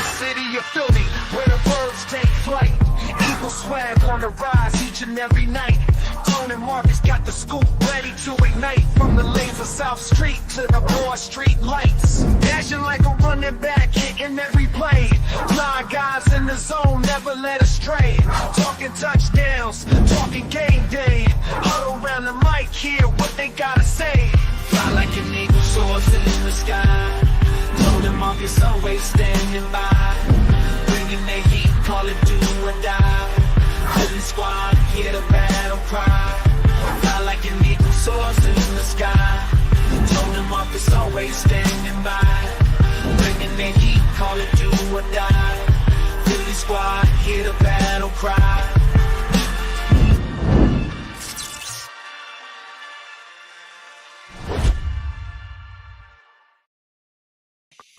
city of Philly, where the birds take flight. Eagle swag on the rise each and every night. Tone and Marcus got the scoop ready to ignite. From the lanes of South Street to the Broad Street lights. Dashing like a running back, hitting every play. 9 guys in the zone, never led astray. Talking touchdowns, talking game day. Huddle around the mic, hear what they gotta say. Fly like an eagle soars in the sky. Tone and Marcus always standing by. Bringing their heat, call it do or die. Philly squad, hear the battle cry. Fly like an eagle soars in the sky. Tone and Marcus always standing by. Bringing their heat, call it do or die. Philly squad, hear the battle cry.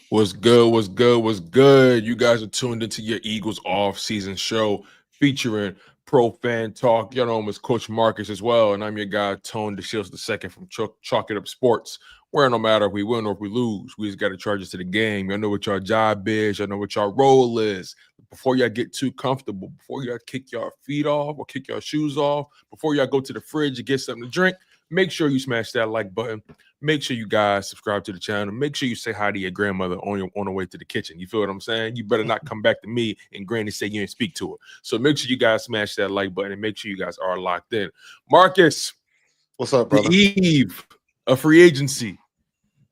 What's good? What's good? What's good? You guys are tuned into your Eagles off-season show featuring Pro Fan Talk. Y'all know him as Coach Marcus as well, and I'm your guy, Tone DeShields II from Chalk It Up Sports, where no matter if we win or if we lose, we just got to charge us to the game. Y'all know what y'all job is. Y'all know what y'all role is. Before y'all get too comfortable, before y'all kick y'all feet off or kick y'all shoes off, before y'all go to the fridge and get something to drink, make sure you smash that like button. Make sure you guys subscribe to the channel. Make sure you say hi to your grandmother on the way to the kitchen. You feel what I'm saying? You better not come back to me and granny say you didn't speak to her. So make sure you guys smash that like button and make sure you guys are locked in. Marcus, what's up, brother? The eve of free agency.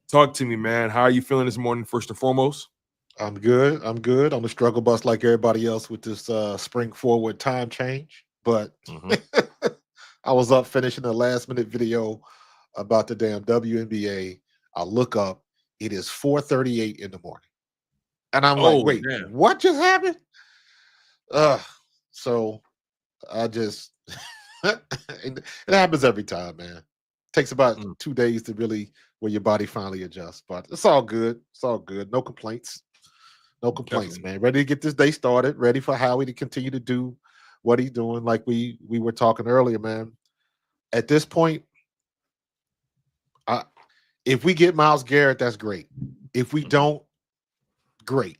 Talk to me, man. How are you feeling this morning, first and foremost? I'm good. I'm good on the struggle bus like everybody else with this spring forward time change. But I was up finishing a last-minute video about the damn WNBA. I look up, it is 4:38 in the morning. And I'm like, wait, damn. What just happened? So I just it happens every time, man. It takes about 2 days to really where your body finally adjusts. But it's all good. It's all good. No complaints. No complaints, man. Ready to get this day started, ready for Howie to continue to do what he's doing, like we were talking earlier, man. At this point, if we get Myles Garrett, that's great. If we don't, great.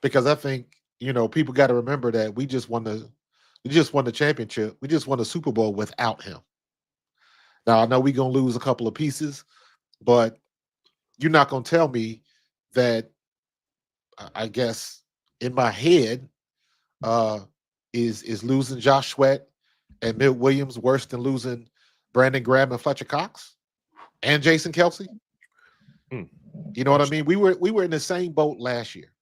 Because I think, people got to remember that we just won the championship. We just won the Super Bowl without him. Now, I know we're going to lose a couple of pieces, but you're not going to tell me that, I guess, in my head, is losing Josh Sweat and Milt Williams worse than losing Brandon Graham and Fletcher Cox and Jason Kelce? You know what I mean? We were in the same boat last year.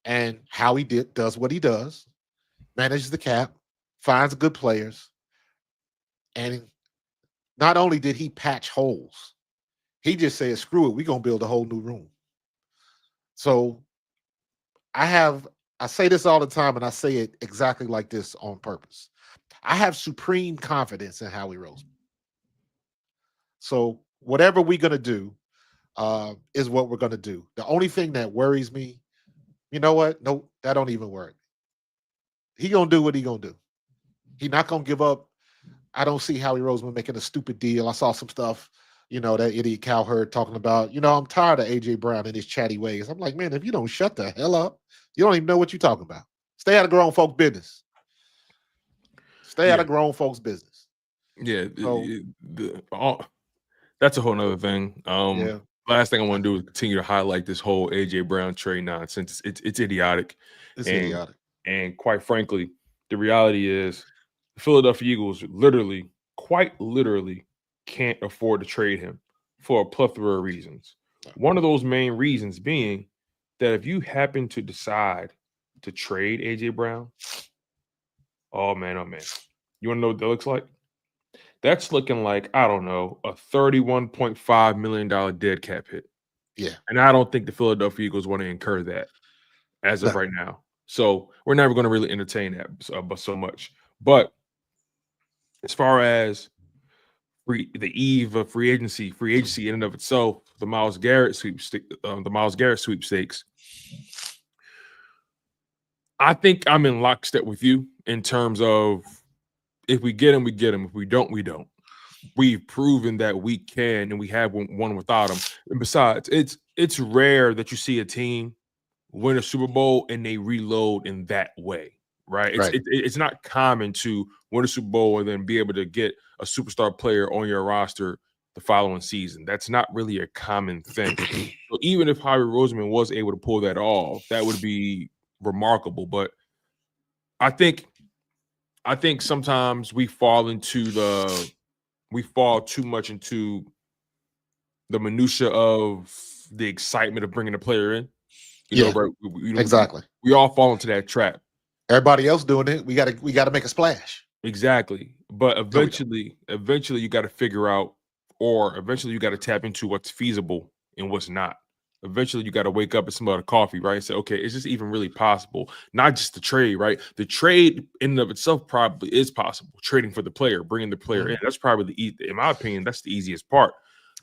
And Howie does what he does, manages the cap, finds good players, and not only did he patch holes, he just said, screw it, we're going to build a whole new room. So I say this all the time, and I say it exactly like this on purpose. I have supreme confidence in Howie Roseman. So whatever we're going to do is what we're going to do. The only thing that worries me, you know what? Nope, that don't even worry me. He going to do what he going to do. He not going to give up. I don't see Howie Roseman making a stupid deal. I saw some stuff, that idiot Cowherd talking about, I'm tired of A.J. Brown and his chatty ways. I'm like, man, if you don't shut the hell up, you don't even know what you're talking about. Stay out of grown folks' business. Stay out of grown folks' business. Yeah. That's a whole nother thing. Last thing I want to do is continue to highlight this whole A.J. Brown trade nonsense. It's idiotic. It's idiotic. And quite frankly, the reality is the Philadelphia Eagles quite literally can't afford to trade him for a plethora of reasons. One of those main reasons being that if you happen to decide to trade A.J. Brown, oh man, you want to know what that looks like? That's looking like, I don't know, a $31.5 million dead cap hit. Yeah. And I don't think the Philadelphia Eagles want to incur that as of right now. So we're never going to really entertain that so much. But as far as the eve of free agency in and of itself, the Myles Garrett sweepstakes, I think I'm in lockstep with you in terms of if we get him, we get him. If we don't, we don't. We've proven that we can, and we have one without him. And besides, it's rare that you see a team win a Super Bowl and they reload in that way, right? Right. It's not common to win a Super Bowl and then be able to get a superstar player on your roster the following season. That's not really a common thing. So even if Howie Roseman was able to pull that off, that would be remarkable. But I think sometimes we fall too much into the minutia of the excitement of bringing a player in. You know, right? Exactly. We all fall into that trap. Everybody else doing it. We gotta make a splash. Exactly. But eventually you got to figure out, or eventually you got to tap into what's feasible and what's not. Eventually you got to wake up and smell the coffee, right? And say, okay, is this even really possible? Not just the trade, right? The trade in and of itself probably is possible. Trading for the player, bringing the player in. That's probably in my opinion, that's the easiest part.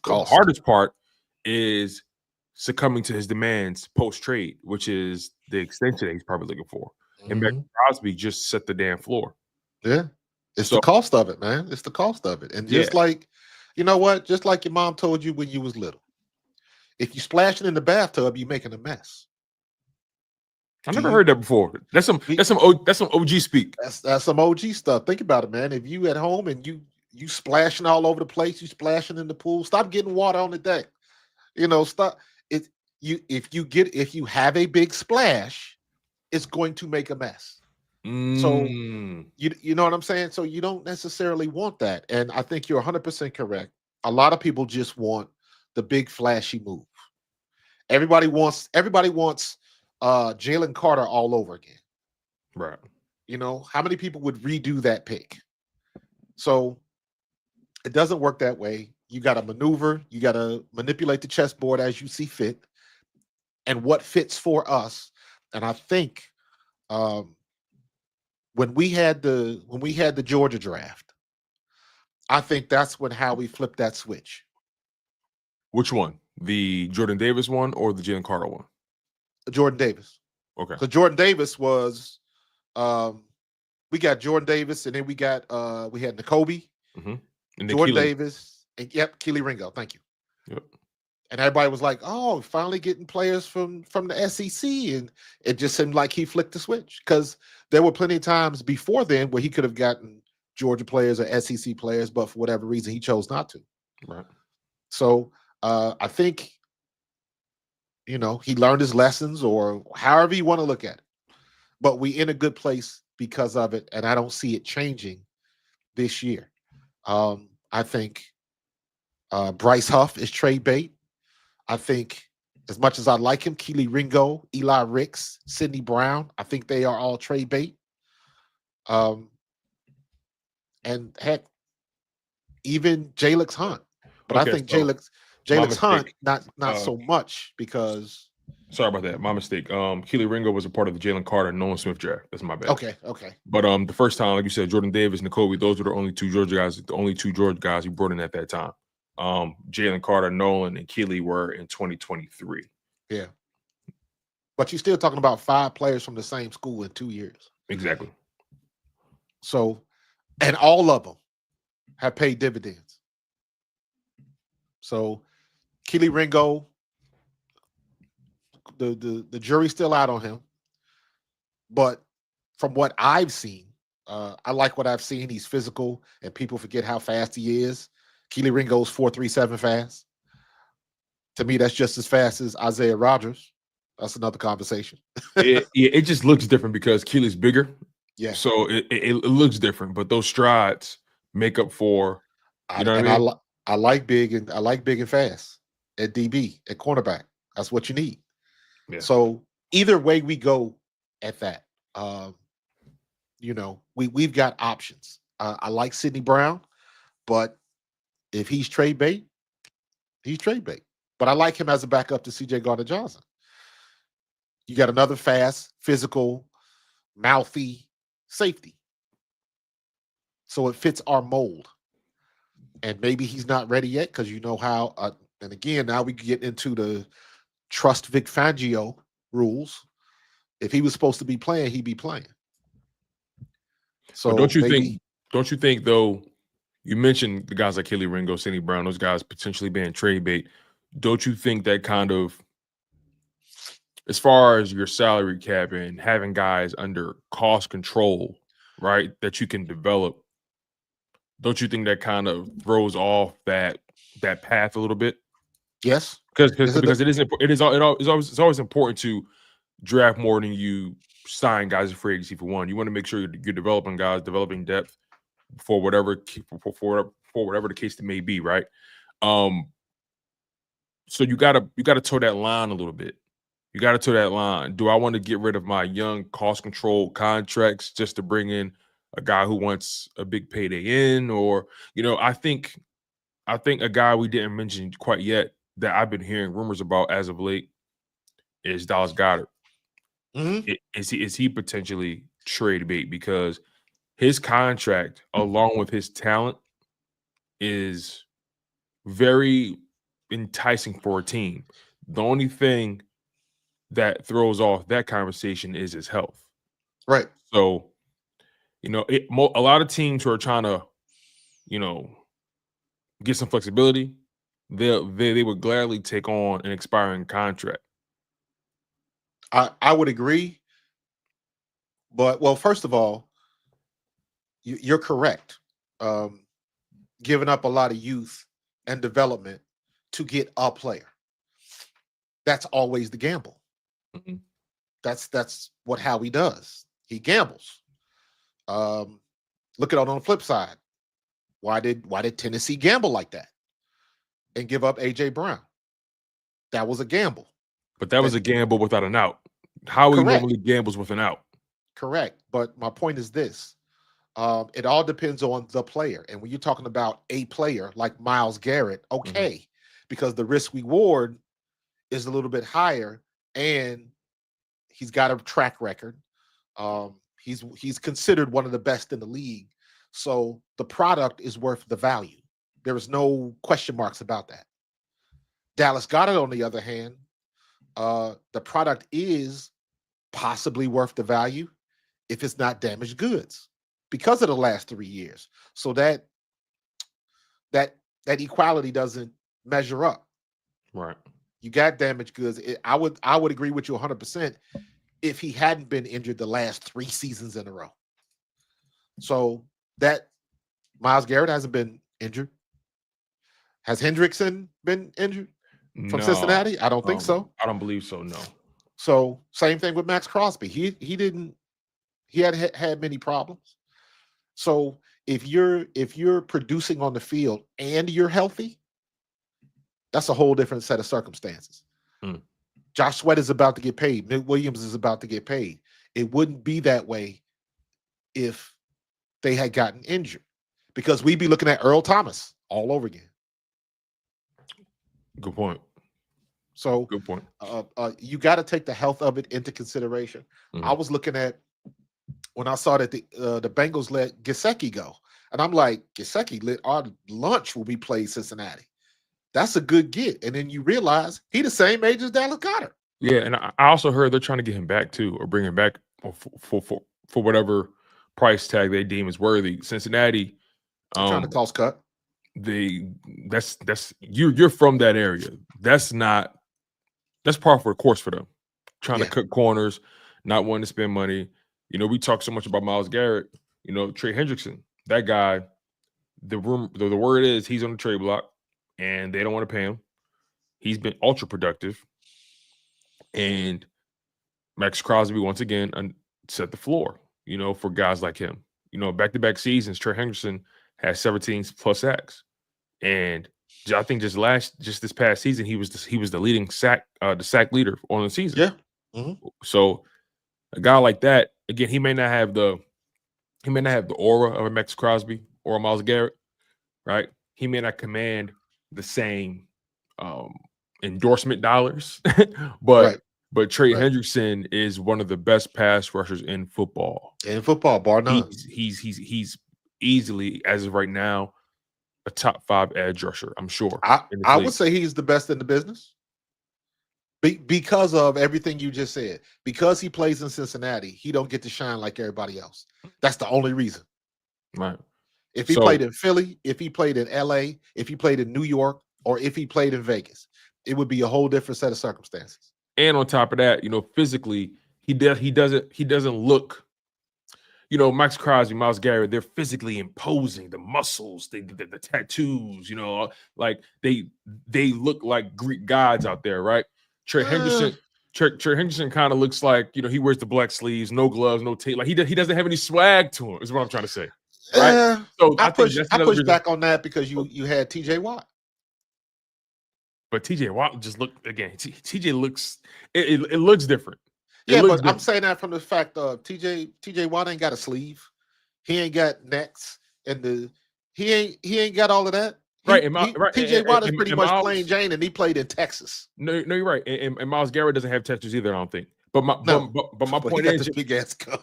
The hardest part is succumbing to his demands post-trade, which is the extension that he's probably looking for. And Max Crosby just set the damn floor. Yeah. It's the cost of it, man. It's the cost of it. And just like, you know what? Just like your mom told you when you was little. If you splashing in the bathtub, you're making a mess. I never heard that before. That's some OG speak. That's some OG stuff. Think about it, man. If you at home and you splashing all over the place, you splashing in the pool, stop getting water on the deck. You know, stop it. If you have a big splash, it's going to make a mess. So you know what I'm saying? So you don't necessarily want that. And I think you're 100% correct. A lot of people just want the big flashy move. Everybody wants Jalen Carter all over again. Right. You know, how many people would redo that pick? So it doesn't work that way. You got to maneuver, you got to manipulate the chessboard as you see fit and what fits for us. And I think when we had the Georgia draft, I think that's when Howie flipped that switch. Which one? The Jordan Davis one or the Jalen Carter one? Jordan Davis. Okay. So Jordan Davis was we got Jordan Davis, and then we had N'Kobe, and Jordan Davis, and Keely Ringo. Thank you. Yep. And everybody was like, "Oh, finally getting players from the SEC," and it just seemed like he flicked the switch because there were plenty of times before then where he could have gotten Georgia players or SEC players, but for whatever reason he chose not to. Right. So I think, you know, he learned his lessons, or however you want to look at it. But we in a good place because of it, and I don't see it changing this year. I think Bryce Huff is trade bait. I think, as much as I like him, Keely Ringo, Eli Ricks, Sidney Brown, I think they are all trade bait. And heck, even Jalen Hunt. But I think Jalen Hunt not so much because. Sorry about that. My mistake. Keely Ringo was a part of the Jalen Carter and Nolan Smith draft. That's my bad. Okay. But the first time, like you said, Jordan Davis, N'Kobe, those were the only two Georgia guys you brought in at that time. Jalen Carter, Nolan, and Keely were in 2023. Yeah. But you're still talking about 5 players from the same school in 2 years. Exactly. So, and all of them have paid dividends. So, Keely Ringo, the jury's still out on him. But from what I've seen, I like what I've seen. He's physical, and people forget how fast he is. Keely Ringo's 4.37 fast. To me, that's just as fast as Isaiah Rodgers. That's another conversation. it just looks different because Keely's bigger. Yeah. So it looks different, but those strides make up for. You know what I mean? I like big and fast at DB, at cornerback. That's what you need. Yeah. So either way we go at that, you know, we've got options. I like Sidney Brown, but if he's trade bait, he's trade bait. But I like him as a backup to C.J. Gardner-Johnson. You got another fast, physical, mouthy safety. So it fits our mold. And maybe he's not ready yet because you know how, and again, now we get into the trust Vic Fangio rules. If he was supposed to be playing, he'd be playing. So but don't you think though, you mentioned the guys like Keely Ringo, Sidney Brown, those guys potentially being trade bait. Don't you think that kind of as far as your salary cap and having guys under cost control, right, that you can develop, don't you think that kind of throws off that path a little bit? Yes. Because Yes, it because it's always important to draft more than you sign guys in free agency for one. You want to make sure you're developing guys, developing depth for whatever for whatever the case may be, right? Um, so you gotta toe that line a little bit. You got to toe that line. Do I want to get rid of my young cost control contracts just to bring in a guy who wants a big payday in? Or, I think a guy we didn't mention quite yet that I've been hearing rumors about as of late is Dallas Goedert. Mhm. Is he potentially trade bait? Because his contract, along with his talent, is very enticing for a team. The only thing that throws off that conversation is his health. Right. So, a lot of teams who are trying to, you know, get some flexibility, they would gladly take on an expiring contract. I would agree, but well, first of all, you're correct. Um, giving up a lot of youth and development to get a player. That's always the gamble. Mhm. That's what Howie does. He gambles. Um, look at it on the flip side. Why did Tennessee gamble like that and give up AJ Brown? That was a gamble. But that was That a gamble without an out. Howie correct, normally gambles with an out. correct. But my point is this: it all depends on the player. And when you're talking about a player like Myles Garrett, Mhm. okay, because the risk reward is a little bit higher, and he's got a track record. He's considered one of the best in the league, so the product is worth the value. There is no question marks about that. Dallas Goedert, on the other hand, the product is possibly worth the value if it's not damaged goods because of the last 3 years. So that that equality doesn't measure up. Right. You got damaged goods. I would agree with you 100% if he hadn't been injured the last 3 seasons in a row. So that Myles Garrett hasn't been injured. Has Hendrickson been injured from No, Cincinnati? I don't think so. I don't believe so. No. So same thing with Max Crosby. He didn't he had many problems. So if you're producing on the field and you're healthy, that's a whole different set of circumstances. Mm. Josh Sweat is about to get paid. Mick Williams is about to get paid. It wouldn't be that way if they had gotten injured because we'd be looking at Earl Thomas all over again. Good point. So Good point. you got to take the health of it into consideration. I Mhm. was looking at when I saw that the Bengals let Gesicki go, and I'm like, Gesicki let our lunch will be played Cincinnati. That's a good get, and then you realize he the same age as Dallas Goedert. Yeah, and I also heard they're trying to get him back too, or bring him back for whatever price tag they deem is worthy. Cincinnati, They're trying to um, cost cut. they that's you're from that area. That's par for the course for them. Trying to Yeah, cut corners, not wanting to spend money. We talk so much about Myles Garrett. Trey Hendrickson, that guy. The word is he's on the trade block, and they don't want to pay him. He's been ultra productive, and Max Crosby once again set the floor. For guys like him. Back-to-back seasons, Trey Hendrickson has 17 plus sacks, and I think just this past season, he was the leading the sack leader on the season. yeah. Mhm. So a guy like that, again, he may not have the aura of a Max Crosby or a Myles Garrett, right? He may not command the same um, endorsement dollars, but Right, Trey right. Hendrickson is one of the best pass rushers in football. In football, bar none. He's easily, as of right now, a top 5 edge rusher, I'm sure, I in this I would league. say he's the best in the business because of everything you just said. Because he plays in Cincinnati, he don't get to shine like everybody else. That's the only reason. Right. If he played So in Philly, if he played in LA, if he played in New York, or if he played in Vegas, it would be a whole different set of circumstances. And on top of that, physically, he doesn't look. Max Crosby, Myles Garrett, they're physically imposing. The muscles, the tattoos, like they look like Greek gods out there, right? Trey Henderson, Trey Henderson kind of looks like he wears the black sleeves, no gloves, no tape. Like he doesn't have any swag to him. Is what I'm trying to say, right? So I think that's another reason. Back on that because you had T.J. Watt. But T.J. Watt just looked again. T.J. looks it looks different. I'm saying that from the fact of T.J. Watt ain't got a sleeve, he ain't got necks, and he ain't got all of that. Right, T.J. Watt is pretty much plain Jane, and he played in Texas. No, you're right. And Myles Garrett doesn't have tattoos either. I don't think. But my point is, big ass guns.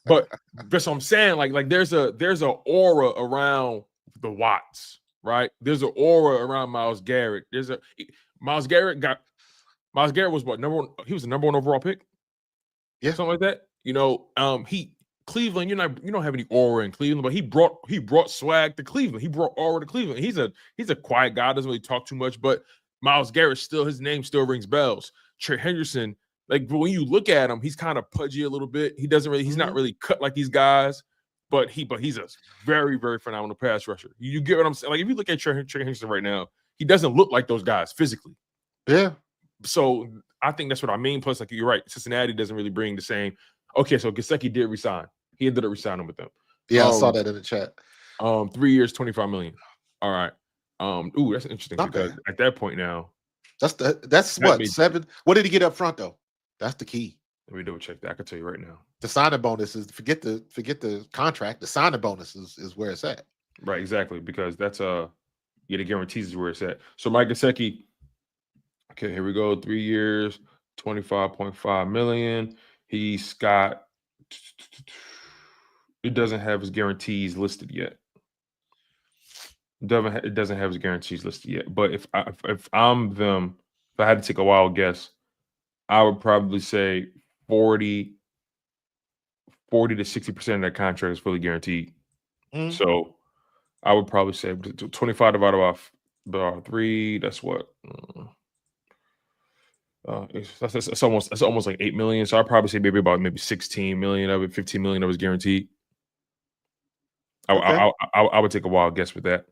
but that's what I'm saying. Like there's a aura around the Watts, right? There's an aura around Myles Garrett. Myles Garrett was what, number one? He was the number one overall pick. Yeah, something like that. Cleveland, you don't have any aura in Cleveland, but he brought swag to Cleveland. He brought aura to Cleveland. He's a quiet guy, doesn't really talk too much, but Myles Garrett his name still rings bells. Trey Henderson, like when you look at him, he's kind of pudgy a little bit. He's not really cut like these guys, but he's a very, very phenomenal pass rusher. You get what I'm saying? Like if you look at Trey Henderson right now, he doesn't look like those guys physically. Yeah. So I think that's what I mean. Plus, like you're right, Cincinnati doesn't really bring the same. Okay, so Gesicki did resign. He ended up resigning with them. Yeah, I saw that in the chat. 3 years, $25 million. All right. Ooh, that's interesting because at that point now, that's what 7. What did he get up front though? That's the key. Let me double check that. I can tell you right now. The signing bonus is forget the contract. The signing bonus is where it's at. Right, exactly, because that's the guarantees is where it's at. So Mike Gesicki. Okay, here we go. 3 years, $25.5 million. He's got. It doesn't have his guarantees listed yet. It doesn't have his guarantees listed yet. But if I'm them, if I had to take a wild guess, I would probably say 40 to 60% of that contract is fully guaranteed. So I would probably say 25 divided by 3. That's what. That's almost like $8 million. So I'd probably say maybe 16 million of it, 15 million of it was guaranteed. I would take a wild guess with that.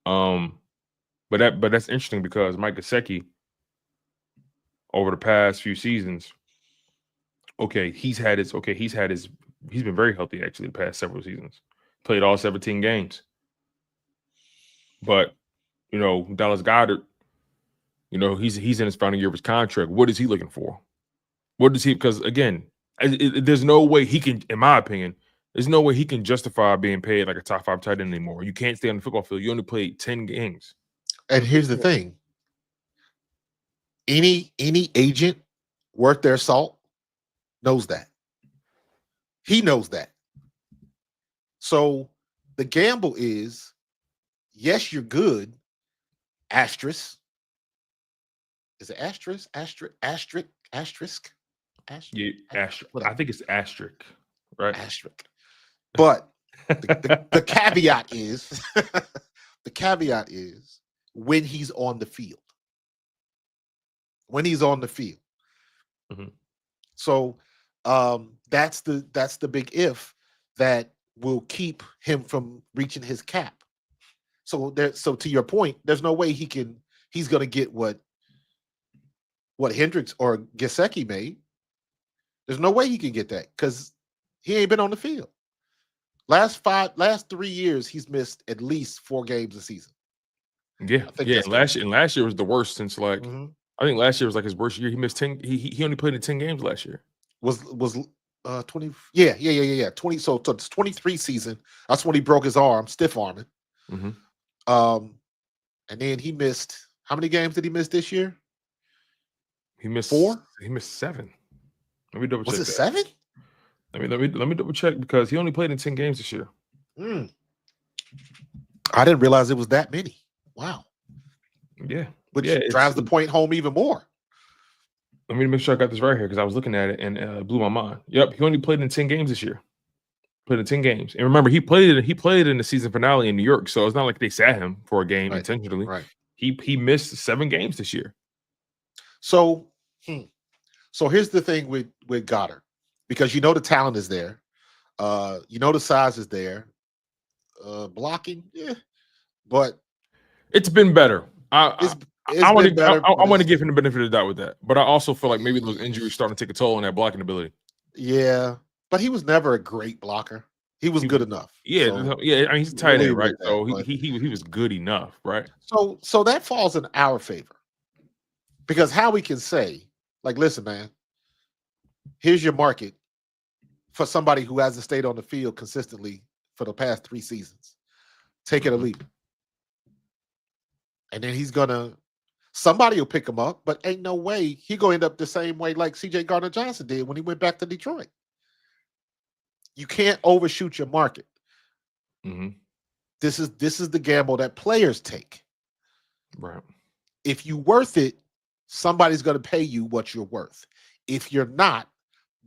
But that's interesting because Mike Gesicki over the past few seasons, he's been very healthy actually the past several seasons. Played all 17 games. But Dallas Goedert, he's in his final year of his contract. What is he looking for? Because again, there's no way he can, in my opinion, there's no way he can justify being paid like a top 5 tight end anymore. You can't stay on the football field. You only played 10 games. And here's the thing. Any agent worth their salt knows that. He knows that. So the gamble is, yes, you're good. Asterisk. Is it asterisk? Asterisk? Yeah, asterisk. I think it's asterisk, right? Asterisk. But the caveat is when he's on the field. When he's on the field. Mm-hmm. So that's the big if that will keep him from reaching his cap. So to your point, there's no way he's gonna get what Hendricks or Gesicki made. There's no way he can get that because he ain't been on the field. Last 3 years, he's missed at least 4 games a season. Yeah. Last year was the worst since like I think last year was like his worst year. He missed 10. He only played in 10 games last year. Was 20? Yeah. 20. So it's 23 season. That's when he broke his arm, stiff arming. And then he missed. How many games did he miss this year? He missed 4. He missed 7. Let me double check. Was it 7? Let me double check because he only played in 10 games this year. I didn't realize it was that many. Wow. Yeah. Which drives the point home even more. Let me make sure I got this right here because I was looking at it and it blew my mind. Yep, he only played in 10 games this year. Played in 10 games. And remember, he played in the season finale in New York, so it's not like they sat him for a game intentionally. Right. He missed 7 games this year. So So here's the thing with Goddard, because you know the talent is there, you know the size is there, blocking, yeah, but It's been better. it's I want been to better. I But want to give him the benefit of the doubt with that, but I also feel like maybe those injuries starting to take a toll on that blocking ability. yeah, but he was never a great blocker. He was good enough. Yeah, So yeah. I mean, he's a tight we'll end, leave it right? at that. So But he was good enough, right? so that falls in our favor, because how we can say, like, listen, man, here's your market for somebody who hasn't stayed on the field consistently for the past 3 seasons. Take it or leave it. And then somebody will pick him up, but ain't no way he gonna end up the same way like CJ Gardner-Johnson did when he went back to Detroit. You can't overshoot your market. Mm-hmm. This is the gamble that players take. Right. If you worth it, somebody's gonna pay you what you're worth. If you're not,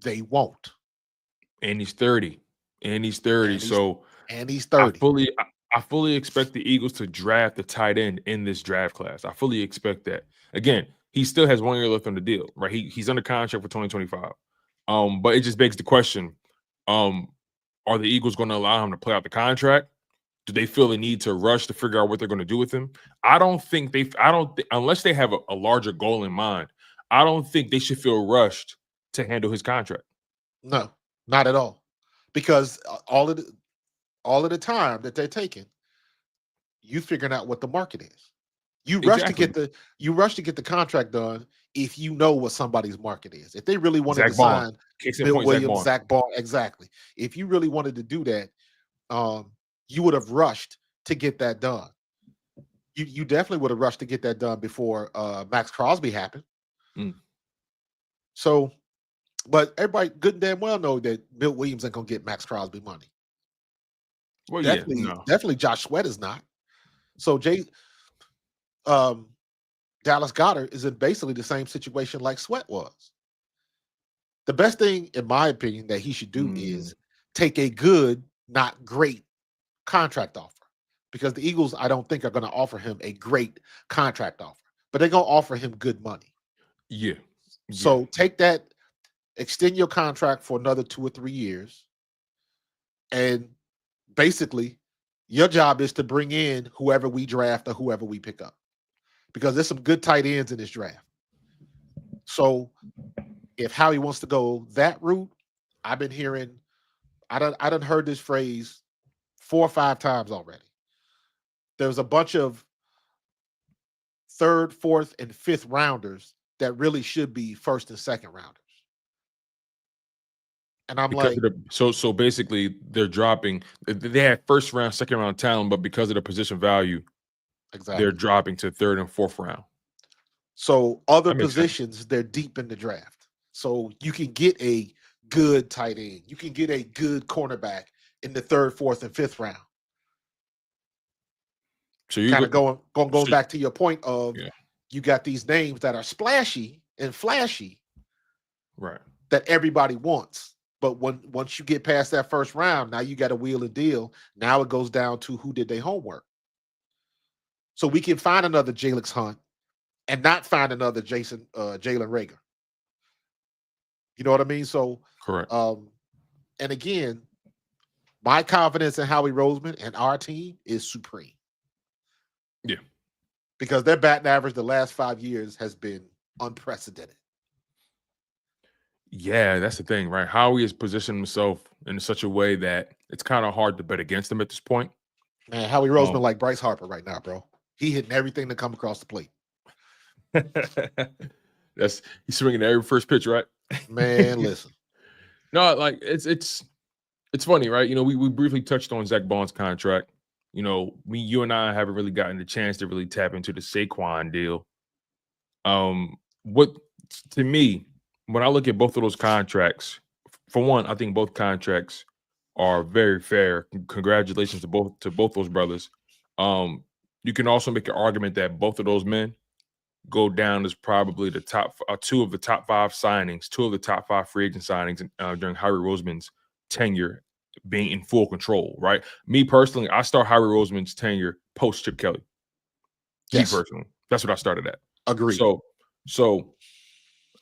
they won't. And he's 30. So And he's 30. I fully expect the Eagles to draft the tight end in this draft class. I fully expect that. Again, he still has 1 year left on the deal, right? He's under contract for 2025. But it just begs the question: are the Eagles going to allow him to play out the contract? Do they feel the need to rush to figure out what they're going to do with him? Unless they have a larger goal in mind, I don't think they should feel rushed to handle his contract. No, not at all. Because all of the time that they're taking, you figuring out what the market is. You rush Exactly. you rush to get the contract done if you know what somebody's market is. If they really wanted Zach to Bond. sign Case in Bill point, Williams, Zach Bond, exactly. If you really wanted to do that, you would have rushed to get that done. You definitely would have rushed to get that done before Max Crosby happened. Mm. So, but everybody good and damn well know that Bill Williams ain't gonna get Max Crosby money. Well, Definitely Josh Sweat is not. So Dallas Goedert is in basically the same situation like Sweat was. The best thing, in my opinion, that he should do is take a good, not great contract offer. Because the Eagles, I don't think, are going to offer him a great contract offer, but they're going to offer him good money. Yeah. So take that, extend your contract for another 2 or 3 years, and basically your job is to bring in whoever we draft or whoever we pick up, because there's some good tight ends in this draft. So if Howie wants to go that route, I've been hearing, I done heard this phrase 4 or 5 times already. There's a bunch of 3rd, 4th, and 5th rounders that really should be 1st and 2nd rounders. And I'm because like, so basically they're dropping. They had 1st round, 2nd round talent, but because of the position value, exactly, they're dropping to 3rd and 4th round. So other positions, they're deep in the draft. So you can get a good tight end. You can get a good cornerback in the 3rd, 4th, and 5th round. So you kind of going back to your point of you got these names that are splashy and flashy, right? That everybody wants. But once you get past that 1st round, now you got to wheel and deal. Now it goes down to who did their homework. So we can find another Jalix Hunt and not find another Jalen Reagor. You know what I mean? So correct. And again, my confidence in Howie Roseman and our team is supreme. Yeah. Because their batting average the last 5 years has been unprecedented. Yeah, that's the thing, right? Howie has positioned himself in such a way that it's kind of hard to bet against him at this point. Man, Howie Roseman like Bryce Harper right now, bro. He hitting everything that come across the plate. He's swinging every first pitch, right? Man, listen. No, like it's funny, right? You know, we briefly touched on Zach Bond's contract. You know, you and I haven't really gotten the chance to really tap into the Saquon deal. What to me, when I look at both of those contracts, for one, I think both contracts are very fair. Congratulations to both those brothers. You can also make an argument that both of those men go down as probably the top 2 of the top 5 signings, 2 of the top 5 free agent signings during Howie Roseman's tenure, being in full control. Right? Me personally, I start Howie Roseman's tenure post Chip Kelly. Yes. Me personally, that's what I started at. Agreed. So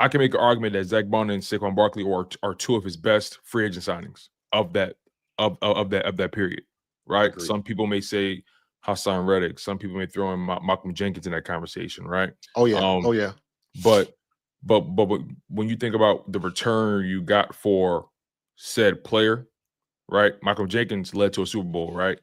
I can make an argument that Zach Bond and Saquon Barkley are two of his best free agent signings of that period, right? Agreed. Some people may say Hassan Reddick. Some people may throw in Malcolm Jenkins in that conversation, right? Oh yeah. But when you think about the return you got for said player, right? Malcolm Jenkins led to a Super Bowl, right?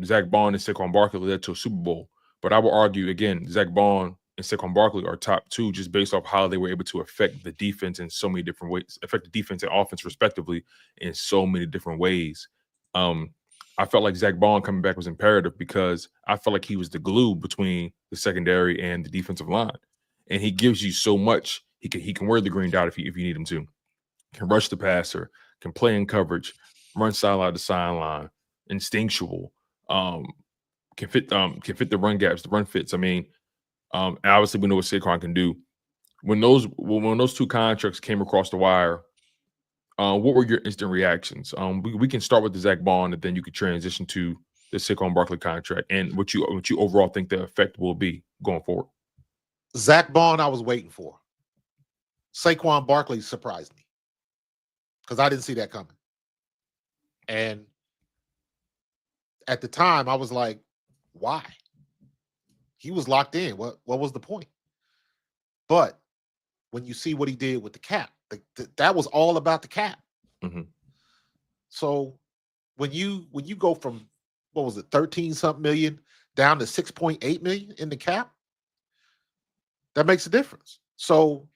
Zach Bond and Saquon Barkley led to a Super Bowl. But I will argue again, Zach Bond and Saquon Barkley are top two just based off how they were able to affect the defense in so many different ways, affect the defense and offense respectively in so many different ways. I felt like Zach Bond coming back was imperative because I felt like he was the glue between the secondary and the defensive line. And he gives you so much. He can wear the green dot if you need him to. Can rush the passer, can play in coverage, run sideline to sideline, instinctual, can fit the run gaps, the run fits. I mean, obviously we know what Saquon can do. When those two contracts came across the wire, what were your instant reactions? We can start with the Zach Bond, and then you could transition to the Saquon Barkley contract, and what you overall think the effect will be going forward. Zach Bond, I was waiting for. Saquon Barkley surprised me because I didn't see that coming. And at the time, I was like, why? He was locked in. What was the point? But when you see what he did with the cap, that was all about the cap. Mm-hmm. So when you go from, what was it, 13-something million down to 6.8 million in the cap, that makes a difference. So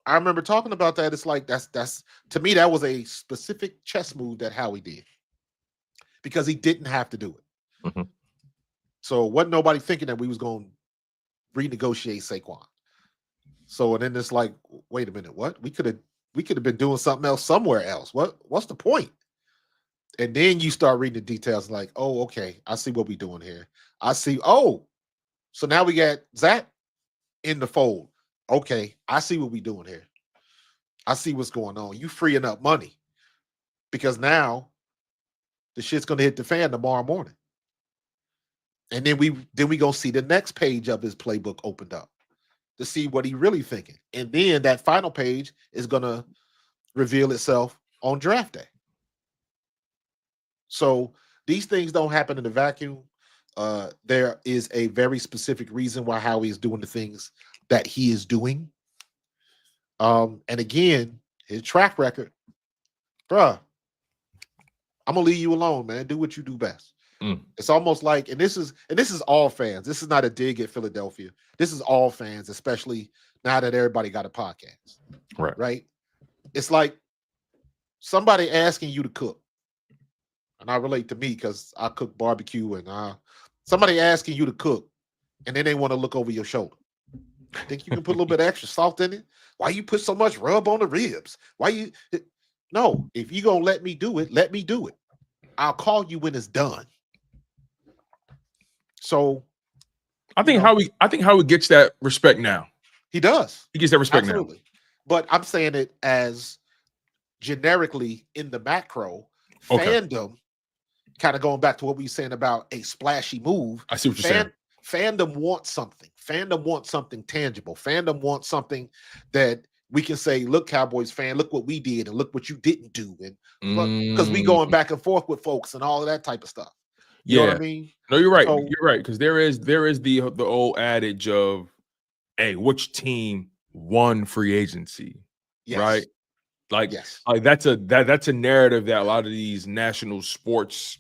I remember talking about that. It's like that's to me, that was a specific chess move that Howie did because he didn't have to do it. Mm-hmm. So wasn't nobody thinking that we was going to renegotiate Saquon. So and then it's like, wait a minute, what? We could have been doing something else somewhere else. What's the point? And then you start reading the details like, oh, okay, I see what we're doing here. I see, oh, so now we got Zach in the fold. Okay, I see what we're doing here. I see what's going on. You freeing up money because now the shit's gonna hit the fan tomorrow morning. And then we gonna see the next page of his playbook opened up to see what he really thinking. And then that final page is gonna reveal itself on draft day. So these things don't happen in a vacuum. There is a very specific reason why Howie is doing the things that he is doing. And again, his track record, bruh, I'm gonna leave you alone, man. Do what you do best. It's almost like, and this is all fans. This is not a dig at Philadelphia. This is all fans, especially now that everybody got a podcast. Right? It's like somebody asking you to cook. And I relate to me because I cook barbecue and somebody asking you to cook and then they want to look over your shoulder. Think you can put a little bit of extra salt in it? Why you put so much rub on the ribs? No, if you gonna let me do it, let me do it. I'll call you when it's done. So I think Howie gets that respect now. He does. He gets that respect Absolutely. now. But I'm saying it as generically in the macro, fandom, kind of going back to what we were saying about a splashy move. I see what you're saying. Fandom wants something. Fandom wants something tangible. Fandom wants something that we can say, look, Cowboys fan, look what we did and look what you didn't do. And because we going back and forth with folks and all of that type of stuff. You know what I mean? No, you're right. So, you're right. Because there is the old adage of, hey, which team won free agency? Yes. Right? Like, yes. Like that's a narrative that a lot of these national sports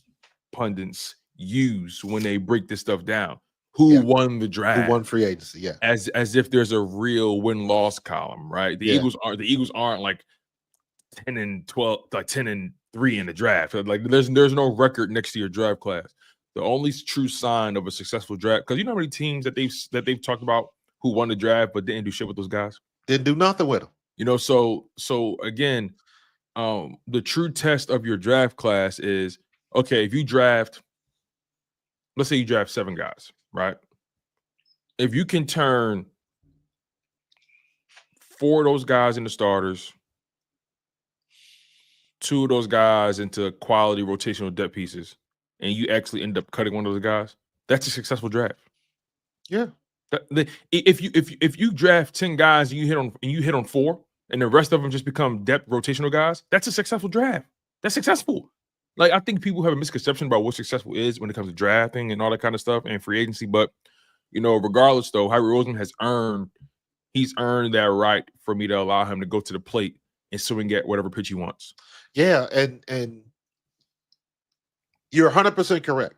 pundits use when they break this stuff down. Who won the draft? Who won free agency? Yeah. As if there's a real win-loss column, right? The Eagles aren't like 10-12, like 10-3 in the draft. Like there's no record next to your draft class. The only true sign of a successful draft, because you know how many teams that they've talked about who won the draft but didn't do shit with those guys? Didn't do nothing with them. You know, so again, the true test of your draft class is, okay, if you draft, let's say you draft 7 guys, right? If you can turn 4 of those guys into starters, 2 of those guys into quality rotational depth pieces, and you actually end up cutting one of those guys, that's a successful draft. Yeah. If you draft 10 guys and you hit on 4, and the rest of them just become depth rotational guys, that's a successful draft. That's successful. Like, I think people have a misconception about what successful is when it comes to drafting and all that kind of stuff and free agency. But regardless, though, Howie Roseman has earned that right for me to allow him to go to the plate and swing at whatever pitch he wants. Yeah, and you're 100% correct.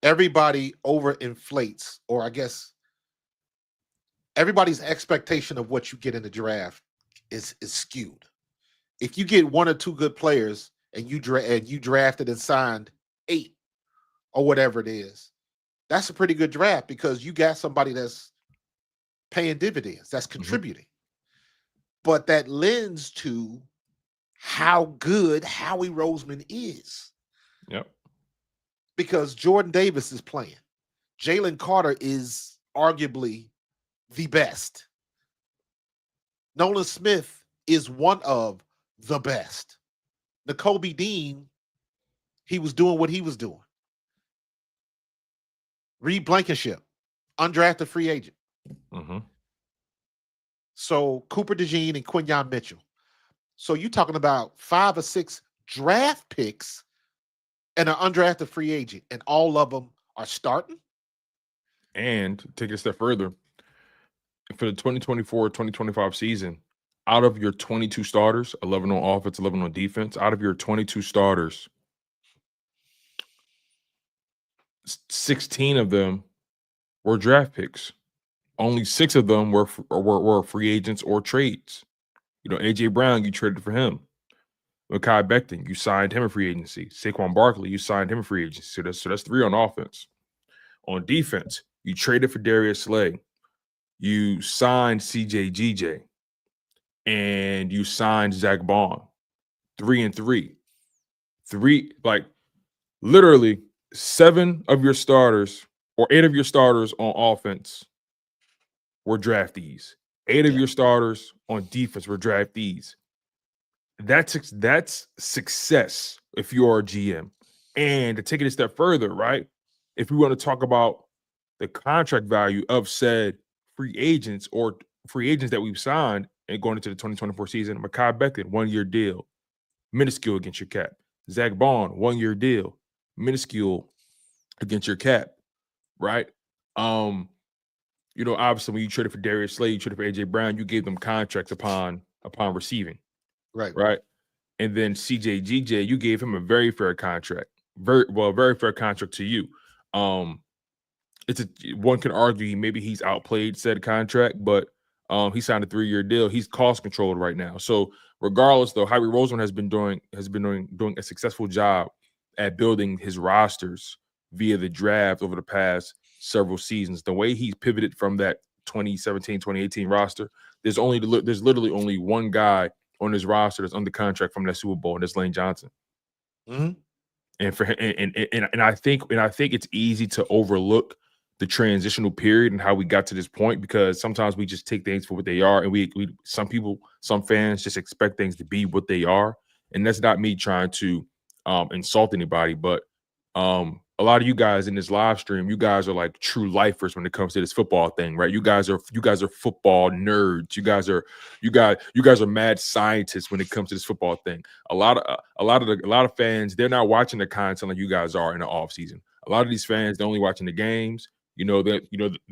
Everybody overinflates, or I guess everybody's expectation of what you get in the draft is skewed. If you get 1 or 2 good players and you drafted and signed 8 or whatever it is, that's a pretty good draft because you got somebody that's paying dividends, that's contributing. But that lends to how good Howie Roseman is. Yep. Because Jordan Davis is playing. Jalen Carter is arguably the best. Nolan Smith is one of the best. Nakobe Dean, he was doing what he was doing. Reed Blankenship, undrafted free agent. So Cooper DeJean and Quinyon Mitchell. So you're talking about 5 or 6 draft picks and an undrafted free agent, and all of them are starting? And take it a step further, for the 2024-2025 season, out of your 22 starters, 11 on offense, 11 on defense, out of your 22 starters, 16 of them were draft picks. Only 6 of them were free agents or trades. AJ Brown, you traded for him. Mekhi Becton, you signed him a free agency. Saquon Barkley, you signed him a free agency. So that's 3 on offense. On defense, you traded for Darius Slay. You signed CJ and you signed Zach Bond. 3 and 3. Literally 7 of your starters or 8 of your starters on offense were draftees. 8 of your starters on defense were draftees. That's success if you are a GM. And to take it a step further, right? If we want to talk about the contract value of said free agents or free agents that we've signed and going into the 2024 season, Mekhi Becton, 1-year deal, minuscule against your cap. Zach Bond, 1-year deal, minuscule against your cap, right? Obviously when you traded for Darius Slay, you traded for AJ Brown, you gave them contracts upon receiving. Right. And then CJ, you gave him a very fair contract. Very fair contract to you. One can argue maybe he's outplayed said contract, but he signed a 3-year deal. He's cost controlled right now. So regardless, though, Howie Roseman has been doing a successful job at building his rosters via the draft over the past several seasons. The way he's pivoted from that 2017-2018 roster, there's literally only one guy on his roster that's under contract from that Super Bowl, and that's Lane Johnson. And for him, and I think it's easy to overlook the transitional period and how we got to this point, because sometimes we just take things for what they are, and some fans just expect things to be what they are. And that's not me trying to insult anybody, but a lot of you guys in this live stream, you guys are like true lifers when it comes to this football thing, right? You guys are football nerds. You guys are mad scientists when it comes to this football thing. A lot of fans, they're not watching the content like you guys are in the off season. A lot of these fans, they're only watching the games. They're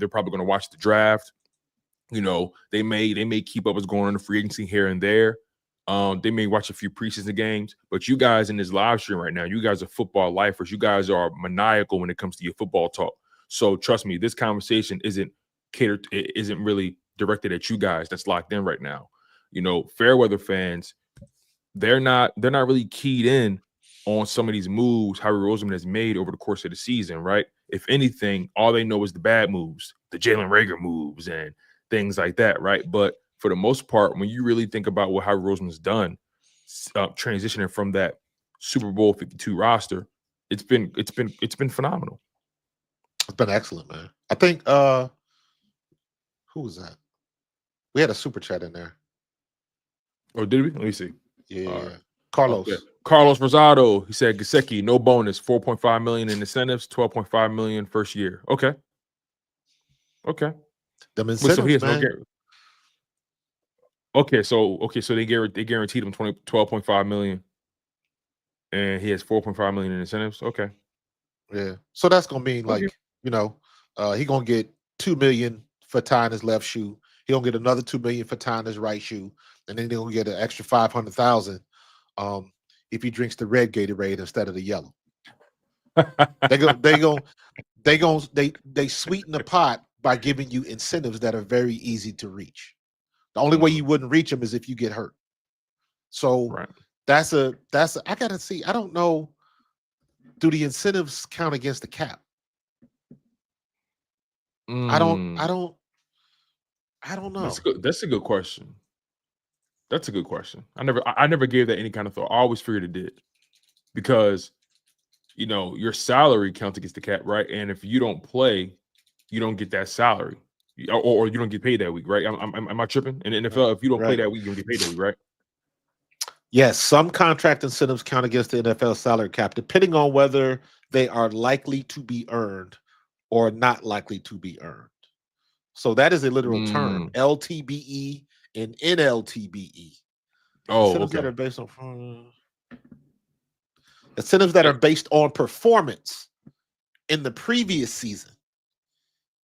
probably going to watch the draft. They may keep up what's going on in the free agency here and there. They may watch a few preseason games, but you guys in this live stream right now, you guys are football lifers. You guys are maniacal when it comes to your football talk. So trust me, this conversation isn't really directed at you guys that's locked in right now. Fairweather fans, they're not really keyed in on some of these moves Howie Roseman has made over the course of the season, right? If anything, all they know is the bad moves, the Jalen Reagor moves and things like that, right? But for the most part, when you really think about what Howie Roseman's done, transitioning from that Super Bowl 52 roster, it's been phenomenal. It's been excellent, man. I think who was that? We had a super chat in there. Oh, did we? Let me see. Yeah. Right. Carlos. Okay. Carlos Rosado. He said Gesicki, no bonus, $4.5 million in incentives, $12.5 million first year. Okay. Them Wait, so he incentives, has no man. guarantee. Okay, so they guaranteed him 12.5 million, and he has 4.5 million in incentives. Okay. Yeah. So that's gonna mean Okay. like, he gonna get 2 million for tying his left shoe. He gonna get another 2 million for tying his right shoe, and then he'll get an extra 500,000 if he drinks the red Gatorade instead of the yellow. They sweeten the pot by giving you incentives that are very easy to reach. The only way you wouldn't reach them is if you get hurt. So Right. that's I gotta see. I don't know. Do the incentives count against the cap? I don't know. That's a good question. That's a good question. I never gave that any kind of thought. I always figured it did, because your salary counts against the cap, right? And if you don't play, you don't get that salary, or you don't get paid that week, right? Am I tripping? In the NFL, if you don't play Right. that week, you don't get paid that week, right? Yes, some contract incentives count against the NFL salary cap, depending on whether they are likely to be earned or not likely to be earned. So that is a literal term: LTBE and NLTBE. Oh, Incentives that okay. are based on incentives that are based on performance in the previous season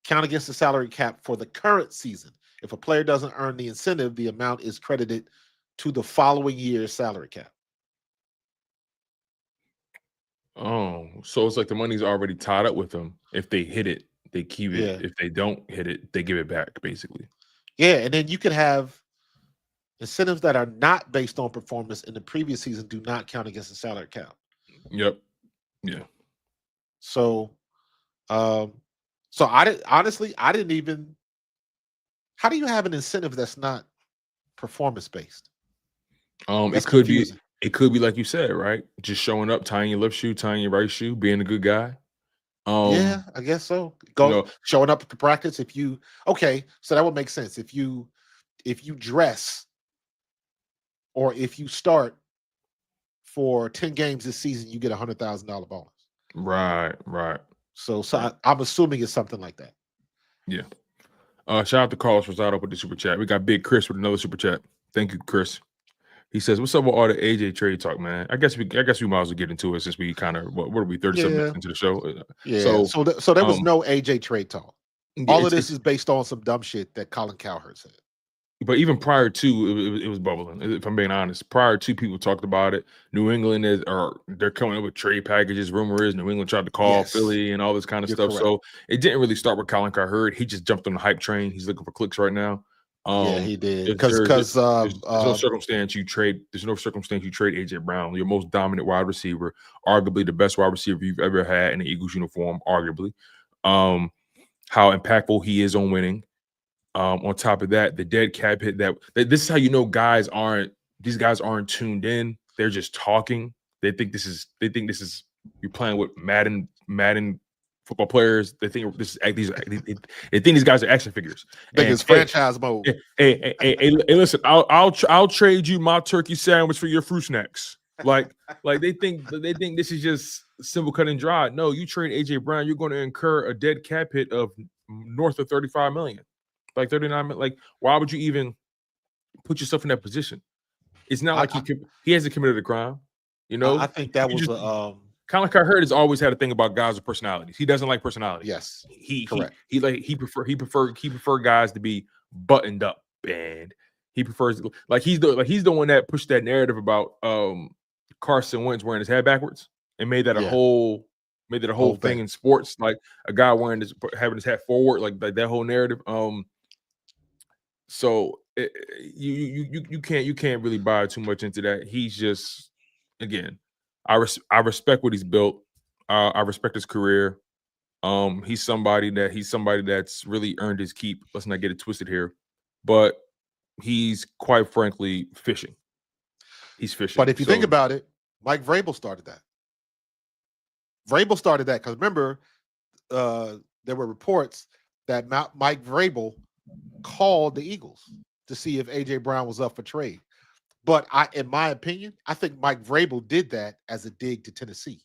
count against the salary cap for the current season. If a player doesn't earn the incentive, the amount is credited to the following year's salary cap. Oh, so it's like the money's already tied up with them. If they hit it, they keep it. Yeah. If they don't hit it, they give it back, basically. Yeah, and then you can have incentives that are not based on performance in the previous season do not count against the salary cap. Yep. Yeah. So, I didn't even. How do you have an incentive that's not performance based? That's It could be confusing. like you said, right? Just showing up, tying your left shoe, tying your right shoe, being a good guy. Yeah, I guess so. You know, Showing up to practice. So that would make sense. If you dress or if you start for 10 games this season, you get $100,000 bonus. right. So I'm assuming it's something like that. Yeah. Shout out to Carlos Rosado with the super chat. We got Big Chris with another super chat. Thank you, Chris. He says, "What's up with all the AJ trade talk, man? I guess we might as well get into it, since we kind of what are we 37 minutes into the show? Yeah. So there was no AJ trade talk. All of this it's is based on some dumb shit that Colin Cowherd said. But even prior to, it was bubbling. If I'm being honest, prior to, people talked about it. New England they're coming up with trade packages. Rumor is New England tried to call Yes. Philly and all this kind of You're stuff. correct. So it didn't really start with Colin Cowherd. He just jumped on the hype train. He's looking for clicks right now. Yeah, he did. There's no circumstance you trade. There's no circumstance you trade AJ Brown, your most dominant wide receiver, arguably the best wide receiver you've ever had in an Eagles uniform, arguably. How impactful he is on winning. On top of that, the dead cap hit that this is how you know these guys aren't tuned in. They're just talking. They think this is you're playing with Madden football players. They think they think these guys are action figures. Think it's franchise mode. Hey, listen, I'll trade you my turkey sandwich for your fruit snacks. Like they think this is just simple, cut and dry. No, you trade AJ Brown, you're going to incur a dead cap hit of north of 35 million. Like 39 million. Like, why would you even put yourself in that position? It's not like he hasn't committed a crime. I think that was Colin Cowherd has always had a thing about guys with personalities. He doesn't like personalities. Yes, correct. He prefer guys to be buttoned up, and he prefers he's the one that pushed that narrative about Carson Wentz wearing his head backwards and made that a whole thing in sports, like a guy having his hat forward, like that whole narrative. So you can't really buy too much into that. He's just, again, I respect what he's built. I respect his career. He's somebody that's really earned his keep. Let's not get it twisted here, but he's quite frankly fishing. He's fishing. But if you think about it, Mike Vrabel started that. Because remember, there were reports that Mike Vrabel called the Eagles to see if AJ Brown was up for trade. But in my opinion, I think Mike Vrabel did that as a dig to Tennessee.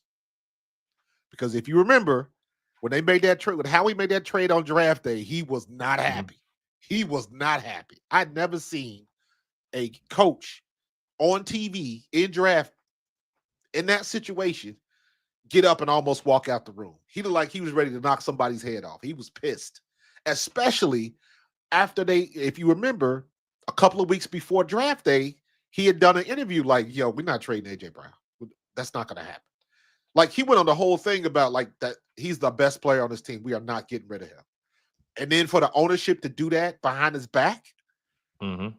Because if you remember, when they made that trade, when Howie made that trade on draft day, he was not happy. He was not happy. I'd never seen a coach on TV in draft in that situation get up and almost walk out the room. He looked like he was ready to knock somebody's head off. He was pissed, especially after if you remember, a couple of weeks before draft day, he had done an interview like, yo, we're not trading AJ Brown. That's not going to happen. Like, he went on the whole thing about like that he's the best player on this team. We are not getting rid of him. And then for the ownership to do that behind his back. Mm-hmm.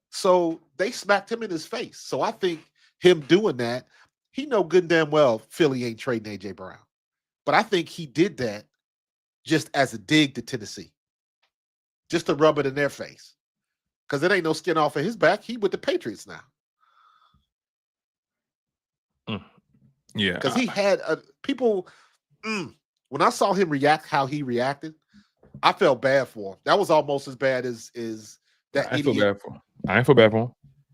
So they smacked him in his face. So I think him doing that, he know good and damn well Philly ain't trading AJ Brown. But I think he did that just as a dig to Tennessee. Just to rub it in their face. Because it ain't no skin off of his back. He with the Patriots now. Yeah. Because he had people. When I saw him react how he reacted, I felt bad for him. That was almost as bad as that. I feel bad for him. I ain't feel bad for him.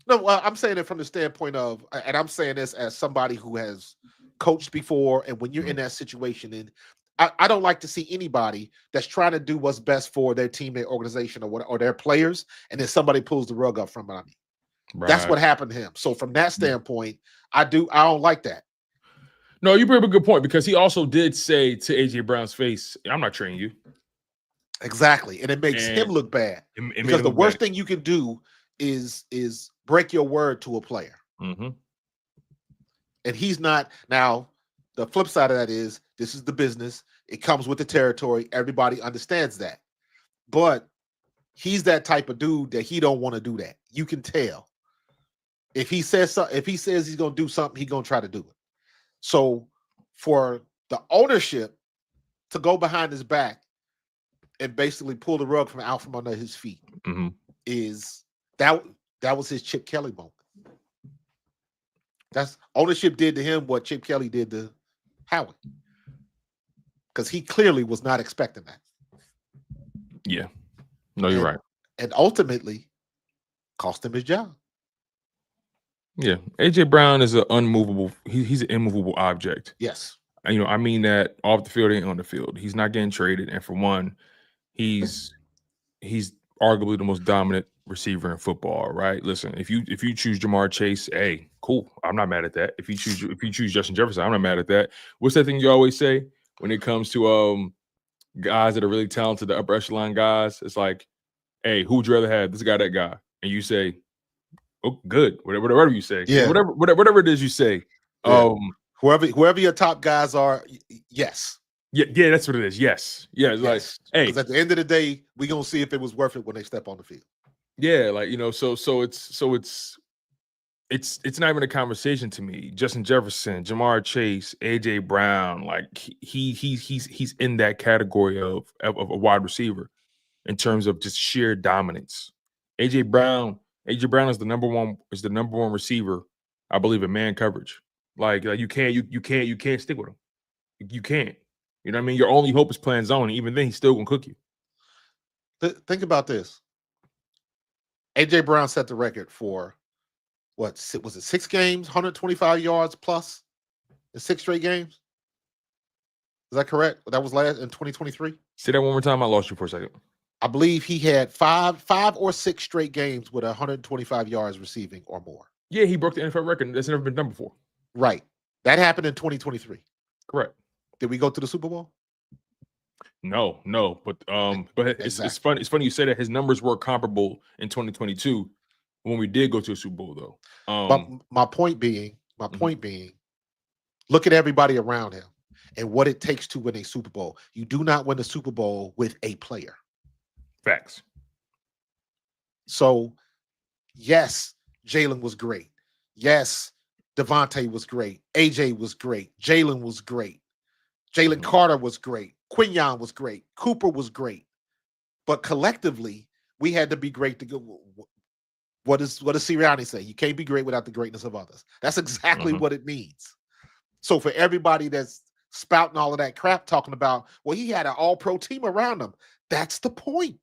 No, I'm saying it from the standpoint of, and I'm saying this as somebody who has coached before, and when you're in that situation, and I don't like to see anybody that's trying to do what's best for their team, their organization, or their players, and then somebody pulls the rug up from under me. Right. That's what happened to him. So from that standpoint, I don't like that. No, you bring up a good point, because he also did say to AJ Brown's face, "I'm not trading you." Exactly, and it makes him look bad, because the worst thing you can do is break your word to a player. Mm-hmm. And he's not. Now, the flip side of that is, this is the business. It comes with the territory. Everybody understands that. But he's that type of dude that he don't want to do that. You can tell. If he says he's going to do something, he's going to try to do it. So for the ownership to go behind his back and basically pull the rug out from under his feet, is that was his Chip Kelly moment. That's ownership did to him what Chip Kelly did to Howie, because he clearly was not expecting that. Yeah, no, you're right. And ultimately cost him his job. Yeah, AJ Brown is an unmovable. He's an immovable object. Yes, and, I mean that off the field and on the field. He's not getting traded, and for one, he's arguably the most dominant receiver in football. Right? Listen, if you choose Jamar Chase, hey, cool. I'm not mad at that. If you choose Justin Jefferson, I'm not mad at that. What's that thing you always say when it comes to guys that are really talented, the upper echelon guys? It's like, hey, who would you rather have, this guy, that guy? And you say, oh, good. Whatever you say. Yeah. Whatever it is you say. Yeah. Whoever your top guys are, yes. Yeah, that's what it is. Yes. Yeah, it's like, hey. Because at the end of the day, we're gonna see if it was worth it when they step on the field. Yeah, like, so it's not even a conversation to me. Justin Jefferson, Jamar Chase, AJ Brown, like he's in that category of a wide receiver in terms of just sheer dominance. AJ Brown is the number one receiver, I believe, in man coverage. Like you can't stick with him. You can't. You know what I mean? Your only hope is playing zone, and even then he's still gonna cook you. Think about this. AJ Brown set the record for what was it? 6 games, 125 yards plus in 6 straight games. Is that correct? That was last in 2023. Say that one more time. I lost you for a second. I believe he had 5 or 6 straight games with 125 yards receiving or more. Yeah, he broke the NFL record. That's never been done before. Right. That happened in 2023. Correct. Did we go to the Super Bowl? No, but Exactly. it's funny. It's funny you say that. His numbers were comparable in 2022 when we did go to a Super Bowl, though. But my point being, look at everybody around him and what it takes to win a Super Bowl. You do not win a Super Bowl with a player. Facts. So, yes, Jalen was great. Yes, Devontae was great. AJ was great. Jalen was great. Jalen Carter was great. Quinyon was great. Cooper was great. But collectively, we had to be great to go. What does Sirianni say? You can't be great without the greatness of others. That's exactly what it means. So for everybody that's spouting all of that crap, talking about, well, he had an all-pro team around him. That's the point.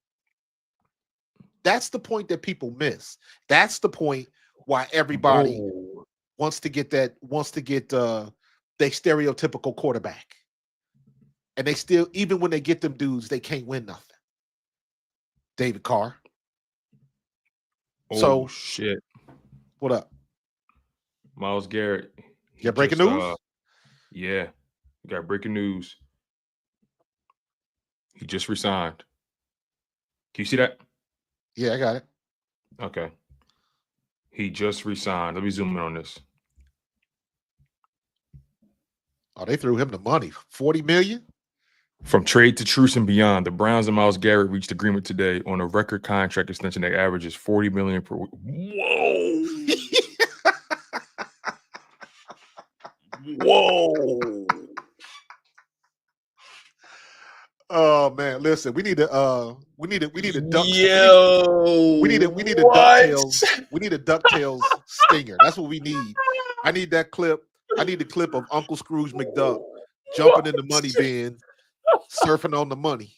That's the point that people miss. That's the point why everybody wants to get their stereotypical quarterback. And they still, even when they get them dudes, they can't win nothing. David Carr. Oh So shit. what up? Myles Garrett. You got breaking news? Yeah. Got breaking news. He just resigned. Can you see that? Yeah, I got it. Okay. He just resigned. Let me zoom in on this. Oh, they threw him the money. $40 million? From trade to truce and beyond, the Browns and Myles Garrett reached agreement today on a record contract extension that averages $40 million per week. Whoa. Whoa. Oh man, listen, we need to duck we need to What? DuckTales. We need a DuckTales stinger. That's what we need. I need that clip. I need the clip of Uncle Scrooge McDuck jumping in the money bin, surfing on the money.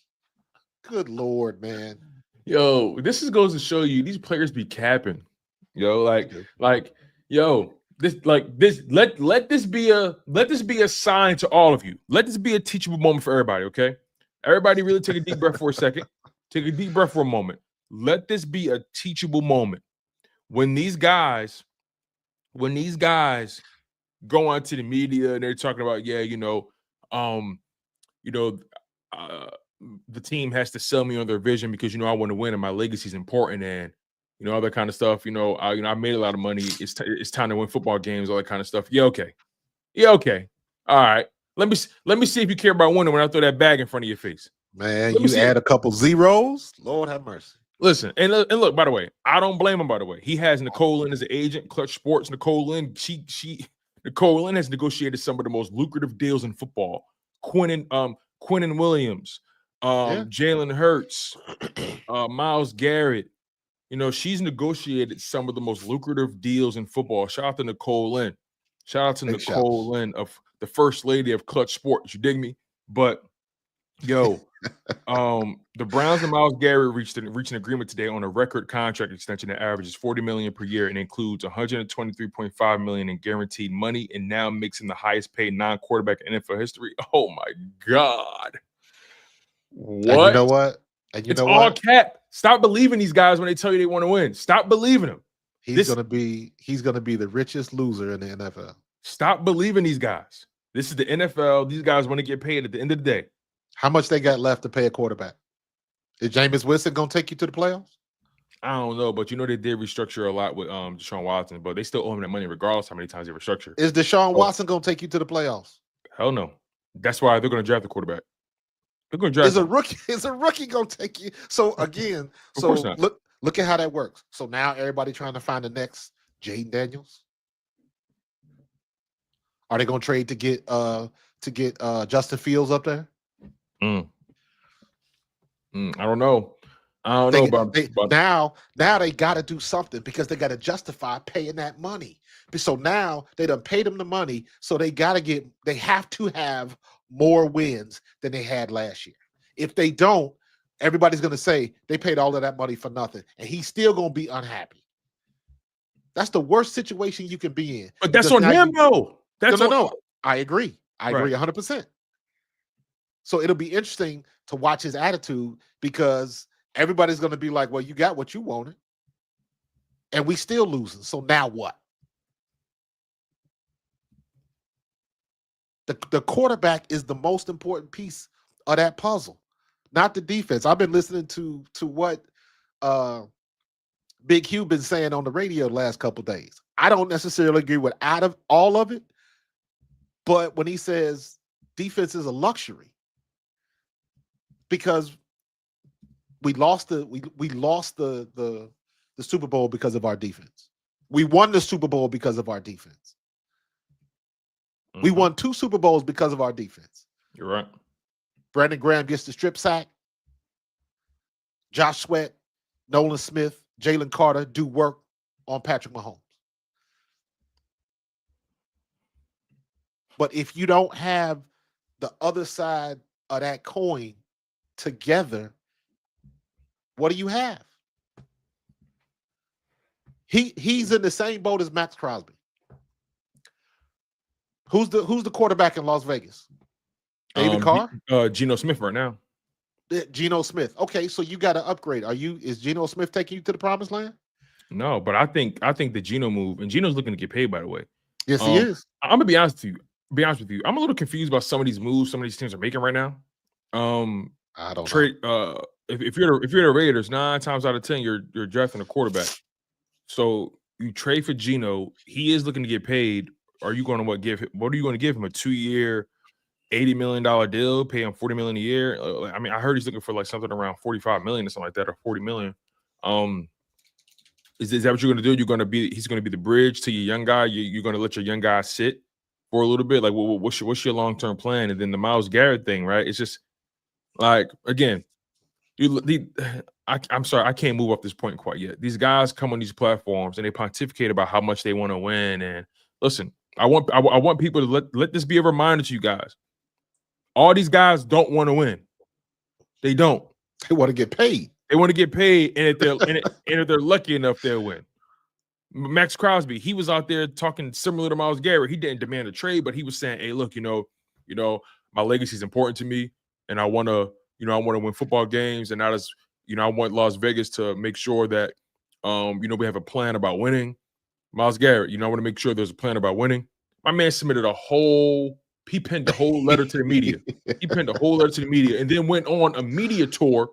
Good Lord, man. Yo, this goes to show you these players be capping. Yo, let this be a sign to all of you. Let this be a teachable moment for everybody, okay? Everybody really take a deep breath for a second. Take a deep breath for a moment. Let this be a teachable moment. When these guys go onto the media and they're talking about, the team has to sell me on their vision because I want to win and my legacy is important and all that kind of stuff. I made a lot of money. It's time to win football games, all that kind of stuff. Yeah, okay. All right. Let me see if you care about winning when I throw that bag in front of your face. Man, you add a couple zeros. Lord have mercy. Listen, and look, by the way, I don't blame him, by the way. He has Nicole Lynn as an agent, Clutch Sports. Nicole Lynn has negotiated some of the most lucrative deals in football. Quinnen Williams, Jalen Hurts, Myles Garrett. She's negotiated some of the most lucrative deals in football. Shout out to Nicole Lynn. Shout out to Nicole Lynn of the first lady of Clutch Sports. You dig me? But the Browns and Myles Garrett reached an agreement today on a record contract extension that averages $40 million per year and includes $123.5 million in guaranteed money, and now makes him the highest paid non-quarterback in NFL history. Oh my God! What? And you know what? It's all cap. Stop believing these guys when they tell you they want to win. Stop believing them. He's gonna be the richest loser in the NFL. Stop believing these guys. This is the NFL. These guys want to get paid at the end of the day. How much they got left to pay a quarterback? Is Jameis Winston gonna take you to the playoffs? I don't know, but they did restructure a lot with Deshaun Watson, but they still owe him that money regardless how many times they restructure. Is Deshaun Watson gonna take you to the playoffs? Hell no. That's why they're gonna draft the quarterback. They're gonna draft. Is a rookie gonna take you? So again, look at how that works. So now everybody trying to find the next Jaden Daniels. Are they gonna trade to get Justin Fields up there? I don't know. Now they got to do something because they got to justify paying that money. So now they done paid them the money, so they have to have more wins than they had last year. If they don't, everybody's going to say they paid all of that money for nothing, and he's still going to be unhappy. That's the worst situation you can be in. But that's on him, though. No. I agree. I agree 100%. So it'll be interesting to watch his attitude because everybody's going to be like, well, you got what you wanted, and we still losing. So now what? The quarterback is the most important piece of that puzzle, not the defense. I've been listening to what Big Hugh been saying on the radio the last couple of days. I don't necessarily agree with all of it, but when he says defense is a luxury, because we lost the Super Bowl because of our defense. We won the Super Bowl because of our defense. Mm-hmm. We won 2 Super Bowls because of our defense. You're right. Brandon Graham gets the strip sack. Josh Sweat, Nolan Smith, Jalen Carter do work on Patrick Mahomes. But if you don't have the other side of that coin together, what do you have? He's in the same boat as Max Crosby. Who's the quarterback in Las Vegas? David Carr? Geno Smith right now. Geno Smith. Okay, so you got to upgrade. Is Geno Smith taking you to the promised land? No, but I think the Geno move, and Geno's looking to get paid, by the way. Yes, he is. I'm gonna be honest with you. I'm a little confused about some of these moves some of these teams are making right now. I don't Trade know. If you're the Raiders, 9 times out of 10 you're drafting a quarterback. So you trade for Geno. He is looking to get paid. Are you going to what are you going to give him? A 2-year, $80 million deal, pay him $40 million a year? I mean, I heard he's looking for like something around $45 million or something like that, or $40 million. Is that what you're going to do? He's going to be the bridge to your young guy. You're going to let your young guy sit for a little bit. Like, what's your long-term plan? And then the Myles Garrett thing, right? It's just like, again, I'm sorry, I can't move up this point quite yet. These guys come on these platforms and they pontificate about how much they want to win. And listen, I want people to let this be a reminder to you guys. All these guys don't want to win. They don't. They want to get paid. They want to get paid, and if they're lucky enough, they'll win. Max Crosby, he was out there talking similar to Myles Garrett. He didn't demand a trade, but he was saying, "Hey, look, my legacy is important to me, and I want to win football games, and not as I want Las Vegas to make sure that we have a plan about winning." Myles Garrett, I want to make sure there's a plan about winning. My man submitted he penned the whole letter to the media. He penned the whole letter to the media, and then went on a media tour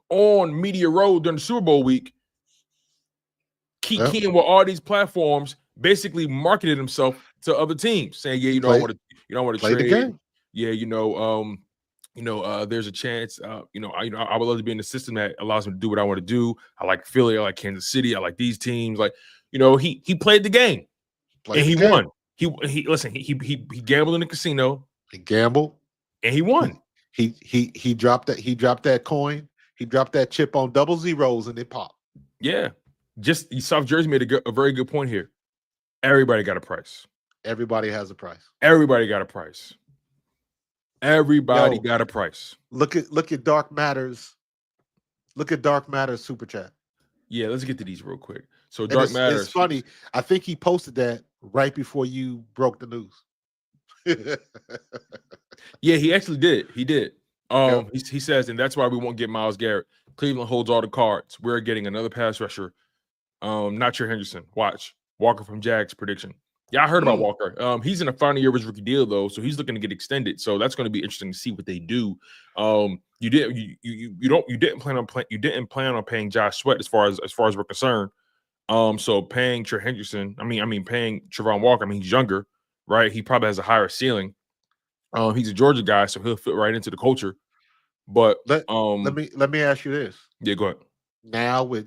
on Media Road during the Super Bowl week, keying with all these platforms, basically marketed himself to other teams, saying, "Yeah, I want to trade the game. Yeah, there's a chance. I would love to be in the system that allows me to do what I want to do. I like Philly, I like Kansas City, I like these teams. Like, he played the game, and he won. He gambled in the casino. He gambled, and he won. He dropped that coin. He dropped that chip on double zeros, and it popped. Yeah, South Jersey made a very good point here. Everybody got a price. Everybody has a price. Everybody got a price. Everybody got a price. Look at Dark Matters. Look at Dark Matters super chat. Yeah, let's get to these real quick. So Dark Matters. It's funny. I think he posted that right before you broke the news. Yeah, he actually did. He did. He says, and that's why we won't get Myles Garrett. Cleveland holds all the cards. We're getting another pass rusher. Not your Henderson. Watch. Walker from Jags prediction. Yeah, I heard about Walker. He's in a final year of his rookie deal though, so he's looking to get extended. So that's going to be interesting to see what they do. You didn't plan on paying Josh Sweat as far as we're concerned. So paying Trey Henderson, paying Trevon Walker. He's younger, right? He probably has a higher ceiling. He's a Georgia guy, so he'll fit right into the culture. But let me ask you this. Yeah, go ahead. Now with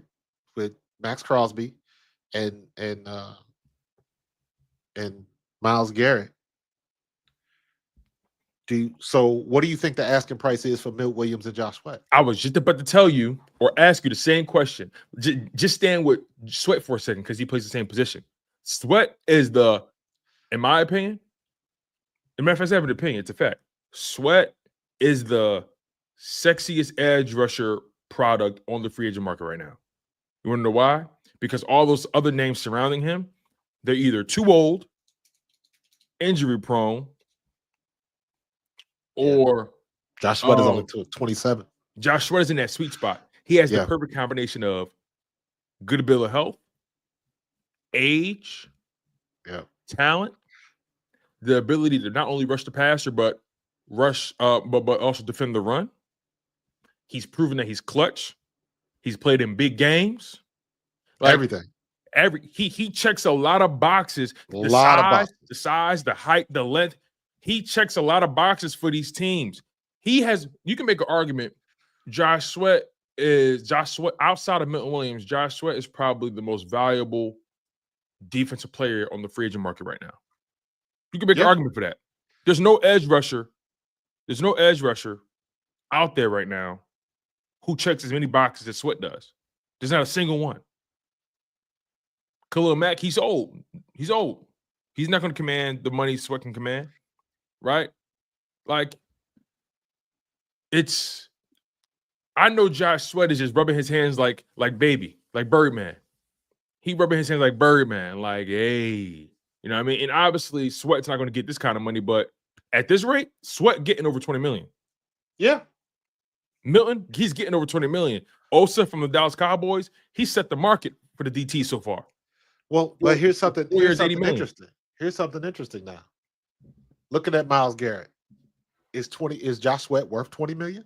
Max Crosby and Myles Garrett, what do you think the asking price is for Milt Williams and Josh Sweat? I was just about to tell you or ask you the same question. Just stand with Sweat for a second because he plays the same position. Sweat is in my opinion, if I have an opinion, it's a fact. Sweat is the sexiest edge rusher product on the free agent market right now. You want to know why? Because all those other names surrounding him, they're either too old, injury prone, or Josh Sweat is only 27. Josh Sweat is in that sweet spot. He has the perfect combination of good bill of health, age, talent, the ability to not only rush the passer, but also defend the run. He's proven that he's clutch. He's played in big games. Everything. He checks a lot of boxes. The size, the height, the length. He checks a lot of boxes for these teams. You can make an argument. Josh Sweat outside of Milton Williams. Josh Sweat is probably the most valuable defensive player on the free agent market right now. You can make an argument for that. There's no edge rusher. There's no edge rusher out there right now who checks as many boxes as Sweat does. There's not a single one. Khalil Mack, he's old. He's old. He's not going to command the money Sweat can command, right? I know Josh Sweat is just rubbing his hands like baby, like Birdman. He rubbing his hands like Birdman, like, hey. You know what I mean? And obviously, Sweat's not going to get this kind of money, but at this rate, Sweat getting over $20 million. Yeah. Milton, he's getting over 20 million. Osa from the Dallas Cowboys, he set the market for the DT so far. Well, but here's something. 4 years, 80 million. Interesting. Here's something interesting now. Looking at Myles Garrett, is Josh Sweat worth 20 million?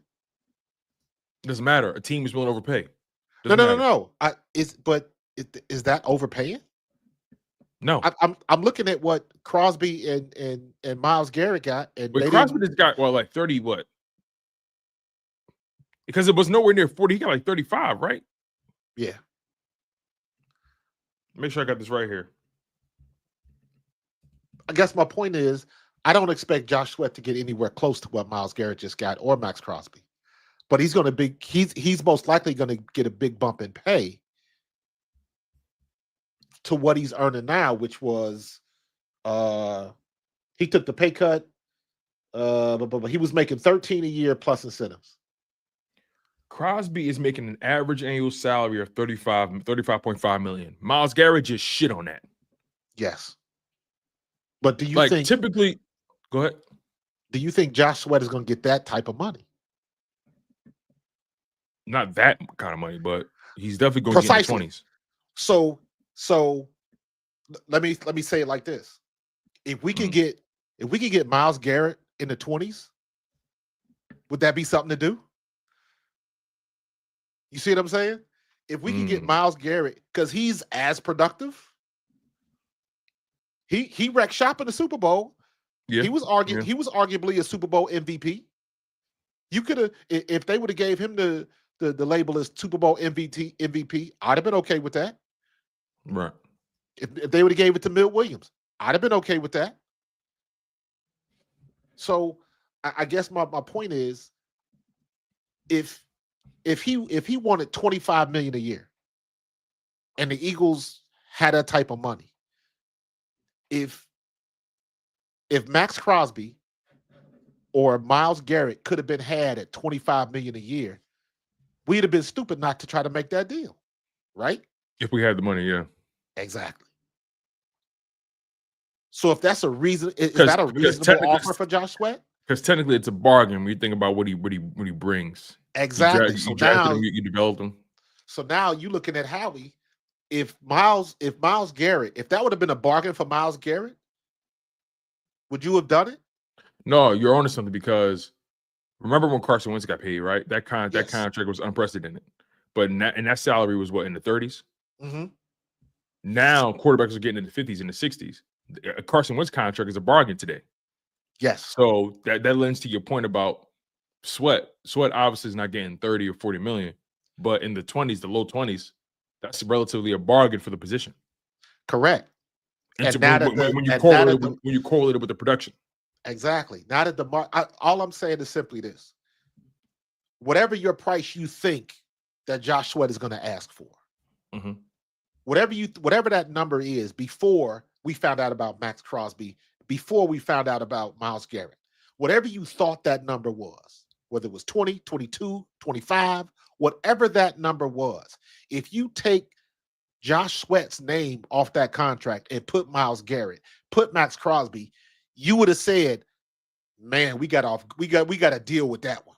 Doesn't matter. A team is willing to overpay. No. Is that overpaying? No. I'm looking at what Crosby and Myles Garrett got, and Crosby just got like 30 what? Because it was nowhere near 40. He got like 35, right? Yeah. Make sure I got this right here. I guess my point is, I don't expect Josh Sweat to get anywhere close to what Myles Garrett just got or Max Crosby, but he's most likely going to get a big bump in pay to what he's earning now, which was he took the pay cut, but he was making 13 a year plus incentives. Crosby is making an average annual salary of 35.5 million. Myles Garrett just shit on that. Yes. But do you think typically go ahead? Do you think Josh Sweat is going to get that type of money? Not that kind of money, but he's definitely going to get in the 20s. So let me say it like this. If we can get Myles Garrett in the 20s, would that be something to do? You see what I'm saying? If we can get Myles Garrett, because he's as productive, he wrecked shop in the Super Bowl. Yeah. He was arguably a Super Bowl MVP. You could have, if they would have gave him the label as Super Bowl MVP, I'd have been okay with that. Right. If they would have gave it to Milt Williams, I'd have been okay with that. So I guess my point is, if he wanted $25 million a year, and the Eagles had that type of money, if Max Crosby or Myles Garrett could have been had at $25 million a year, we'd have been stupid not to try to make that deal, right? If we had the money, yeah. Exactly. So if that's a reason, is that a reasonable offer for Josh Sweat? Because technically it's a bargain when you think about what he brings. Exactly. You drafted him, you developed him. So now you're looking at Howie. If Myles Garrett, if that would have been a bargain for Myles Garrett, would you have done it? No, you're onto something, because remember when Carson Wentz got paid, right? That contract was unprecedented. But and that salary was what, in the 30s? Mm-hmm. Now quarterbacks are getting in the 50s and the 60s. A Carson Wentz contract is a bargain today. Yes. So that lends to your point about Sweat. Sweat obviously is not getting 30 or 40 million, but in the 20s, the low 20s, that's relatively a bargain for the position. Correct. And when you correlate it with the production. Exactly. Now that all I'm saying is simply this: whatever your price you think that Josh Sweat is going to ask for, whatever that number is, before we found out about Max Crosby, before we found out about Myles Garrett, whatever you thought that number was, whether it was 20, 22, 25, whatever that number was, if you take Josh Sweat's name off that contract and put Myles Garrett, put Max Crosby, you would have said, man, we got to deal with that one.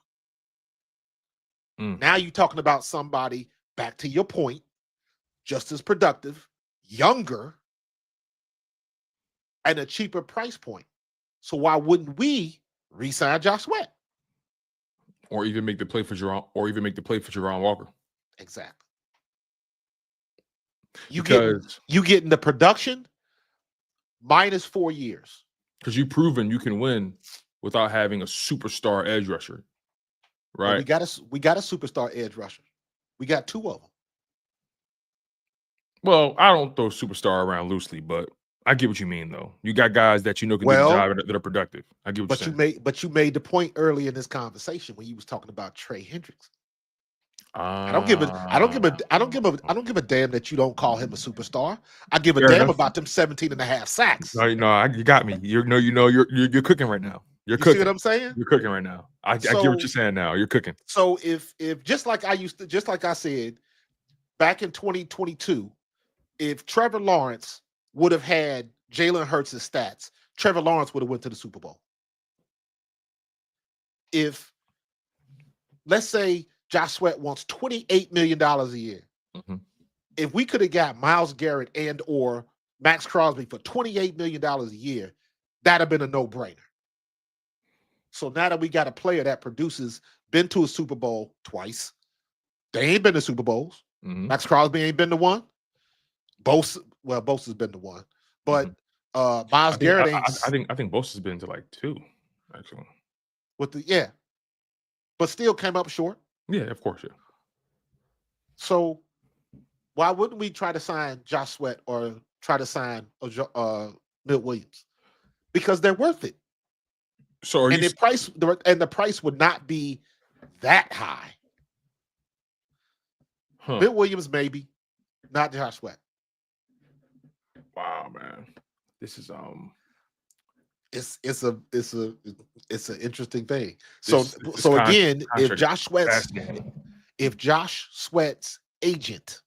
Now you're talking about somebody, back to your point, just as productive, younger, and a cheaper price point. So why wouldn't we re-sign Josh Sweat? Or even make the play for Jerron Walker. Exactly. You getting the production minus 4 years. Because you've proven you can win without having a superstar edge rusher. Right. Well, we got a superstar edge rusher. We got two of them. Well, I don't throw superstar around loosely, but I get what you mean, though. You got guys that you know can do the job that are productive. I get what you're saying. But you made the point early in this conversation when you was talking about Trey Hendricks. I don't give a damn that you don't call him a superstar. I give a damn about them 17 and a half sacks. No, you got me. You're cooking right now. You're cooking. See what I'm saying? You're cooking right now. I get what you're saying now. You're cooking. So if just like I said back in 2022, if Trevor Lawrence would have had Jalen Hurts' stats, Trevor Lawrence would have went to the Super Bowl. If let's say Josh Sweat wants $28 million a year. Mhm. If we could have got Myles Garrett and or Max Crosby for $28 million a year, that'd have been a no-brainer. So now that we got a player that produces, been to a Super Bowl twice. They ain't been to Super Bowls. Mhm. Max Crosby ain't been to one. Bosa has been to one. But Myles Garrett ain't. I think Bosa's been to like 2, actually. But still came up short. Yeah, of course, yeah. So why wouldn't we try to sign Josh Sweat or try to sign Milt Williams? Because they're worth it. So the price would not be that high. Huh. Milt Williams, maybe, not Josh Sweat. Wow, man, this is It's an interesting thing. So again, if Josh Sweat's agent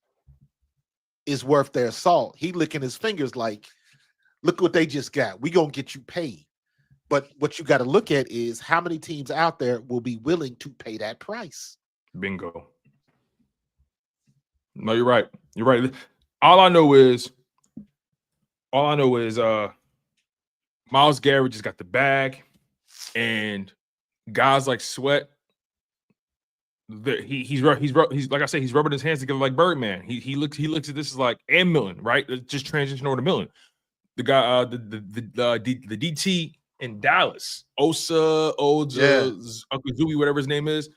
is worth their salt, he licking his fingers like, look what they just got. We gonna get you paid. But what you got to look at is how many teams out there will be willing to pay that price. Bingo. No, you're right. You're right. All I know is Myles Garrett just got the bag, and guys like Sweat, he's like I said, he's rubbing his hands together like Birdman. He looks at this as like, and Millen, right? Let's just transition over to Millen. The guy, the DT in Dallas, Osa, Uncle Zooey, whatever his name is,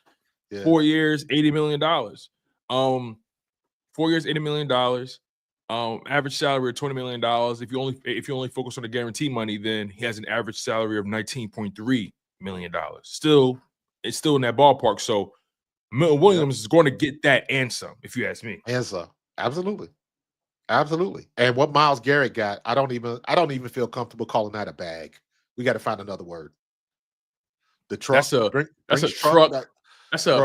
4 years, $80 million. 4 years, $80 million. Average salary of $20 million. If you only focus on the guarantee money, then he has an average salary of $19.3 million. It's still in that ballpark. So Milton Williams is going to get that and some, if you ask me. And some, absolutely. And what Myles Garrett got, I don't even feel comfortable calling that a bag. We got to find another word. The truck. That's a truck. That's an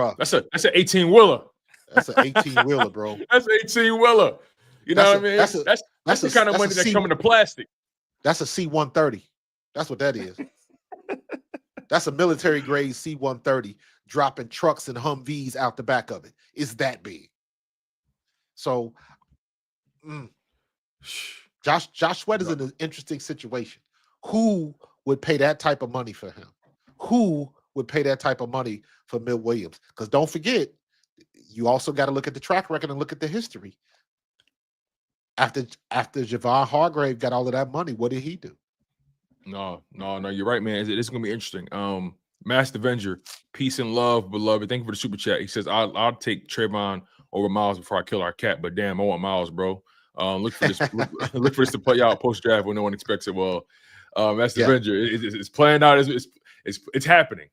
18-wheeler. That's an 18-wheeler, bro. That's an 18-wheeler. You know what I mean? That's the kind of money that's coming to plastic. That's a C-130. That's what that is. That's a military grade C-130 dropping trucks and Humvees out the back of it. It's that big. So Josh Sweat is in an interesting situation. Who would pay that type of money for him? Who would pay that type of money for Milt Williams? Because don't forget, you also got to look at the track record and look at the history. After Javon Hargrave got all of that money, what did he do? No, you're right, man. It's going to be interesting. Master Avenger, peace and love, beloved. Thank you for the super chat. He says, I'll take Trayvon over Myles before I kill our cat, but damn, I want Myles, bro. Look for this. look for this to play out post draft when no one expects it. Well, Master Avenger, it's playing out. It's happening.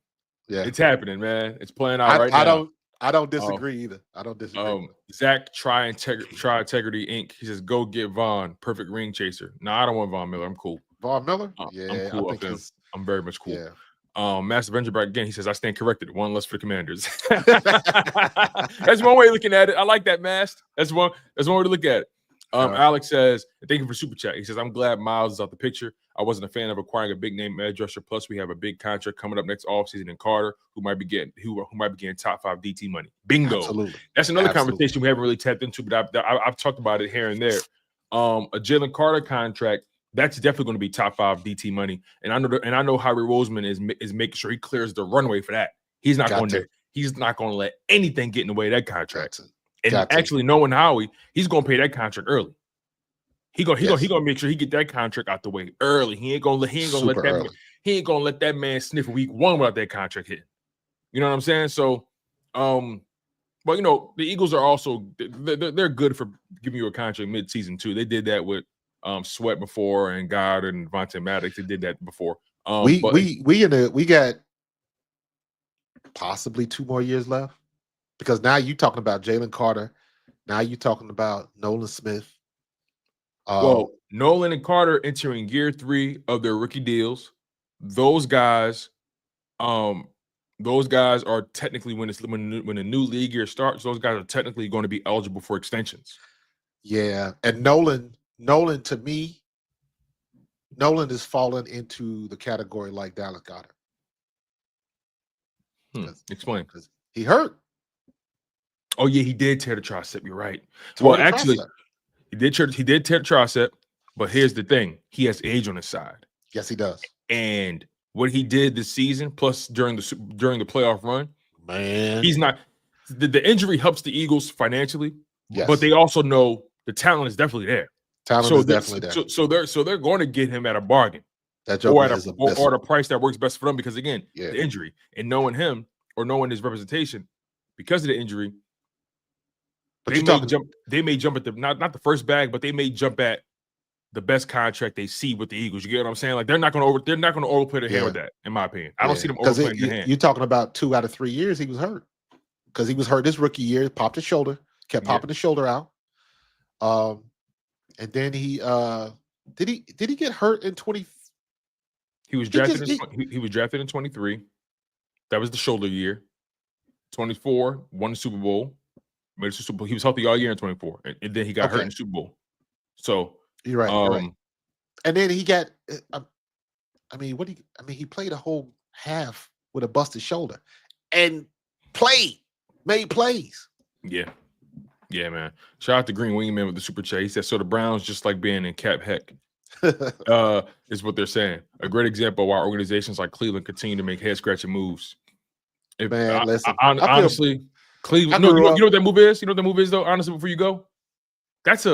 Yeah, it's happening, man. It's playing out right now. I don't disagree either. I don't disagree. Zach Try Integrity Inc. He says, go get Vaughn, perfect ring chaser. No, I don't want Von Miller. I'm cool. Von Miller? I'm cool with him. I'm very much cool. Yeah. Master Avenger back again. He says, I stand corrected. One less for the Commanders. That's one way of looking at it. I like that, Master. That's one way to look at it. Alex says, thank you for super chat. He says, I'm glad Myles is out the picture. I wasn't a fan of acquiring a big name edge rusher. Plus, we have a big contract coming up next offseason in Carter, who might be getting top 5 DT money. Bingo. Absolutely. That's another conversation we haven't really tapped into, but I've talked about it here and there. A Jalen Carter contract, that's definitely going to be top 5 DT money. And I know Howie Roseman is making sure he clears the runway for that. He's not going to let anything get in the way of that contract. And actually knowing Howie, he's going to pay that contract early. He gonna make sure he get that contract out the way early. He ain't gonna let that man sniff week 1 without that contract hitting. You know what I'm saying? So, but you know the Eagles are also they're good for giving you a contract mid-season too. They did that with Sweat before and Goddard and Vontae Maddox. They did that before. We got possibly 2 more years left because now you talking about Jalen Carter. Now you talking about Nolan Smith. Well, Nolan and Carter entering year 3 of their rookie deals. Those guys are technically when a new league year starts, those guys are technically going to be eligible for extensions. Yeah, and Nolan to me, Nolan has fallen into the category like Dallas Goedert. Explain. He hurt. Oh yeah, he did tear the tricep. You're right. Tore Well, the actually, tricep. he did tear the tricep. But here's the thing: he has age on his side, Yes, he does. and what he did this season, plus during the playoff run, Man. he's not. The injury helps the Eagles financially, but Yes. they also know the talent is definitely there. Talent is definitely there. So they're going to get him at a bargain. That joker Or at is a or at a price that works best for them, because again, Yeah. the injury and knowing him or knowing his representation because of the injury, But they may jump at the not the first bag, but they may jump at the best contract they see with the Eagles. You get what I'm saying? Like they're not going to overplay their hand with that, in my opinion. I don't see them overplaying their hand. You're talking about 2 out of 3 years he was hurt, because he was hurt this rookie year, popped his shoulder, kept popping his shoulder out. And then he did he get hurt in 20? He was drafted. He was drafted in 23. That was the shoulder year. 24 won the Super Bowl. Made it to Super Bowl. He was healthy all year in 24, and then he got hurt in the Super Bowl. So you're right. You're right. And then he got. He played a whole half with a busted shoulder, and made plays. Yeah, man. Shout out to Green Wingman with the super chat. He said, "So the Browns just like being in Cap Heck." Is what they're saying. A great example of why organizations like Cleveland continue to make head-scratching moves. Listen. Honestly, Cleveland. You know what that move is? You know what that move is, though? Honestly, before you go, that's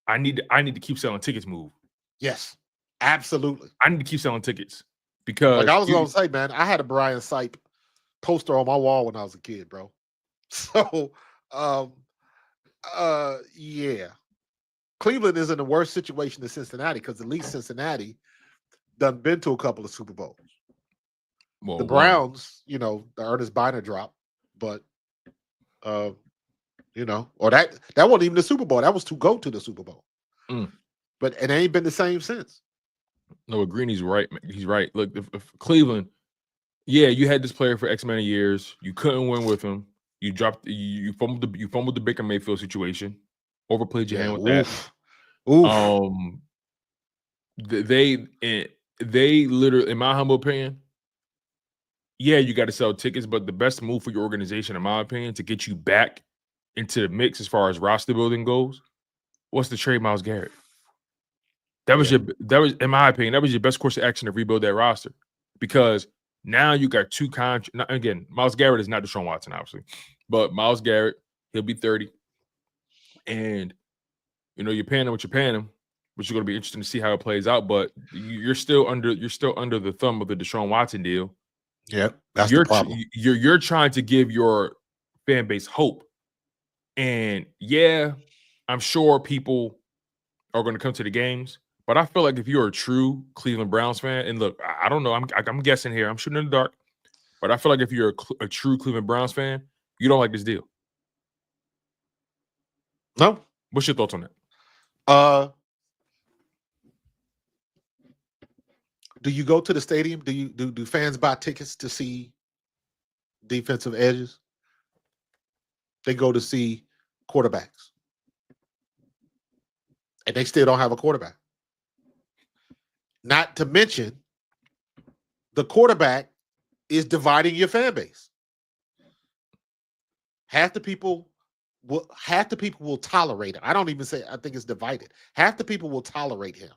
I need to keep selling tickets move. Yes, absolutely. I need to keep selling tickets because, like I was going to say, man, I had a Brian Sipe poster on my wall when I was a kid, bro. So, yeah. Cleveland is in a worse situation than Cincinnati, because at least Cincinnati done been to a couple of Super Bowls. Well, the Browns, the Ernest Biner drop, but or that wasn't even the Super Bowl. That was to go to the Super Bowl. But it ain't been the same since. No, Greeny's right. He's right. Look, if Cleveland, you had this player for X amount of years. You couldn't win with him. You dropped. You fumbled the Baker Mayfield situation. Overplayed your hand with that. They literally, in my humble opinion, you got to sell tickets, but the best move for your organization, in my opinion, to get you back into the mix as far as roster building goes, was to trade Myles Garrett. That was in my opinion, that was your best course of action to rebuild that roster, because now you got 2 contracts. Again, Myles Garrett is not Deshaun Watson, obviously, but Myles Garrett, he'll be 30, and you're paying him what you're paying him, which is going to be interesting to see how it plays out. But you're still under the thumb of the Deshaun Watson deal. Yeah, that's the problem. You're trying to give your fan base hope, and I'm sure people are going to come to the games. But I feel like if you're a true Cleveland Browns fan, and look, I don't know, I'm guessing here, I'm shooting in the dark, but I feel like if you're a true Cleveland Browns fan, you don't like this deal. No. What's your thoughts on that? Do you go to the stadium? Do fans buy tickets to see defensive edges? They go to see quarterbacks, and they still don't have a quarterback. Not to mention, the quarterback is dividing your fan base. Half the people will tolerate him. I don't even say I think it's divided. Half the people will tolerate him.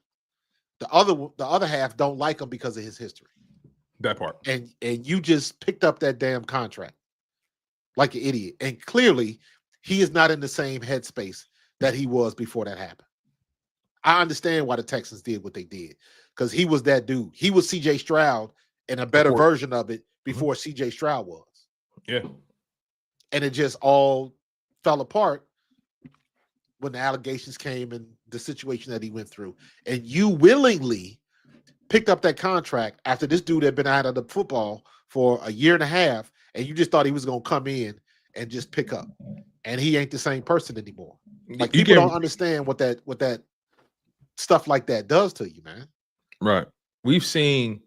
The other half don't like him because of his history. That part. And you just picked up that damn contract like an idiot. And clearly, he is not in the same headspace that he was before that happened. I understand why the Texans did what they did, because he was that dude. He was C.J. Stroud and a better version of it before C.J. Stroud was. Yeah. And it just all fell apart when the allegations came and the situation that he went through. And you willingly picked up that contract after this dude had been out of the football for a year and a half, and you just thought he was going to come in and just pick up. And he ain't the same person anymore. Like, people don't understand what that stuff like that does to you, man. Right. We've seen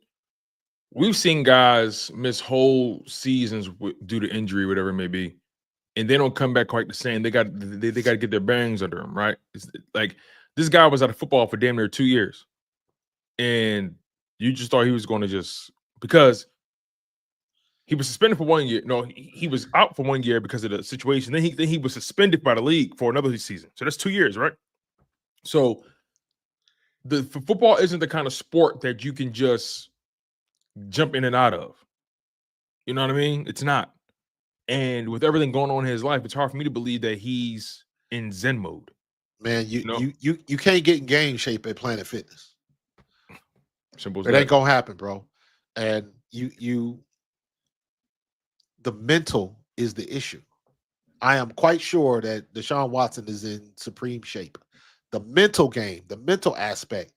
guys miss whole seasons due to injury, whatever it may be, and they don't come back quite the same. They got to get their bearings under them, right? It's like, this guy was out of football for damn near 2 years, and you just thought he was going to because He was suspended for 1 year. No, he was out for 1 year because of the situation. Then he was suspended by the league for another season. So that's 2 years, right? So football isn't the kind of sport that you can just jump in and out of. You know what I mean? It's not. And with everything going on in his life, it's hard for me to believe that he's in Zen mode. Man, You know? you can't get in game shape at Planet Fitness. Simple as It that. ain't gonna happen, bro. And the mental is the issue. I am quite sure that Deshaun Watson is in supreme shape. The mental game, the mental aspect,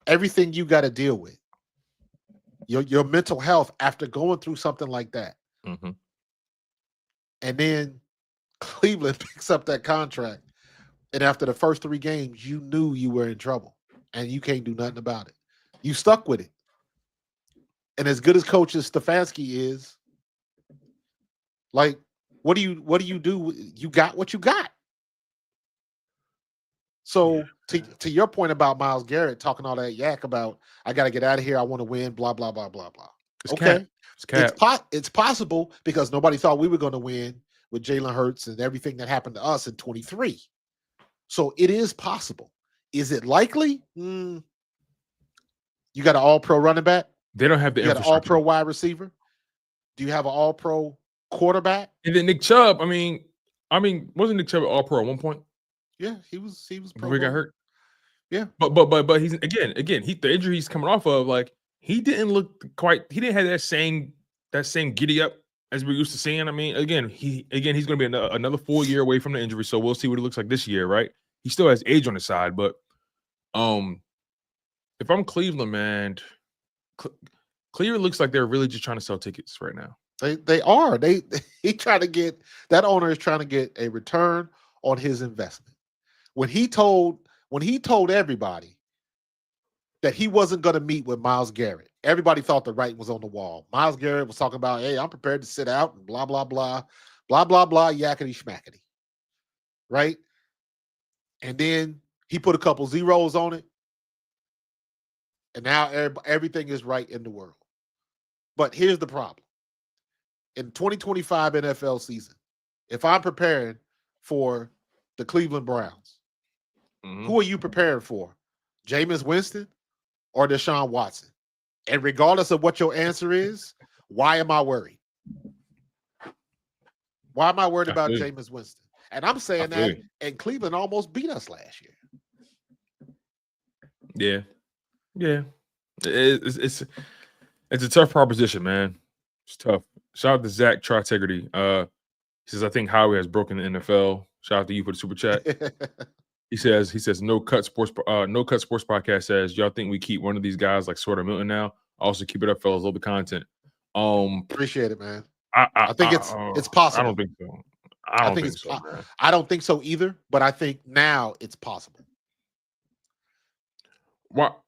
everything you got to deal with. Your mental health after going through something like that. Mm-hmm. And then Cleveland picks up that contract. And after the first 3 games, you knew you were in trouble. And you can't do nothing about it. You stuck with it. And as good as Coach Stefanski is, like, what do you do? You got what you got. So to your point about Myles Garrett talking all that yak about, I got to get out of here, I want to win, blah, blah, blah, blah, blah. It's Okay. cap. It's possible because nobody thought we were going to win with Jalen Hurts and everything that happened to us in 23. So it is possible. Is it likely? You got an all-pro running back? They don't have the You got an infrastructure. all-pro wide receiver? Do you have an all-pro quarterback? And then Nick Chubb, I mean, wasn't Nick Chubb all pro at one point? Yeah, he was pro Before he got hurt. Yeah. But he's again, the injury he's coming off of, like, he didn't have that same giddy up as we're used to seeing. I mean, he's gonna be another full year away from the injury, so we'll see what it looks like this year, right? He still has age on his side, but if I'm Cleveland, man, Cleveland looks like they're really just trying to sell tickets right now. They are. He trying to get, that owner is trying to get a return on his investment. When he told everybody that he wasn't going to meet with Myles Garrett, everybody thought the writing was on the wall. Myles Garrett was talking about, hey, I'm prepared to sit out and blah, blah, blah, blah, blah, blah, yakety schmackety. Right? And then he put a couple zeros on it. And now everything is right in the world. But here's the problem. In 2025 NFL season, if I'm preparing for the Cleveland Browns, who are you preparing for? Jameis Winston or Deshaun Watson? And regardless of what your answer is, why am I worried? Why am I worried about Jameis Winston? And I'm saying that, and Cleveland almost beat us last year. Yeah. It's a tough proposition, man. It's tough. Shout out to Zach Tritegrity. He says, I think Howie has broken the NFL. Shout out to you for the super chat. He says, No Cut Sports Podcast says, y'all think we keep one of these guys like Sorter Milton now? Also, keep it up, fellas. Love the content. Appreciate it, man. I think it's possible. I don't think so. I don't think so, man. I don't think so either, but I think now it's possible. What?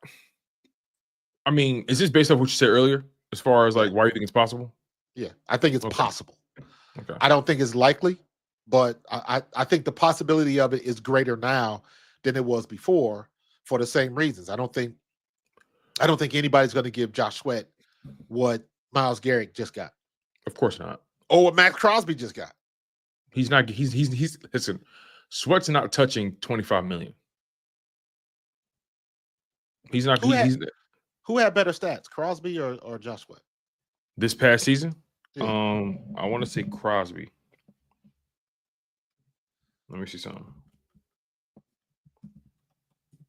I mean, is this based off what you said earlier, as far as like why you think it's possible? Yeah, I think it's possible. Okay. I don't think it's likely, but I think the possibility of it is greater now than it was before for the same reasons. I don't think anybody's going to give Josh Sweat what Myles Garrett just got. Of course not. Or what Max Crosby just got. He's not. Listen, Sweat's not touching $25 million. He's not. Who had better stats, Crosby or Josh Sweat? This past season? Yeah. I want to say Crosby. Let me see something.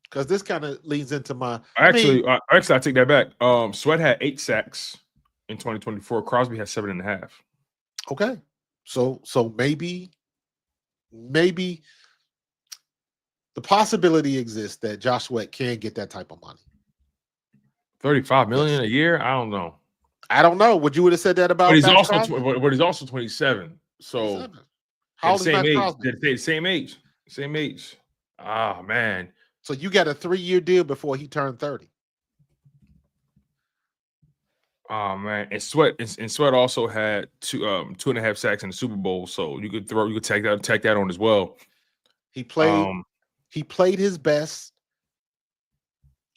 Because this kind of leads into my. I take that back. Sweat had 8 sacks in 2024. Crosby had 7.5. Okay, so maybe the possibility exists that Josh Sweat can get that type of money. $35 million a year? I don't know. Would you would have said that about? But he's also 27. So 27. How old is Max Crosby? Same age. Ah, man. So you got a 3-year deal before he turned 30. Oh man, and Sweat also had 2.5 sacks in the Super Bowl. So you could tack that on as well. He played his best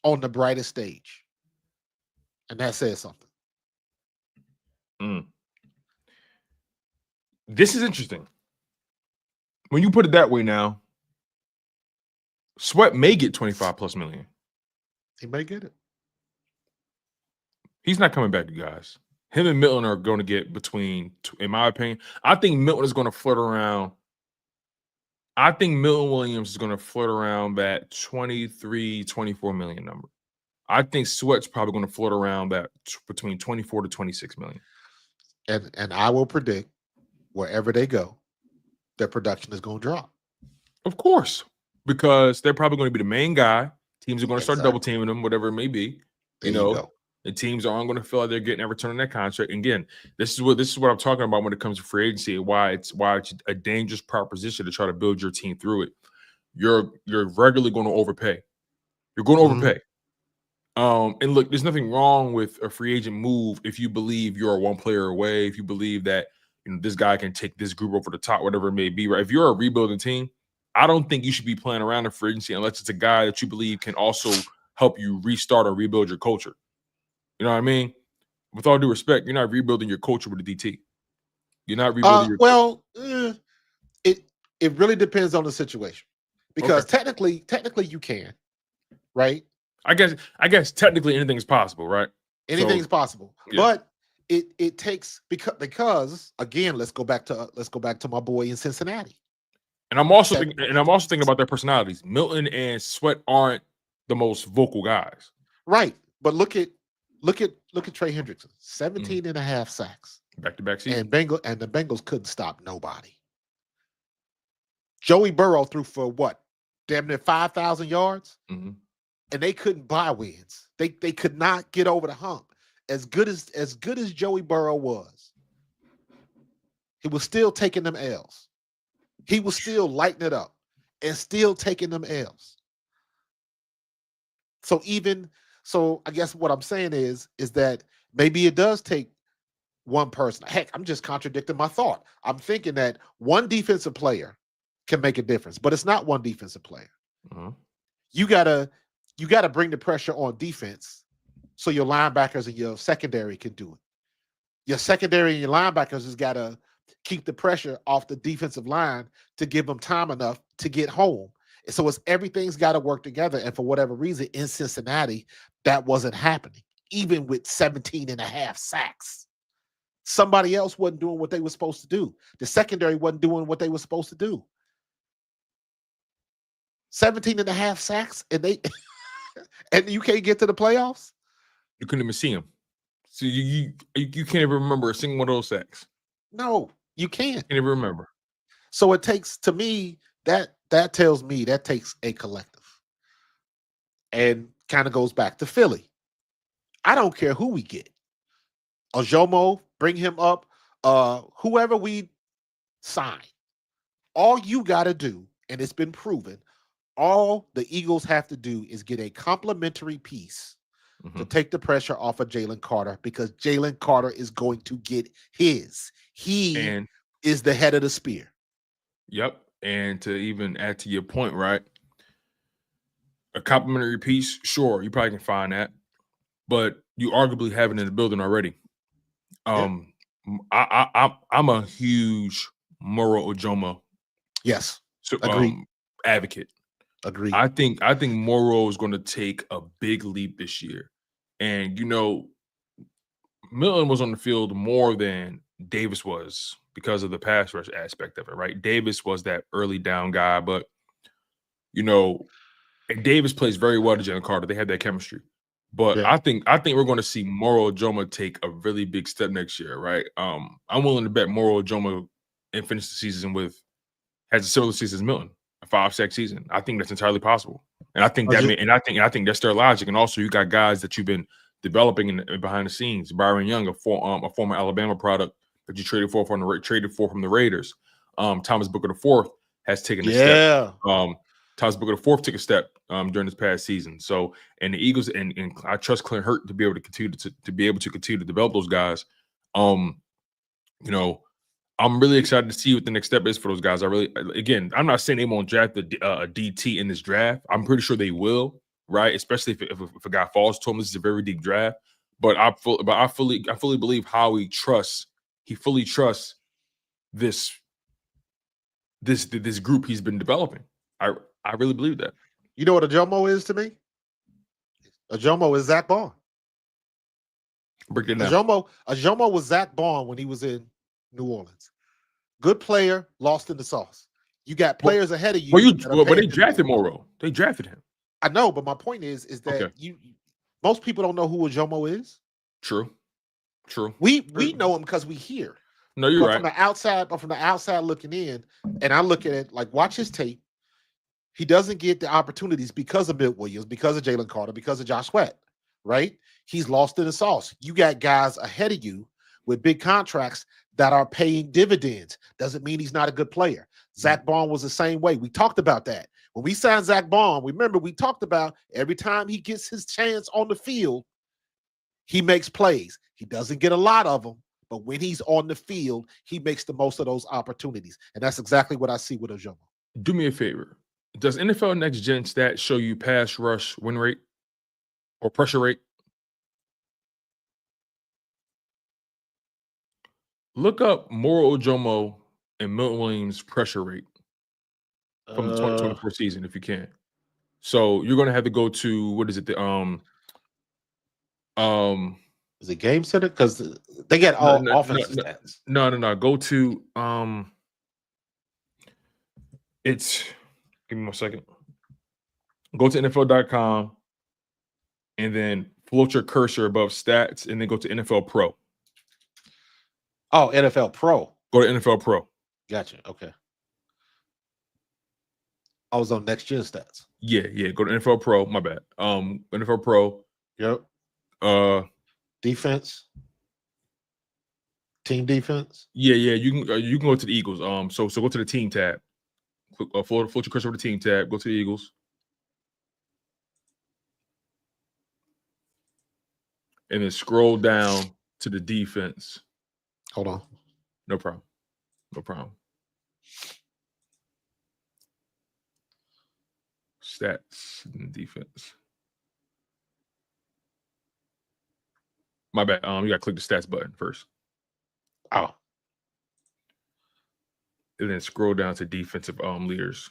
on the brightest stage. And that says something. This is interesting. When you put it that way now, Sweat may get 25 plus million. He may get it. He's not coming back, you guys. Him and Milton are going to get between, in my opinion, I think Milton is going to flirt around. I think Milton Williams is going to flirt around that 23, 24 million number. I think Sweat's probably going to flirt around that between 24 to 26 million. And I will predict wherever they go, their production is going to drop. Of course, because they're probably going to be the main guy. Teams are going to start double teaming them, whatever it may be. There you go. The teams aren't going to feel like they're getting a return on that contract. And again, this is what I'm talking about when it comes to free agency and why it's a dangerous proposition to try to build your team through it. You're regularly going to overpay. You're going to overpay. And look, there's nothing wrong with a free agent move if you believe you're one player away, if you believe that this guy can take this group over the top, whatever it may be, right? If you're a rebuilding team, I don't think you should be playing around in free agency unless it's a guy that you believe can also help you restart or rebuild your culture. You know what I mean? With all due respect, you're not rebuilding your culture with a DT. You're not rebuilding it really depends on the situation. Because technically you can, right? I guess technically anything is possible, right? Anything is possible. Yeah. But it takes because again, let's go back to my boy in Cincinnati. And I'm also thinking about their personalities. Milton and Sweat aren't the most vocal guys. Right. But look at Trey Hendrickson, 17 and a half sacks. Back-to-back season. And the Bengals couldn't stop nobody. Joey Burrow threw for what? Damn near 5,000 yards. Mm-hmm. And they couldn't buy wins. They could not get over the hump. As good as Joey Burrow was, he was still taking them L's. He was still lighting it up and still taking them L's. So I guess what I'm saying is that maybe it does take one person. Heck, I'm just contradicting my thought. I'm thinking that one defensive player can make a difference, but it's not one defensive player. Mm-hmm. You gotta bring the pressure on defense so your linebackers and your secondary can do it. Your secondary and your linebackers has got to keep the pressure off the defensive line to give them time enough to get home. And so everything's got to work together. And for whatever reason, in Cincinnati, that wasn't happening, even with 17 and a half sacks. Somebody else wasn't doing what they were supposed to do. The secondary wasn't doing what they were supposed to do. 17 and a half sacks, and and you can't get to the playoffs? You couldn't even see him. So you can't even remember a single one of those sacks. No, you can't. Can't even remember. So it takes, to me, that tells me that takes a collective. And kind of goes back to Philly. I don't care who we get. Ojomo, bring him up. Whoever we sign. All you got to do, and it's been proven, all the Eagles have to do is get a complimentary piece to take the pressure off of Jalen Carter, because Jalen Carter is going to get his. He is the head of the spear. Yep. And to even add to your point, right? A complimentary piece, sure, you probably can find that, but you arguably have it in the building already. I'm a huge Moro Ojomo advocate. Agreed. I think Moro is going to take a big leap this year. And, Milton was on the field more than Davis was because of the pass rush aspect of it, right? Davis was that early down guy, but, and Davis plays very well to Jalen Carter. They have that chemistry. But I think we're going to see Moro Ojomo take a really big step next year, right? I'm willing to bet Moro Ojomo and finish the season has a similar season as Milton. A 5-sack season. I think that's entirely possible, and I think I think that's their logic. And also, you got guys that you've been developing behind the scenes. Byron Young, a former Alabama product that you traded for from the Raiders. Thomas Booker IV has taken a step. Thomas Booker IV took a step during this past season. So, and the Eagles and I trust Clint Hurt to be able to continue to develop those guys. I'm really excited to see what the next step is for those guys. I'm not saying they won't draft a DT in this draft. I'm pretty sure they will, right? Especially if a guy falls to him. This is a very deep draft. But I fully believe Howie fully trusts this group he's been developing. I really believe that. You know what a Jomo is to me? A Jomo is Zach Bond. Break it A down. Jomo was Zach Bond when he was in New Orleans. Good player, lost in the sauce. You got players ahead of you. But they drafted Morrow. They drafted him. I know, but my point is that most people don't know who a Jomo is. True. We know him because we hear. No, you're right. From the outside looking in, and I look at it like, watch his tape. He doesn't get the opportunities because of Milt Williams, because of Jalen Carter, because of Josh Sweat, right? He's lost in the sauce. You got guys ahead of you with big contracts that are paying dividends. Doesn't mean he's not a good player. Zach Bond was the same way. We talked about that. When we signed Zach Bond, remember we talked about every time he gets his chance on the field, he makes plays. He doesn't get a lot of them, but when he's on the field, he makes the most of those opportunities. And that's exactly what I see with Ojomo. Do me a favor. Does NFL Next Gen Stats show you pass rush win rate or pressure rate? Look up Moro Ojomo and Milton Williams pressure rate from the 2024 season if you can. So you're going to have to go to, what is it? Is it Game Center? Because they get all offensive stats. No. Go to it's, give me 1 second. Go to NFL.com and then float your cursor above stats and then go to NFL Pro. Oh, NFL Pro. Go to NFL Pro. Gotcha. Okay. I was on Next Gen Stats. Yeah. Go to NFL Pro. My bad. NFL Pro. Yep. Defense. Team defense. Yeah. You can go to the Eagles. So go to the team tab. Float your cursor over the team tab. Go to the Eagles. And then scroll down to the defense. Hold on. No problem. Stats and defense. My bad. You gotta click the stats button first. Oh. And then scroll down to defensive leaders.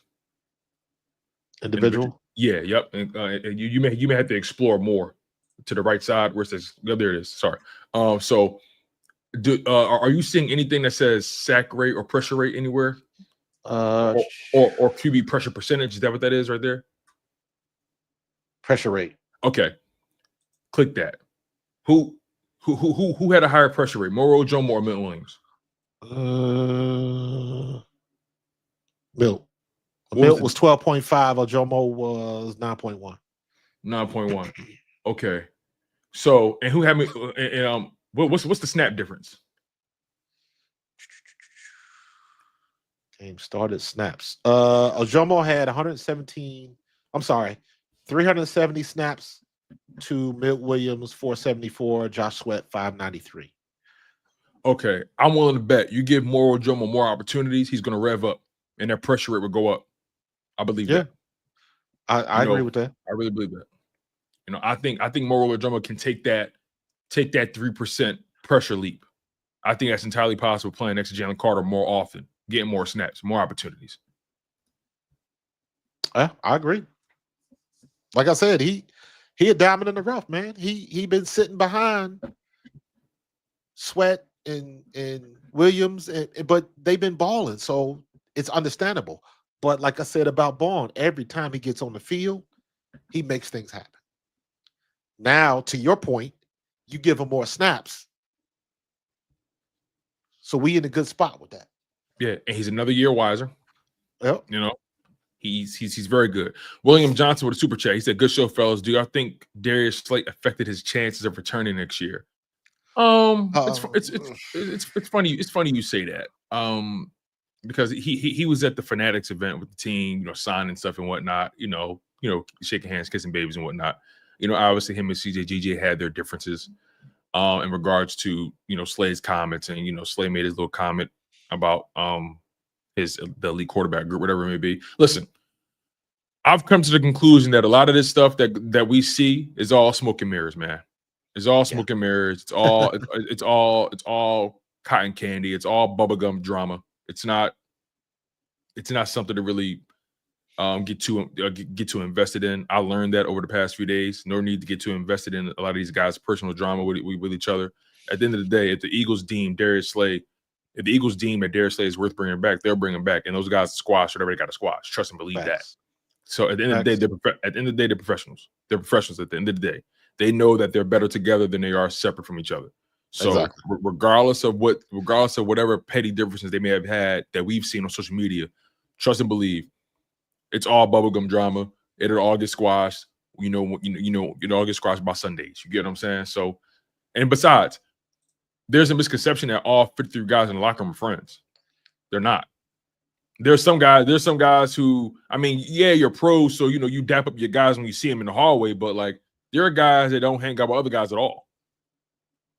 Individual? Yeah, yep. And you may have to explore more to the right side where it says, oh, there it is. Sorry. So are you seeing anything that says sack rate or pressure rate anywhere? Or QB pressure percentage? Is that what that is right there? Pressure rate. Okay. Click that. Who had a higher pressure rate? Moro Ojomo or Milton Williams? Milt. Milt was 12.5. Ojomo was 9.1. 9.1. Okay. So, and who had me? And what's the snap difference? Game started snaps. Ojomo had 370 snaps to Milt Williams 474, Josh Sweat 593. Okay, I'm willing to bet you give Moro Ojomo more opportunities, he's going to rev up, and that pressure rate will go up. I believe that. I agree with that. I really believe that. I think Moro Ojomo can take that 3% pressure leap. I think that's entirely possible playing next to Jalen Carter more often, getting more snaps, more opportunities. I agree. Like I said, he a diamond in the rough, man. He been sitting behind Sweat and Williams, but they've been balling, so it's understandable. But like I said about Bond, every time he gets on the field, he makes things happen. Now, to your point, you give him more snaps. So we in a good spot with that. Yeah, and he's another year wiser. Yep. He's very good. William Johnson with a super chat. He said, "Good show, fellas. Do y'all think Darius Slate affected his chances of returning next year?" It's funny. It's funny you say that. Because he was at the Fanatics event with the team, signing stuff and whatnot. Shaking hands, kissing babies and whatnot. Obviously him and CJ had their differences in regards to Slade's comments, and Slade made his little comment about the elite quarterback group, whatever it may be. Listen, I've come to the conclusion that a lot of this stuff that we see is all smoke and mirrors, man. It's all smoke and mirrors. It's all it's all cotton candy. It's all bubblegum drama. It's not something to really get too invested in. I learned that over the past few days. No need to get too invested in a lot of these guys' personal drama with each other. At the end of the day, if the Eagles deem Darius Slay, if the Eagles deem that Darius Slay is worth bringing back, they'll bring him back, and those guys squash whatever they got to squash. Trust and believe that. So at the end of the day, they're professionals. They're professionals. At the end of the day, they know that they're better together than they are separate from each other. So regardless of whatever petty differences they may have had that we've seen on social media, trust and believe, it's all bubblegum drama. It'll all get squashed. It'll all get squashed by Sundays. You get what I'm saying? So, and besides, there's a misconception that all 53 guys in the locker room are friends. They're not. There's some guys who, I mean, yeah, you're pros, so you dap up your guys when you see them in the hallway, but like there are guys that don't hang out with other guys at all.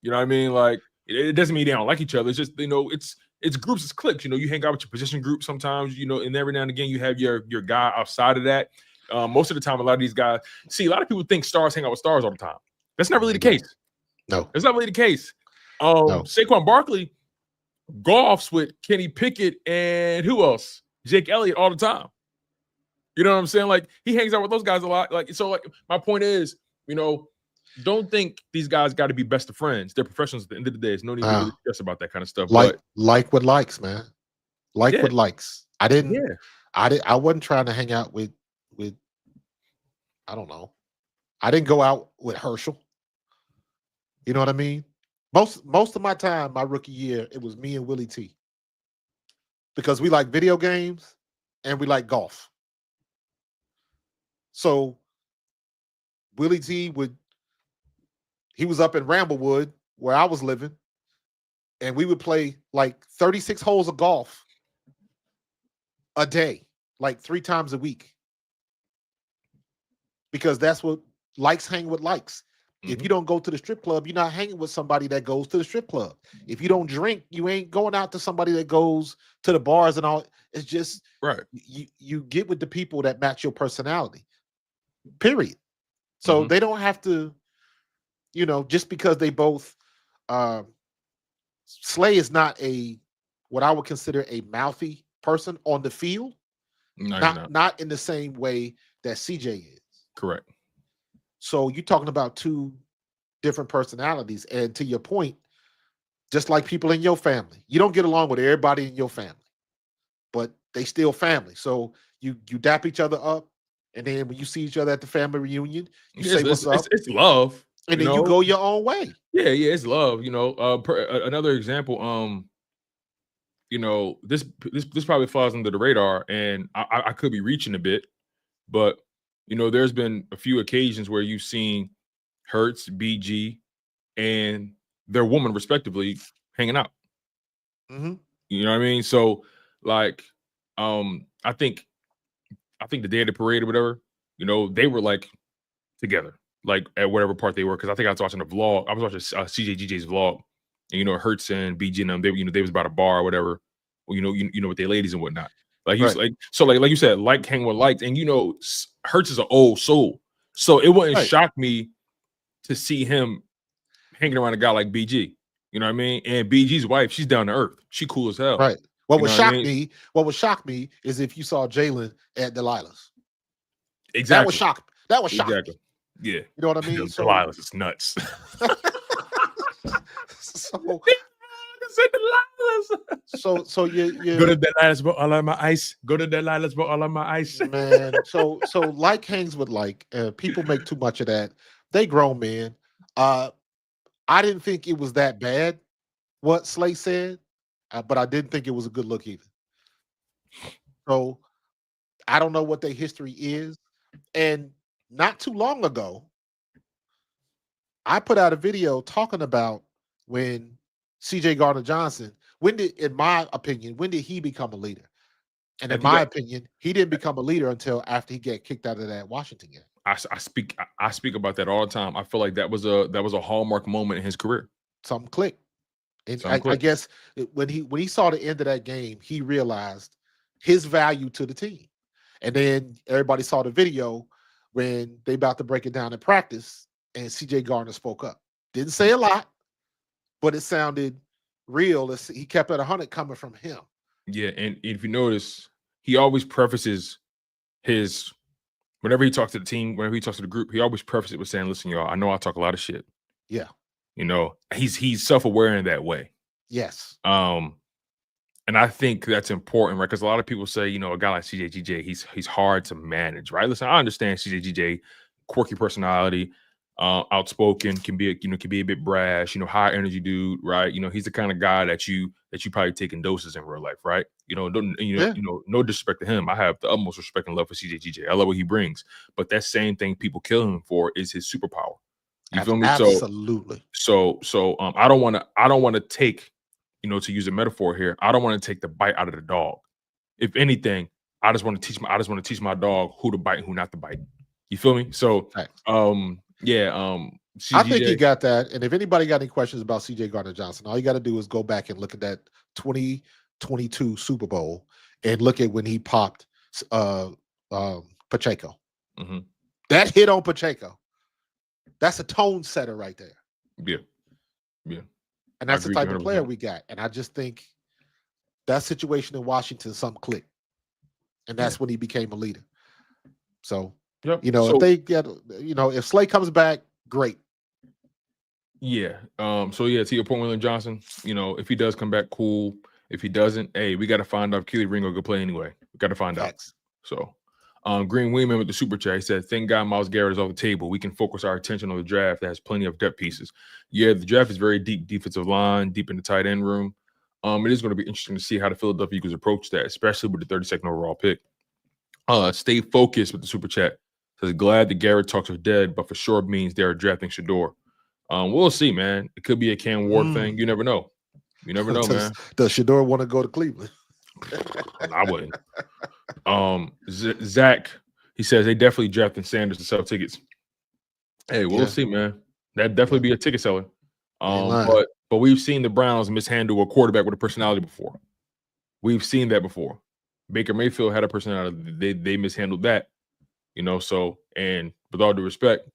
You know what I mean? Like it doesn't mean they don't like each other. It's just it's groups, it's cliques. You hang out with your position group sometimes. And every now and again you have your guy outside of that. Most of the time, a lot of these guys, a lot of people think stars hang out with stars all the time. That's not really the case. No, it's not really the case. No. Saquon Barkley golfs with Kenny Pickett and who else? Jake Elliott all the time. You know what I'm saying? Like he hangs out with those guys a lot. Like my point is, don't think these guys got to be best of friends. They're professionals at the end of the day. There's no need to really stress about that kind of stuff. Like what likes, man. What likes. I wasn't trying to hang out with I don't know. I didn't go out with Herschel. You know what I mean? Most of my time, my rookie year, it was me and Willie T. Because we like video games and we like golf. So Willie T he was up in Ramblewood where I was living, and we would play like 36 holes of golf a day, like 3 times a week. Because that's what likes hang with likes. Mm-hmm. If you don't go to the strip club, you're not hanging with somebody that goes to the strip club. If you don't drink, you ain't going out to somebody that goes to the bars and all. It's just right. You get with the people that match your personality. Period. So they don't have to, just because they both Slay is not what I would consider a mouthy person on the field. No, not in the same way that CJ is. Correct. So you're talking about 2 different personalities. And to your point, just like people in your family, you don't get along with everybody in your family, but they still family. So you dap each other up. And then when you see each other at the family reunion, you say what's up. It's love. And then you go your own way. Yeah, it's love. Another example, this probably falls under the radar, and I could be reaching a bit, but there's been a few occasions where you've seen Hurts, BG, and their woman respectively hanging out. Mm-hmm. You know what I mean? So like, I think the day of the parade or whatever, they were like together, like at whatever part they were. Because I think I was watching a vlog. I was watching CJGJ's vlog, and Hurts and BG and them, they was about a bar or whatever. With their ladies and whatnot. Like like you said, like hang with likes, and Hurts is an old soul, so it wouldn't shock me to see him hanging around a guy like BG. You know what I mean? And BG's wife, she's down to earth. She cool as hell. Right. What would shock me is if you saw Jalen at Delilah's. Exactly. That was shocking. Exactly. Yeah. You know what I mean? Delilah's is nuts. So you go to Delilah's, but all of my ice. Go to Delilah's, but all of my ice. Man, so like hangs with like. People make too much of that. They grown men. I didn't think it was that bad what Slay said, but I didn't think it was a good look either. So I don't know what their history is, and not too long ago, I put out a video talking about when CJ Gardner-Johnson, in my opinion, when did he become a leader? And in my opinion, he didn't become a leader until after he got kicked out of that Washington game. I speak about that all the time. I feel like that was a hallmark moment in his career. Something clicked. And I guess when he saw the end of that game, he realized his value to the team. And then everybody saw the video when they about to break it down in practice, and CJ Gardner spoke up. Didn't say a lot, but it sounded real. He kept it 100 coming from him. Yeah, and if you notice, he always prefaces his whenever he talks to the team, whenever he talks to the group, he always prefaces it with saying, "Listen, y'all, I know I talk a lot of shit. Yeah. You know, he's self-aware in that way. Yes. And I think that's important, right? Because a lot of people say, you know, a guy like CJGJ, he's hard to manage, right? Listen, I understand CJGJ, quirky personality, outspoken, can be a bit brash, you know, high energy dude, right? You know, he's the kind of guy that you probably take in doses in real life, right? You know, no disrespect to him. I have the utmost respect and love for CJGJ. I love what he brings, but that same thing people kill him for is his superpower. You feel me? Absolutely. So I don't want to take, you know, to use a metaphor here, I don't want to take the bite out of the dog. If anything, I just want to teach my dog who to bite and who not to bite. You feel me? So CGJ, I think he got that. And if anybody got any questions about CJ Gardner-Johnson, all you got to do is go back and look at that 2022 Super Bowl and look at when he popped Pacheco. Mm-hmm. That hit on Pacheco. That's a tone setter right there. Yeah. And that's the type of player we got. And I just think that situation in Washington, something clicked. And that's when he became a leader. So, you know, if they get, you know, if Slay comes back, great. Yeah. So yeah, to your point, William Johnson, you know, if he does come back, cool. If he doesn't, hey, we got to find out if Keely Ringo could play anyway. We got to find out. So Green Wingman with the super chat, he said, thank God Myles Garrett is off the table. We can focus our attention on the draft that has plenty of depth pieces. Yeah, the draft is very deep, defensive line, deep in the tight end room. It is going to be interesting to see how the Philadelphia Eagles approach that, especially with the 32nd overall pick. Stay focused with the super chat. Says, glad the Garrett talks are dead, but for sure means they're drafting Shador. We'll see, man. It could be a Cam Ward thing. You never know. You never know, man. Does Shador want to go to Cleveland? I wouldn't. Zach, he says they definitely drafting Sanders to sell tickets. Hey, we'll see, man. That'd definitely be a ticket seller. But we've seen the Browns mishandle a quarterback with a personality before. We've seen that before. Baker Mayfield had a personality. They mishandled that, you know. So, and with all due respect,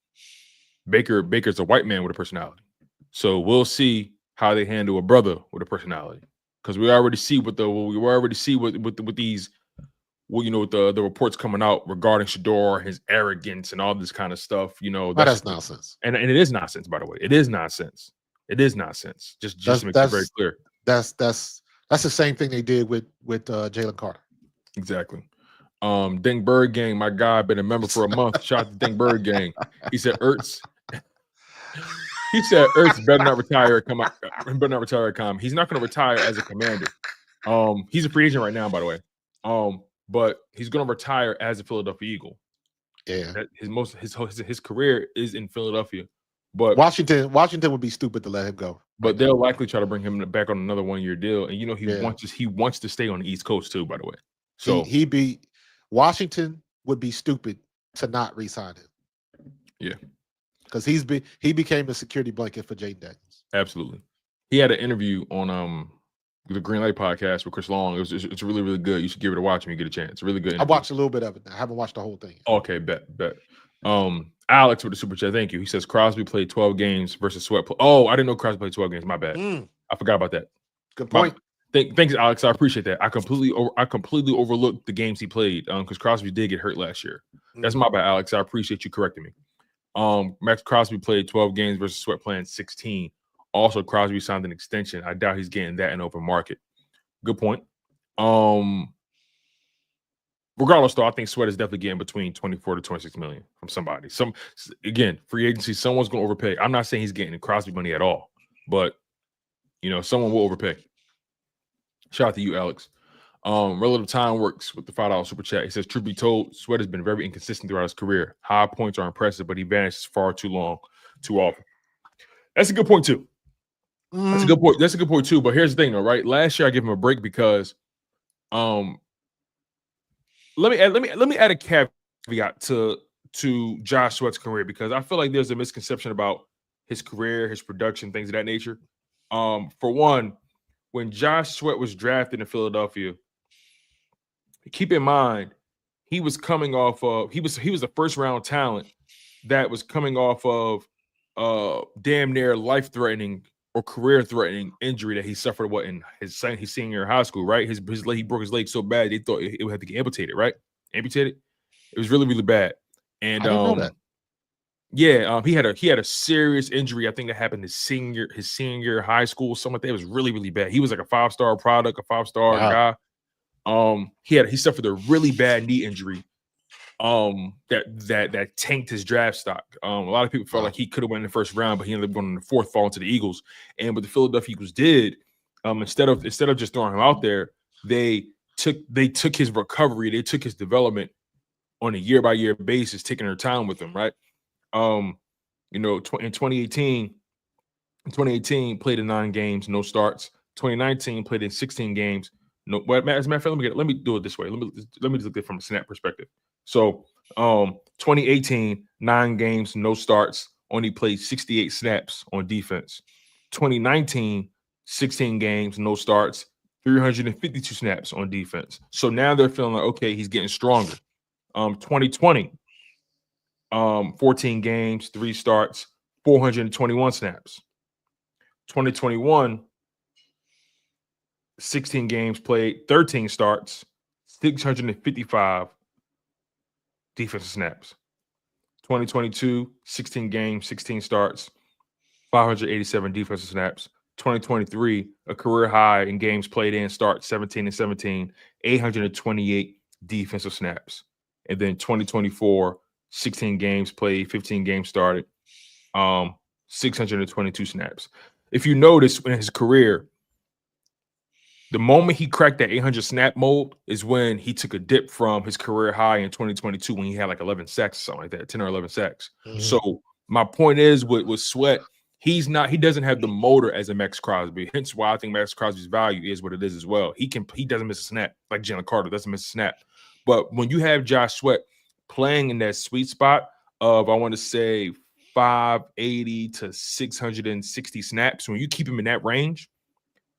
Baker's a white man with a personality. So we'll see how they handle a brother with a personality, because we already see with these. Well, you know, with the reports coming out regarding Shador, his arrogance and all this kind of stuff, you know, that's nonsense. And it is nonsense, by the way. It is nonsense. It is nonsense. Just to make it very clear. That's the same thing they did with Jalen Carter. Exactly. Ding Bird Gang, my guy, been a member for a month. Shout out to Ding Bird Gang. He said Ertz. He said Ertz better not retire. Better not retire. He's not going to retire as a Commander. He's a free agent right now, by the way. But he's going to retire as a Philadelphia Eagle. Yeah, his career is in Philadelphia. But Washington would be stupid to let him go. But they'll likely try to bring him back on another 1-year deal. And you know he wants to stay on the East Coast too, by the way. So Washington would be stupid to not re-sign him. Yeah, because he became a security blanket for Jaden Daniels. Absolutely. He had an interview on the Green Light podcast with Chris Long. It's really, really good. You should give it a watch when you get a chance. Really good interview. I watched a little bit of it. I haven't watched the whole thing. Okay, bet. Alex with the super chat, thank you. He says Crosby played 12 games versus Sweat. Oh, I didn't know Crosby played 12 games. My bad. I forgot about that. Good point. Thanks, Alex. I appreciate that. I completely overlooked the games he played because Crosby did get hurt last year. That's my bad, Alex. I appreciate you correcting me. Max Crosby played 12 games versus Sweat playing 16. Also, Crosby signed an extension. I doubt he's getting that in open market. Good point. Regardless, though, I think Sweat is definitely getting between 24 to 26 million from somebody. Again, free agency, someone's going to overpay. I'm not saying he's getting Crosby money at all, but you know, someone will overpay. Shout out to you, Alex. Relative Time works with the $5 super chat. He says, truth be told, Sweat has been very inconsistent throughout his career. High points are impressive, but he vanishes far too often. That's a good point too. That's a good point. That's a good point too. But here's the thing, though, right? Last year I gave him a break because, let me add a caveat to Josh Sweat's career, because I feel like there's a misconception about his career, his production, things of that nature. For one, when Josh Sweat was drafted in Philadelphia, keep in mind he was coming off of he was a first round talent that was coming off of damn near life-threatening or career-threatening injury that he suffered in his senior year of high school, right? His leg, he broke his leg so bad they thought it would have to get amputated, right? Amputated. It was really, really bad. And I didn't know that. yeah, he had a serious injury. I think that happened his senior year of high school, something like that. It was really, really bad. He was like a 5-star product, a 5-star Wow. guy. He suffered a really bad knee injury. That tanked his draft stock. A lot of people felt like he could have went in the first round, but he ended up going in the fourth, falling to the Eagles. And what the Philadelphia Eagles did, instead of just throwing him out there, they took his recovery, they took his development on a year-by-year basis, taking their time with him, right? In 2018, played in 9 games, no starts. 2019 played in 16 games. No, as a matter of fact, let me do it this way. Let me just look at it from a snap perspective. So, 2018, 9 games, no starts, only played 68 snaps on defense. 2019, 16 games, no starts, 352 snaps on defense. So now they're feeling like, okay, he's getting stronger. 2020, 14 games, 3 starts, 421 snaps. 2021, 16 games played, 13 starts, 655 defensive snaps. 2022, 16 games, 16 starts, 587 defensive snaps. 2023, a career high in games played in, starts 17 and 17, 828 defensive snaps. And then 2024, 16 games played, 15 games started, 622 snaps. If you notice in his career, the moment he cracked that 800 snap mold is when he took a dip from his career high in 2022 when he had like 11 sacks, something like that, 10 or 11 sacks. Mhm. So my point is with Sweat, he doesn't have the motor as a Max Crosby. Hence why I think Max Crosby's value is what it is as well. He doesn't miss a snap like Jalen Carter doesn't miss a snap. But when you have Josh Sweat playing in that sweet spot of, I want to say, 580 to 660 snaps, when you keep him in that range,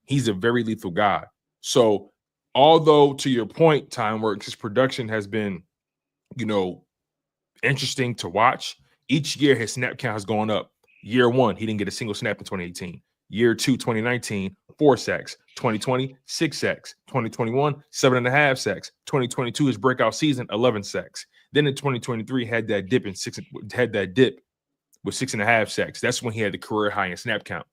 he's a very lethal guy. So, although to your point, Time Works, his production has been, interesting to watch. Each year, his snap count has gone up. Year 1, he didn't get a single snap in 2018. Year 2, 2019, 4 sacks. 2020, 6 sacks. 2021, 7.5 sacks. 2022, his breakout season, 11 sacks. Then in 2023, had that dip with 6.5 sacks. That's when he had the career high in snap count,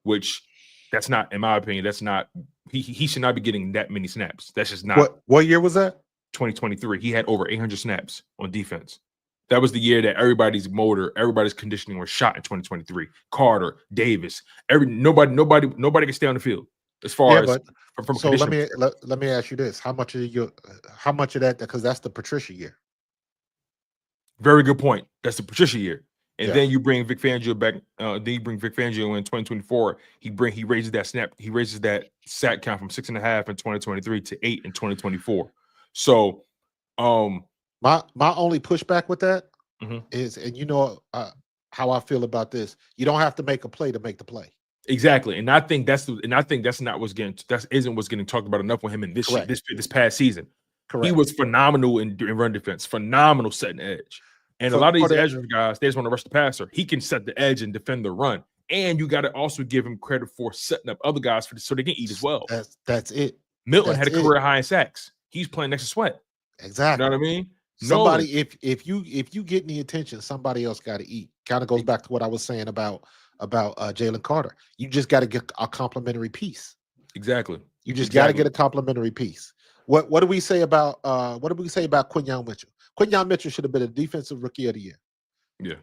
which that's not, in my opinion, that's not, he should not be getting that many snaps. That's just not. What year was that? 2023. He had over 800 snaps on defense. That was the year that everybody's conditioning was shot in 2023. Carter, Davis, nobody can stay on the field as far as from a so let me conditioning ask you this: how much of that? Because that's the Patricia year. Very good point. That's the Patricia year. And Yeah. then you bring Vic Fangio back. Then you bring Vic Fangio in 2024. He raises that sack count from 6.5 in 2023 to 8 in 2024. So, my only pushback with that Mhm. is, and how I feel about this, you don't have to make a play to make the play. Exactly, and I think that's not isn't what's getting talked about enough with him in this past season. Correct. He was phenomenal in run defense, phenomenal setting the edge. And a lot of these edge guys, they just want to rush the passer. He can set the edge and defend the run. And you got to also give him credit for setting up other guys so they can eat as well. That's it. Milton had a career high in sacks. He's playing next to Sweat. Exactly. You know what I mean? Somebody, if you get the attention, somebody else got to eat. Kind of goes back to what I was saying about Jalen Carter. You just got to get a complimentary piece. Exactly. You just got to get a complimentary piece. What do we say about Quinyon Mitchell? Quinyon Mitchell should have been a defensive rookie of the year. Yeah.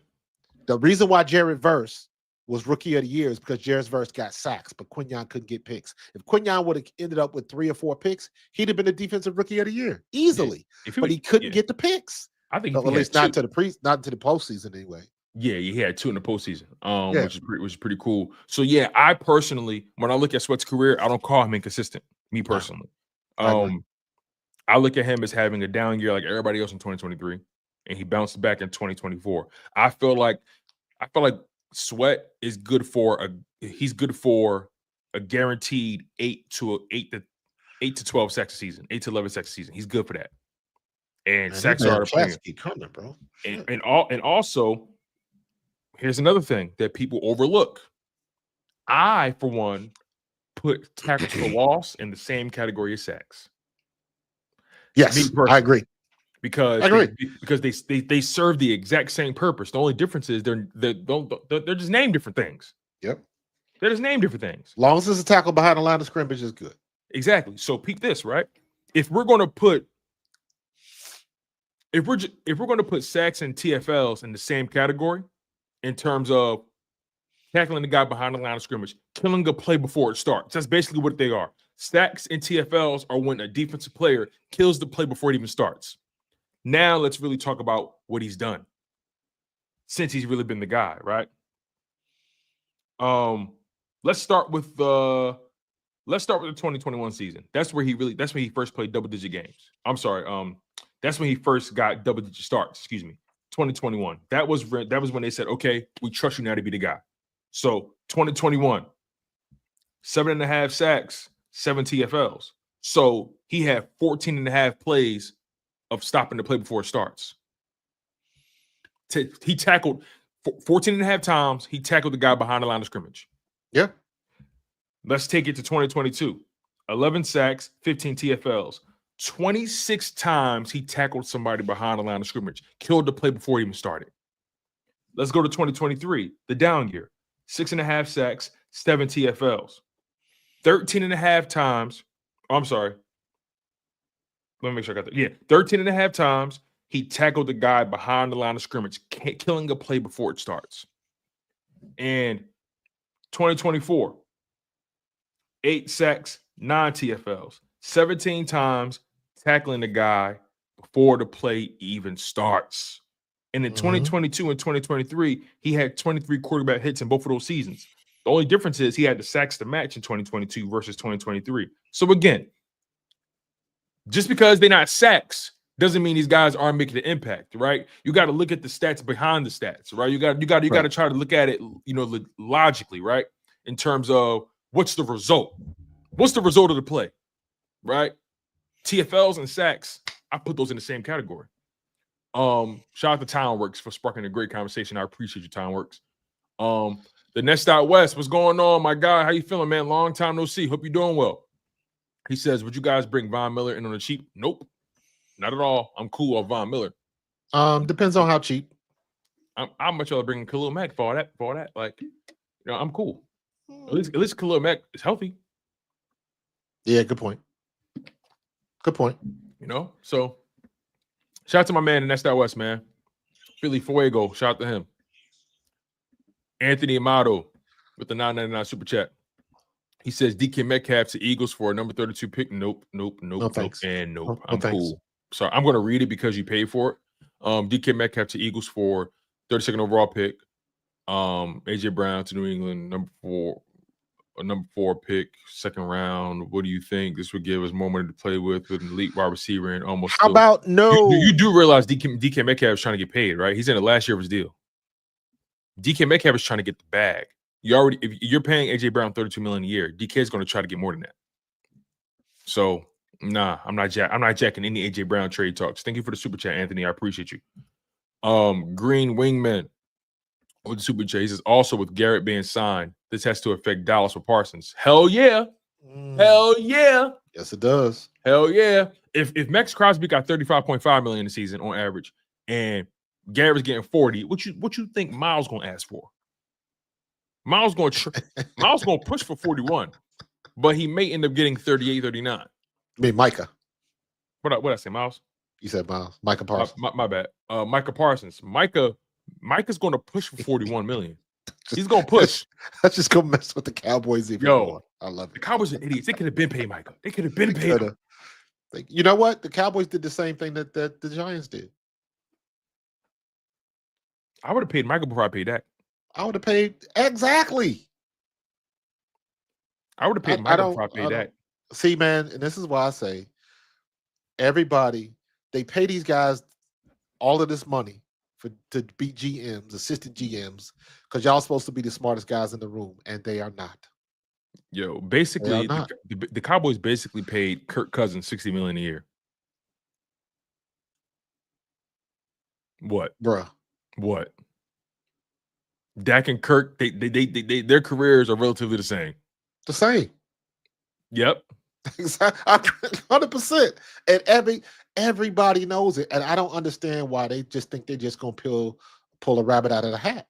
The reason why Jared Verse was rookie of the year is because Jared Verse got sacks, but Quinyon couldn't get picks. If Quinyon would have ended up with 3 or 4 picks, he'd have been a defensive rookie of the year easily. Yeah. But he couldn't get the picks. I think at least not to the postseason anyway. Yeah, he had 2 in the postseason, which is pretty cool. So yeah, I personally, when I look at Sweat's career, I don't call him inconsistent. Me personally, I look at him as having a down year like everybody else in 2023, and he bounced back in 2024. I feel like Sweat is good for a guaranteed 8 to 12 sacks a season, 8 to 11 sacks a season. He's good for that. And sacks are a premium. Keep coming, bro. And also, here's another thing that people overlook. I, for one, put tackles for loss in the same category as sacks. Yes, Me personally. I agree. Because I agree. they serve the exact same purpose. The only difference is they're just named different things. Yep. They're just named different things. As long as it's a tackle behind the line of scrimmage is good. Exactly. So peep this, right? If we're going to put sacks and TFLs in the same category in terms of tackling the guy behind the line of scrimmage, killing a play before it starts. That's basically what they are. Sacks and TFLs are when a defensive player kills the play before it even starts. Now let's really talk about what he's done since he's really been the guy, right? Let's start with the 2021 season. That's when he first played double-digit games. I'm sorry. That's when he first got double-digit starts. Excuse me. 2021. That was when they said, "Okay, we trust you now to be the guy." So 2021, 7.5 sacks, 7 TFLs. So he had 14.5 plays of stopping the play before it starts. He tackled 14.5 times. He tackled the guy behind the line of scrimmage. Yeah. Let's take it to 2022. 11 sacks, 15 TFLs. 26 times he tackled somebody behind the line of scrimmage. Killed the play before it even started. Let's go to 2023, the down year. 6.5 sacks, 7 TFLs. 13.5 times. Oh, I'm sorry. Let me make sure I got that. Yeah, 13.5 times he tackled the guy behind the line of scrimmage, killing a play before it starts. And 2024, 8 sacks, 9 TFLs, 17 times tackling the guy before the play even starts. And in 2022 and 2023, he had 23 quarterback hits in both of those seasons. The only difference is he had the sacks to match in 2022 versus 2023. So again, just because they're not sacks doesn't mean these guys aren't making an impact, right? You got to look at the stats behind the stats, right? You got to try to look at it, logically, right? In terms of what's the result? What's the result of the play, right? TFLs and sacks, I put those in the same category. Shout out to Townworks for sparking a great conversation. I appreciate you, Townworks. The Nest Out West, what's going on, my guy? How you feeling, man? Long time no see. Hope you're doing well. He says, would you guys bring Von Miller in on the cheap? Nope, not at all. I'm cool off Von Miller. Depends on how cheap. I'm much rather bring Khalil Mack for that. Like, I'm cool. At least Khalil Mack is healthy. Yeah, good point. Good point. So shout out to my man in Nest Out West, man. Philly Fuego, shout out to him. Anthony Amato with the $9.99 super chat. He says DK Metcalf to Eagles for a number 32 pick. Nope, No, thanks. and nope. No, I'm thanks. cool. Sorry, I'm going to read it because you paid for it. DK Metcalf to Eagles for 32nd overall pick. AJ Brown to New England, number 4 pick, 2nd round. What do you think? This would give us more money to play with an elite wide receiver and almost. How about no? You do realize DK Metcalf is trying to get paid, right? He's in the last year of his deal. DK Metcalf is trying to get the bag. If you're paying AJ Brown $32 million a year, DK is going to try to get more than that. So, nah, I'm not jacking any AJ Brown trade talks. Thank you for the super chat, Anthony. I appreciate you. Green Wingman with the super chat. He says, also with Garrett being signed, this has to affect Dallas with Parsons. Hell yeah. Hell yeah. Yes, it does. Hell yeah. If Max Crosby got $35.5 million a season on average and Garrett's getting 40, what you think Myles gonna ask for? Myles gonna push for 41, but he may end up getting 38, 39. I mean, Micah. What I say, Myles? You said Myles. Micah Parsons. My bad. Micah Parsons. Micah's gonna push for 41 million. He's gonna push. Let's just go mess with the Cowboys even more. I love it. The Cowboys are idiots. They could have been paid Micah. They could have been paid him. You know what? The Cowboys did the same thing that the Giants did. I would have paid Micah before I paid that. I would have paid exactly. I would have paid Micah before I paid that. See, man, and this is why I say everybody, they pay these guys all of this money to be GMs, assistant GMs, because y'all supposed to be the smartest guys in the room, and they are not. Yo, basically, the Cowboys basically paid Kirk Cousins $60 million a year. What? Bruh. What? Dak and Kirk, their careers are relatively the same. The same. Yep. Exactly. 100%. And everybody knows it. And I don't understand why they just think they're just gonna pull a rabbit out of the hat.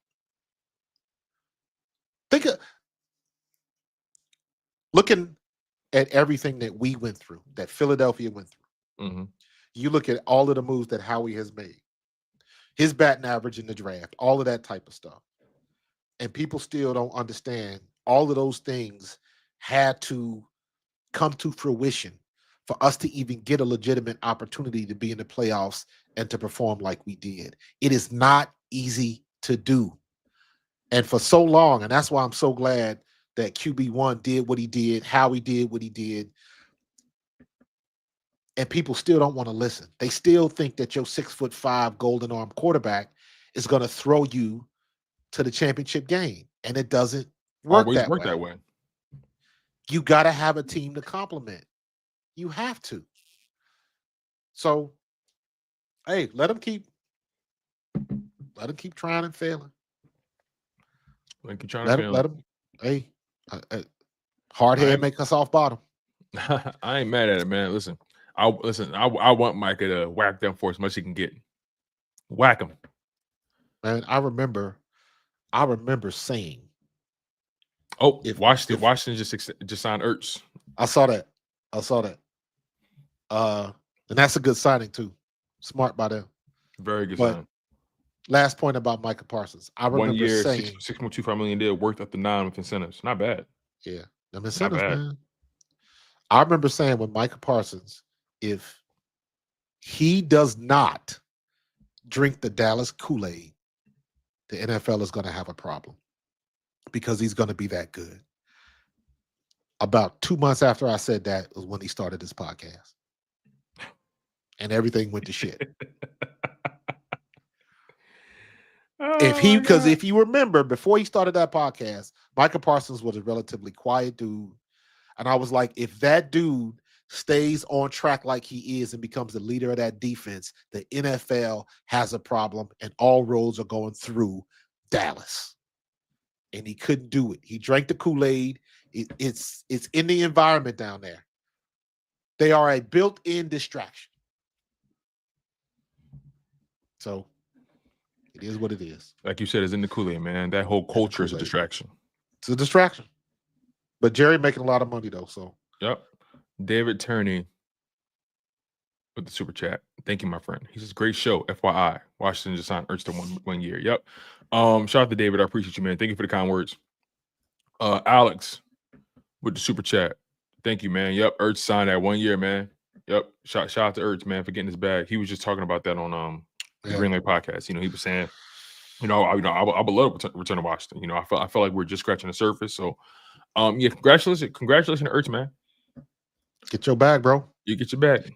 Looking at everything that we went through, that Philadelphia went through. Mm-hmm. You look at all of the moves that Howie has made, his batting average in the draft, all of that type of stuff. And people still don't understand all of those things had to come to fruition for us to even get a legitimate opportunity to be in the playoffs and to perform like we did. It is not easy to do. And for so long, and that's why I'm so glad that QB1 did what he did, Howie did what he did, and people still don't want to listen. They still think that your 6'5" golden arm quarterback is going to throw you to the championship game, and it doesn't work Always that work way. that way. You got to have a team to complement. You have to. So, hey, let them keep trying and failing. Like you're trying Let to them. feel. Let them. Hey, hard head make us off bottom. I ain't mad at it, man. Listen. I want Micah to whack them for as much as he can get. Whack him. Man, I remember saying, "Oh, Washington just signed Ertz." I saw that. And that's a good signing too. Smart by them. Very good But sign. last point about Micah Parsons. I remember 1 year, saying $6.25 million deal worth up to 9 with incentives. Not bad. Yeah, them incentives, bad. man. I remember saying with Micah Parsons, if he does not drink the Dallas Kool-Aid, the NFL is going to have a problem because he's going to be that good. About 2 months after I said that was when he started this podcast. And everything went to shit. If you remember, before he started that podcast, Micah Parsons was a relatively quiet dude. And I was like, if that dude stays on track like he is and becomes the leader of that defense, the NFL has a problem and all roads are going through Dallas. And he couldn't do it. He drank the Kool-Aid. It's in the environment down there. They are a built-in distraction. So it is what it is. Like you said, it's in the Kool-Aid, man. That whole culture is a distraction. It's a distraction. But Jerry making a lot of money, though. So yep. David Turney with the super chat. Thank you, my friend. He says, great show. FYI. Washington just signed Ertz to one year. Yep. Shout out to David. I appreciate you, man. Thank you for the kind words. Alex with the super chat. Thank you, man. Yep. Ertz signed that 1 year, man. Yep. Shout out to Ertz, man, for getting his bag. He was just talking about that on the Green Lake podcast. He was saying, I would love to return to Washington. I feel like we're just scratching the surface. So, congratulations to Ertz, man. Get your bag, bro. You get your bag.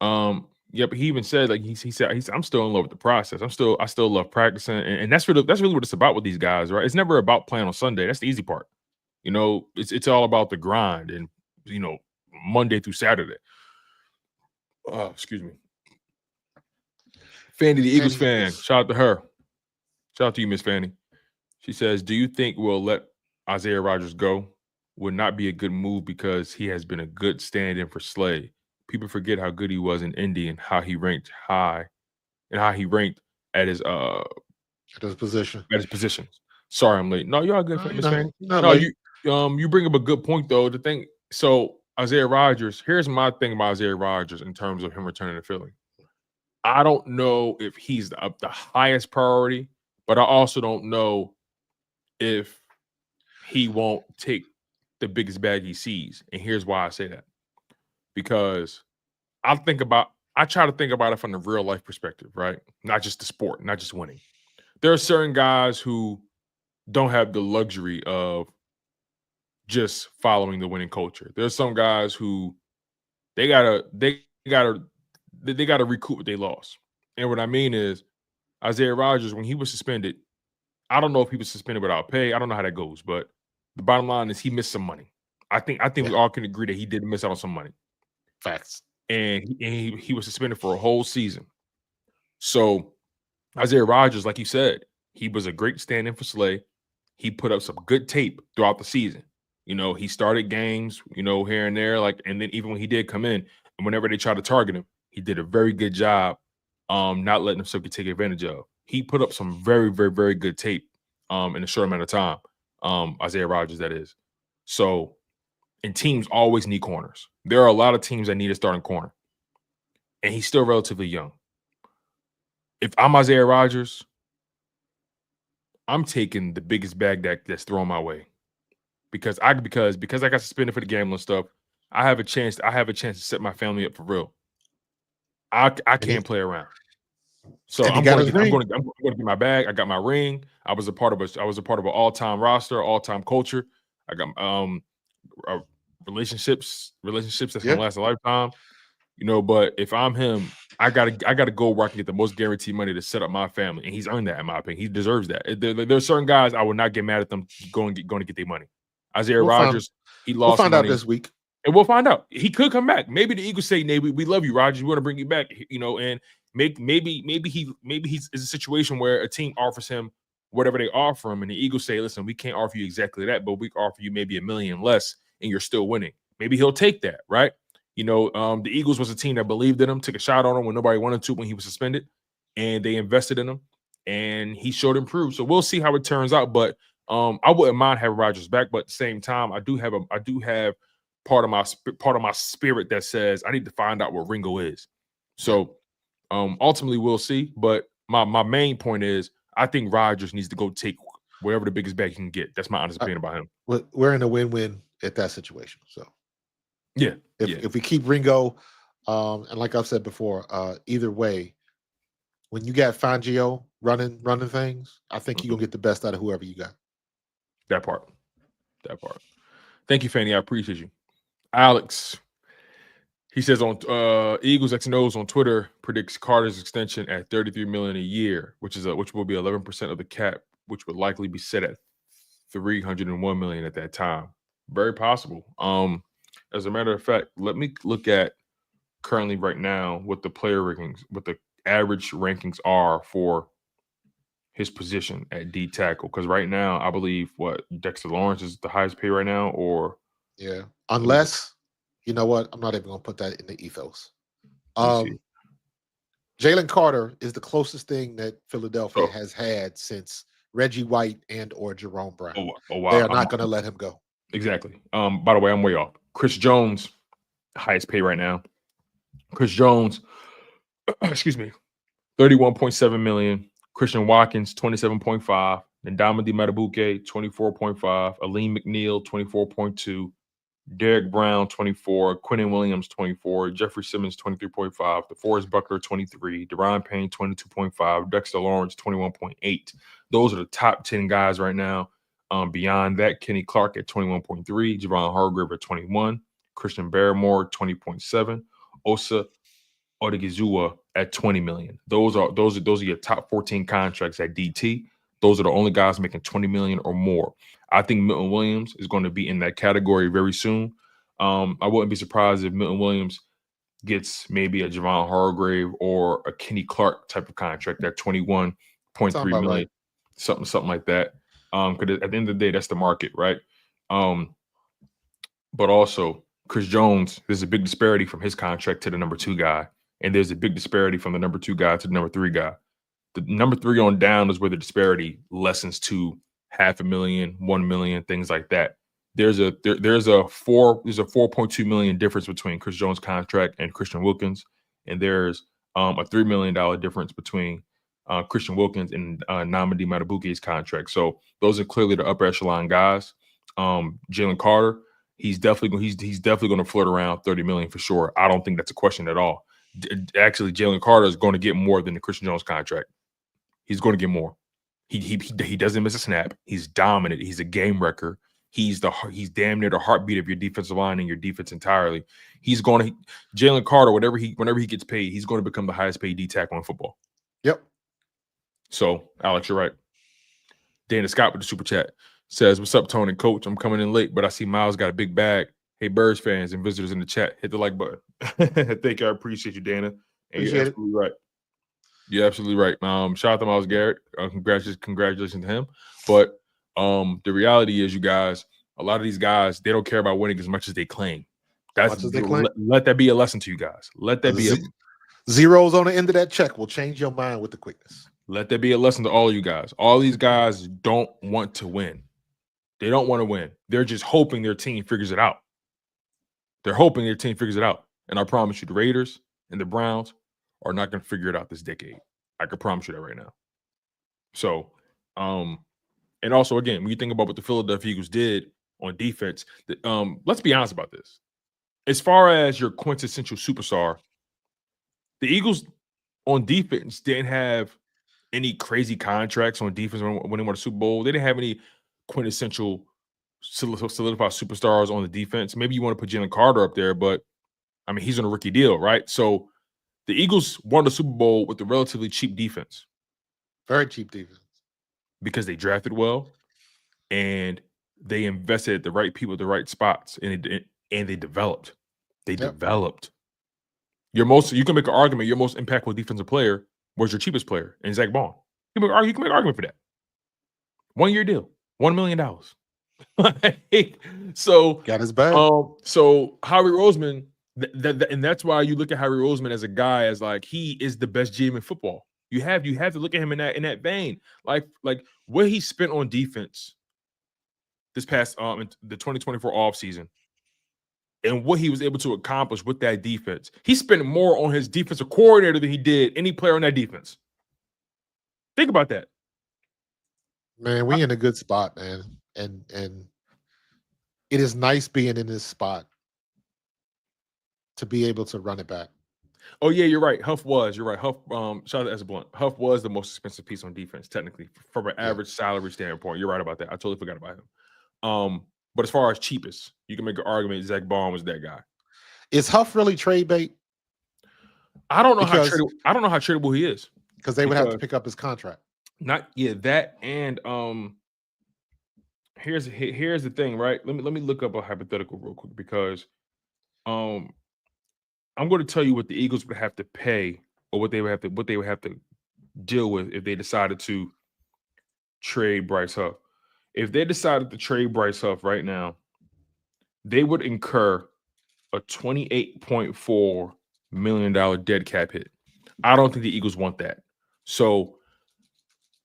But he even said, like he said, I'm still in love with the process. I still love practicing, and that's really what it's about with these guys, right? It's never about playing on Sunday. That's the easy part. It's all about the grind, and Monday through Saturday. Excuse me. Fanny, the Eagles fan. Shout out to her. Shout out to you, Miss Fanny. She says, do you think we'll let Isaiah Rodgers go? Would not be a good move because he has been a good stand-in for Slay. People forget how good he was in Indy and how he ranked high and how he ranked at his position. At his positions. Sorry, I'm late. No, you're all good, Miss Fanny. No, you bring up a good point though. The thing, so Isaiah Rodgers. Here's my thing about Isaiah Rodgers in terms of him returning to Philly. I don't know if he's the highest priority, but I also don't know if he won't take the biggest bag he sees. And here's why I say that. Because I try to think about it from the real life perspective, right? Not just the sport, not just winning. There are certain guys who don't have the luxury of just following the winning culture. There's some guys who they gotta recoup what they lost. And what I mean is Isaiah Rodgers, when he was suspended, I don't know if he was suspended without pay. I don't know how that goes, but the bottom line is he missed some money. I think we all can agree that he did miss out on some money. Facts. And he was suspended for a whole season. So Isaiah Rodgers, like you said, He was a great stand-in for Slay. He put up some good tape throughout the season. You know, he started games, you know, here and there, like, and then even when he did come in, and whenever they tried to target him, he did a very good job not letting himself get taken advantage of. He put up some very, very, very good tape in a short amount of time. Isaiah Rodgers, that is. So, and teams always need corners. There are a lot of teams that need a starting corner. And he's still relatively young. If I'm Isaiah Rodgers, I'm taking the biggest bag that's thrown my way. Because I got suspended for the gambling stuff, I have a chance to set my family up for real. I can't play around. So I'm going to get my bag. I got my ring. I was a part of an all-time roster, all-time culture. I got relationships that's gonna last a lifetime. You know, but if I'm him, I gotta go where I can get the most guaranteed money to set up my family, and he's earned that in my opinion. He deserves that. There's certain guys I would not get mad at them going to get their money. Isaiah Rodgers, he lost. We'll find money. out this week, and we'll find out. He could come back. Maybe the Eagles say, "Nate, we love you, Rodgers. We want to bring you back." You know, and maybe he's is a situation where a team offers him whatever they offer him, and the Eagles say, "Listen, we can't offer you exactly that, but we can offer you maybe $1 million less, and you're still winning." Maybe he'll take that, right? You know, the Eagles was a team that believed in him, took a shot on him when nobody wanted to when he was suspended, and they invested in him, and he showed improved. So we'll see how it turns out. But I wouldn't mind having Rodgers back, but at the same time, I do have part of my spirit that says I need to find out what Ringo is. So ultimately, we'll see. But my main point is I think Rodgers needs to go take whatever the biggest bag he can get. That's my honest opinion about him. We're in a win-win at that situation. So. Yeah. If we keep Ringo, and like I've said before, either way, when you got Fangio running things, I think you're gonna get the best out of whoever you got. That part. Thank you, Fanny. I appreciate you. Alex, he says on Eagles X and O's on Twitter predicts Carter's extension at $33 million a year, which will be 11% of the cap, which would likely be set at $301 million at that time. Very possible. As a matter of fact, let me look at currently right now what the player rankings, what the average rankings are for his position at D tackle. Because right now, I believe Dexter Lawrence is the highest pay right now, or unless you know what, I'm not even gonna put that in the ethos. Jalen Carter is the closest thing that Philadelphia has had since Reggie White and or Jerome Brown. Wow. They are not going to let him go. Exactly. By the way, I'm way off. Chris Jones, highest pay right now. Chris Jones, excuse me, $31.7 million. Christian Watkins, $27.5. Ndamdi Matabuke, $24.5. Aleem McNeil, $24.2. Derek Brown, 24. Quinnen Williams, 24. Jeffrey Simmons, 23.5. DeForest Buckner, 23. Deron Payne, 22.5. Dexter Lawrence, 21.8. Those are the top 10 guys right now. Beyond that, Kenny Clark at 21.3. Javon Hargrave at 21. Christian Barrymore, 20.7. Osa Odigizua at $20 million. Those are your top 14 contracts at DT. Those are the only guys making $20 million or more. I think Milton Williams is going to be in that category very soon. I wouldn't be surprised if Milton Williams gets maybe a Javon Hargrave or a Kenny Clark type of contract at $21.3 million, right. something like that. Because at the end of the day, that's the market, right? But also Chris Jones, there's a big disparity from his contract to the number 2 guy, and there's a big disparity from the number 2 guy to the number 3 guy. The number 3 on down is where the disparity lessens to $500,000, $1 million, things like that. There's a $4.2 million difference between Chris Jones' contract and Christian Wilkins, and there's a $3 million difference between Christian Wilkins and Nnamdi Matabuke's contract. So those are clearly the upper echelon guys. Jalen Carter, he's definitely going to flirt around $30 million for sure. I don't think that's a question at all. Actually, Jalen Carter is going to get more than the Christian Jones contract. He's going to get more. He doesn't miss a snap. He's dominant. He's a game wrecker. He's damn near the heartbeat of your defensive line and your defense entirely. Jalen Carter, whenever he gets paid, he's going to become the highest paid D tackle in football. Yep. So, Alex, you're right. Dana Scott with the super chat says, "What's up, Tony? Coach, I'm coming in late, but I see Myles got a big bag. Hey, Birds fans and visitors in the chat, hit the like button." Thank you. I appreciate you, Dana. And you're absolutely right. You're absolutely right. Shout out to Myles Garrett. Congratulations to him. But the reality is, you guys, a lot of these guys, they don't care about winning as much as they claim. Much as they claim. Let that be a lesson to you guys. Let that be zeros on the end of that check will change your mind with the quickness. Let that be a lesson to all of you guys. All these guys don't want to win. They don't want to win. They're just hoping their team figures it out. They're hoping their team figures it out. And I promise you, the Raiders and the Browns are not going to figure it out this decade. I can promise you that right now. So, and also, again, when you think about what the Philadelphia Eagles did on defense, let's be honest about this. As far as your quintessential superstar, the Eagles on defense didn't have any crazy contracts on defense when they won the Super Bowl. They didn't have any quintessential solidified superstars on the defense. Maybe you want to put Jalen Carter up there, but I mean, he's on a rookie deal, right? So the Eagles won the Super Bowl with a relatively cheap defense. Very cheap defense. Because they drafted well and they invested at the right people at the right spots, and they developed. They developed. You can make an argument, your most impactful defensive player was your cheapest player, and Zach Bond. You can make an argument for that. 1 year deal, $1 million. So got his bag. So Howie Roseman, and that's why you look at Howie Roseman as a guy as like he is the best GM in football. You have to look at him in that vein. Like what he spent on defense this past in the 2024 offseason and what he was able to accomplish with that defense. He spent more on his defensive coordinator than he did any player on that defense. Think about that. Man, we in a good spot, man. And it is nice being in this spot to be able to run it back. Oh, yeah, you're right. You're right. Huff, shout out to Ezra Blunt. Huff was the most expensive piece on defense, technically, from an average salary standpoint. You're right about that. I totally forgot about him. But as far as cheapest, you can make an argument Zach Bond was that guy. Is Huff really trade bait? I don't know how tradable he is. Because they would have to pick up his contract. That and here's the thing, right? Let me look up a hypothetical real quick because I'm going to tell you what the Eagles would have to pay or what they would have to deal with if they decided to trade Bryce Huff. If they decided to trade Bryce Huff right now, they would incur a $28.4 million dead cap hit. I don't think the Eagles want that. So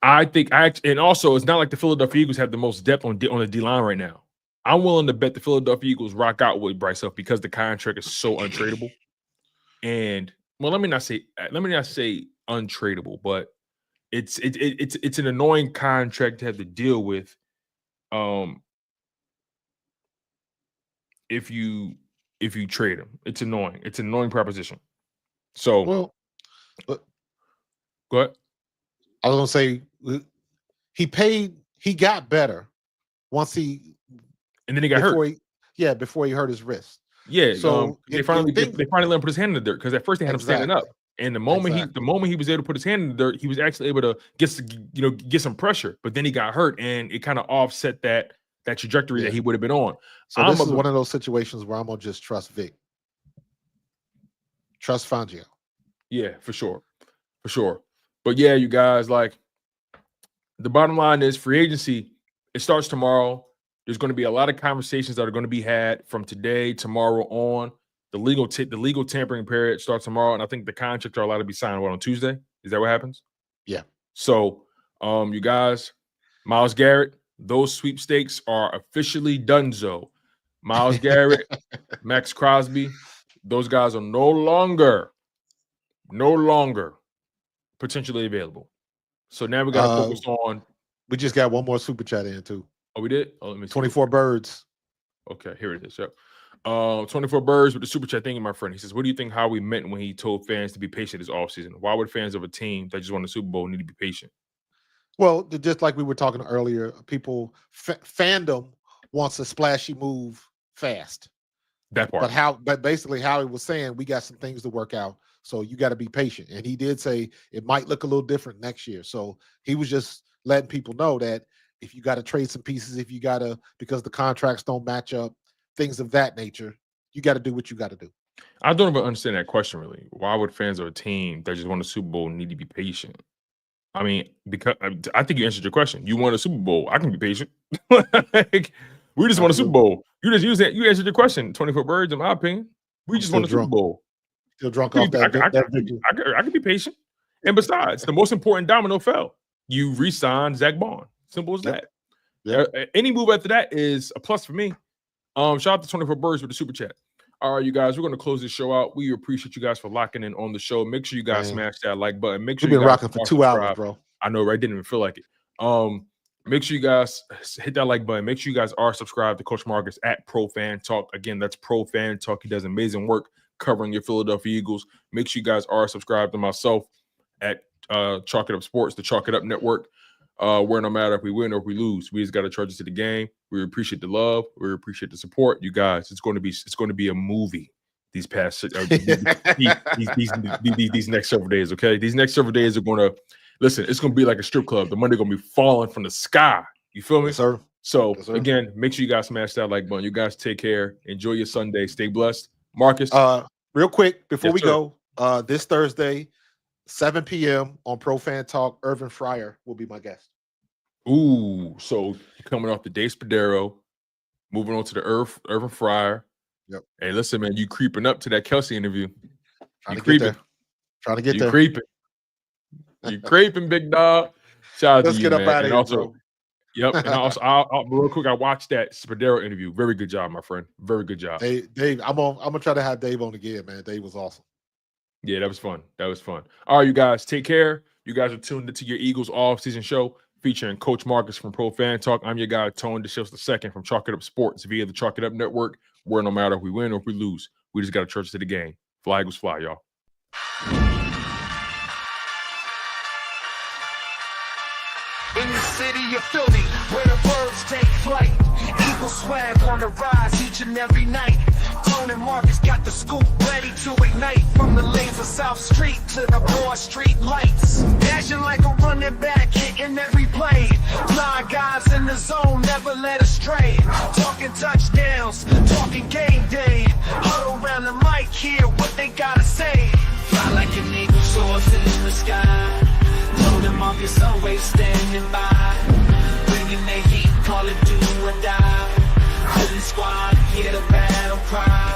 and also it's not like the Philadelphia Eagles have the most depth on the D line right now. I'm willing to bet the Philadelphia Eagles rock out with Bryce Huff because the contract is so untradeable. And well, let me not say untradeable, but it's an annoying contract to have to deal with. If you trade him, it's annoying. It's an annoying proposition. So, go ahead. I was gonna say he got better once he, and then he got hurt. Before he hurt his wrist. Yeah, so they finally let him put his hand in the dirt because at first they had him standing up, and the moment he was able to put his hand in the dirt, he was actually able to get some pressure. But then he got hurt, and it kind of offset that trajectory that he would have been on. So this is one of those situations where I'm gonna just trust Vic, trust Fangio. Yeah, for sure. But yeah, you guys, like the bottom line is free agency. It starts tomorrow. There's going to be a lot of conversations that are going to be had from today, tomorrow on. The legal tampering period starts tomorrow, and I think the contracts are allowed to be signed on Tuesday. Is that what happens? Yeah. So, you guys, Myles Garrett, those sweepstakes are officially donezo. Myles Garrett, Max Crosby, those guys are no longer potentially available. So now we got to focus on. We just got one more super chat in too. Oh, we did? Oh, let me see. 24 birds. Okay, here it is. Yep. 24 birds with the super chat. Thank you, my friend. He says, what do you think Howie meant when he told fans to be patient this offseason? Why would fans of a team that just won the Super Bowl need to be patient? Well, just like we were talking earlier, fandom wants a splashy move fast. That part. But basically Howie was saying we got some things to work out. So you got to be patient. And he did say it might look a little different next year. So he was just letting people know that if you got to trade some pieces, because the contracts don't match up, things of that nature, you got to do what you got to do. I don't even understand that question really. Why would fans of a team that just won the Super Bowl need to be patient? I mean, because I think you answered your question. You won a Super Bowl. I can be patient. Like, we just won a Super Bowl. You answered your question. 24 birds, in my opinion. We just won a Super Bowl. Still drunk off that victory. I can be patient. And besides, the most important domino fell. You re-signed Zach Bond. Simple as that. Any move after that is a plus for me. Shout out to 24 birds with the super chat. All right, you guys, we're going to close this show out. We appreciate you guys for locking in on the show. Make sure you guys smash that like button. Make sure we've been you guys rocking for 2 hours, bro. I know, right? Didn't even feel like it. Make sure you guys hit that like button. Make sure you guys are subscribed to Coach Marcus at Pro Fan Talk. Again, that's Pro Fan Talk. He does amazing work covering your Philadelphia Eagles. Make sure you guys are subscribed to myself at Chalk It Up Sports, the Chalk It Up Network. Where no matter if we win or if we lose, we just got to charge it to the game. We appreciate the love. We appreciate the support. You guys, it's going to be a movie these past these next several days. Okay, these next several days are going to listen. It's going to be like a strip club. The money going to be falling from the sky. You feel me, sir? So again, make sure you guys smash that like button. You guys take care. Enjoy your Sunday. Stay blessed. Marcus, real quick before we go, this Thursday, 7 p.m. on Pro Fan Talk, Irvin Fryer will be my guest. Ooh, so coming off the Dave Spadero, moving on to the Irvin Fryer. Yep. Hey, listen, man, you creeping up to that Kelsey interview. Trying to get there. You creeping, big dog. Shout out Let's to you, get man. up out of and here, also, bro. Yep. And also, I'll real quick, I watched that Spadero interview. Very good job, my friend. Very good job. Hey, Dave, I'm gonna try to have Dave on again, man. Dave was awesome. Yeah, that was fun. All right, you guys, take care. You guys are tuned into your Eagles off-season show featuring Coach Marcus from Pro Fan Talk. I'm your guy, Tone DeShields II from Chalk It Up Sports via the Chalk It Up Network, where no matter if we win or if we lose, we just got to church to the game. Fly Eagles fly, y'all. In the city of Philly, where the birds take flight, Eagle swag on the rise each and every night. Tone and Marcus got the scoop ready to ignite. From the lanes of South Street to the Broad Street lights, dashing like a running back, hitting every play. 9 guys in the zone, never led astray. Talking touchdowns, talking game day. Huddle around the mic, hear what they gotta say. Fly like an eagle soars in the sky. Tone and Marcus always standing by, bringing the heat, call it do or die. Philly squad, hear the battle cry.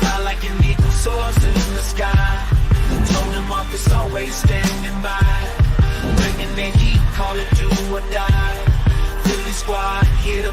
Fly like an eagle soars in the sky. Tone and Marcus always standing by, bringing the heat, call it do or die. Philly squad, hear the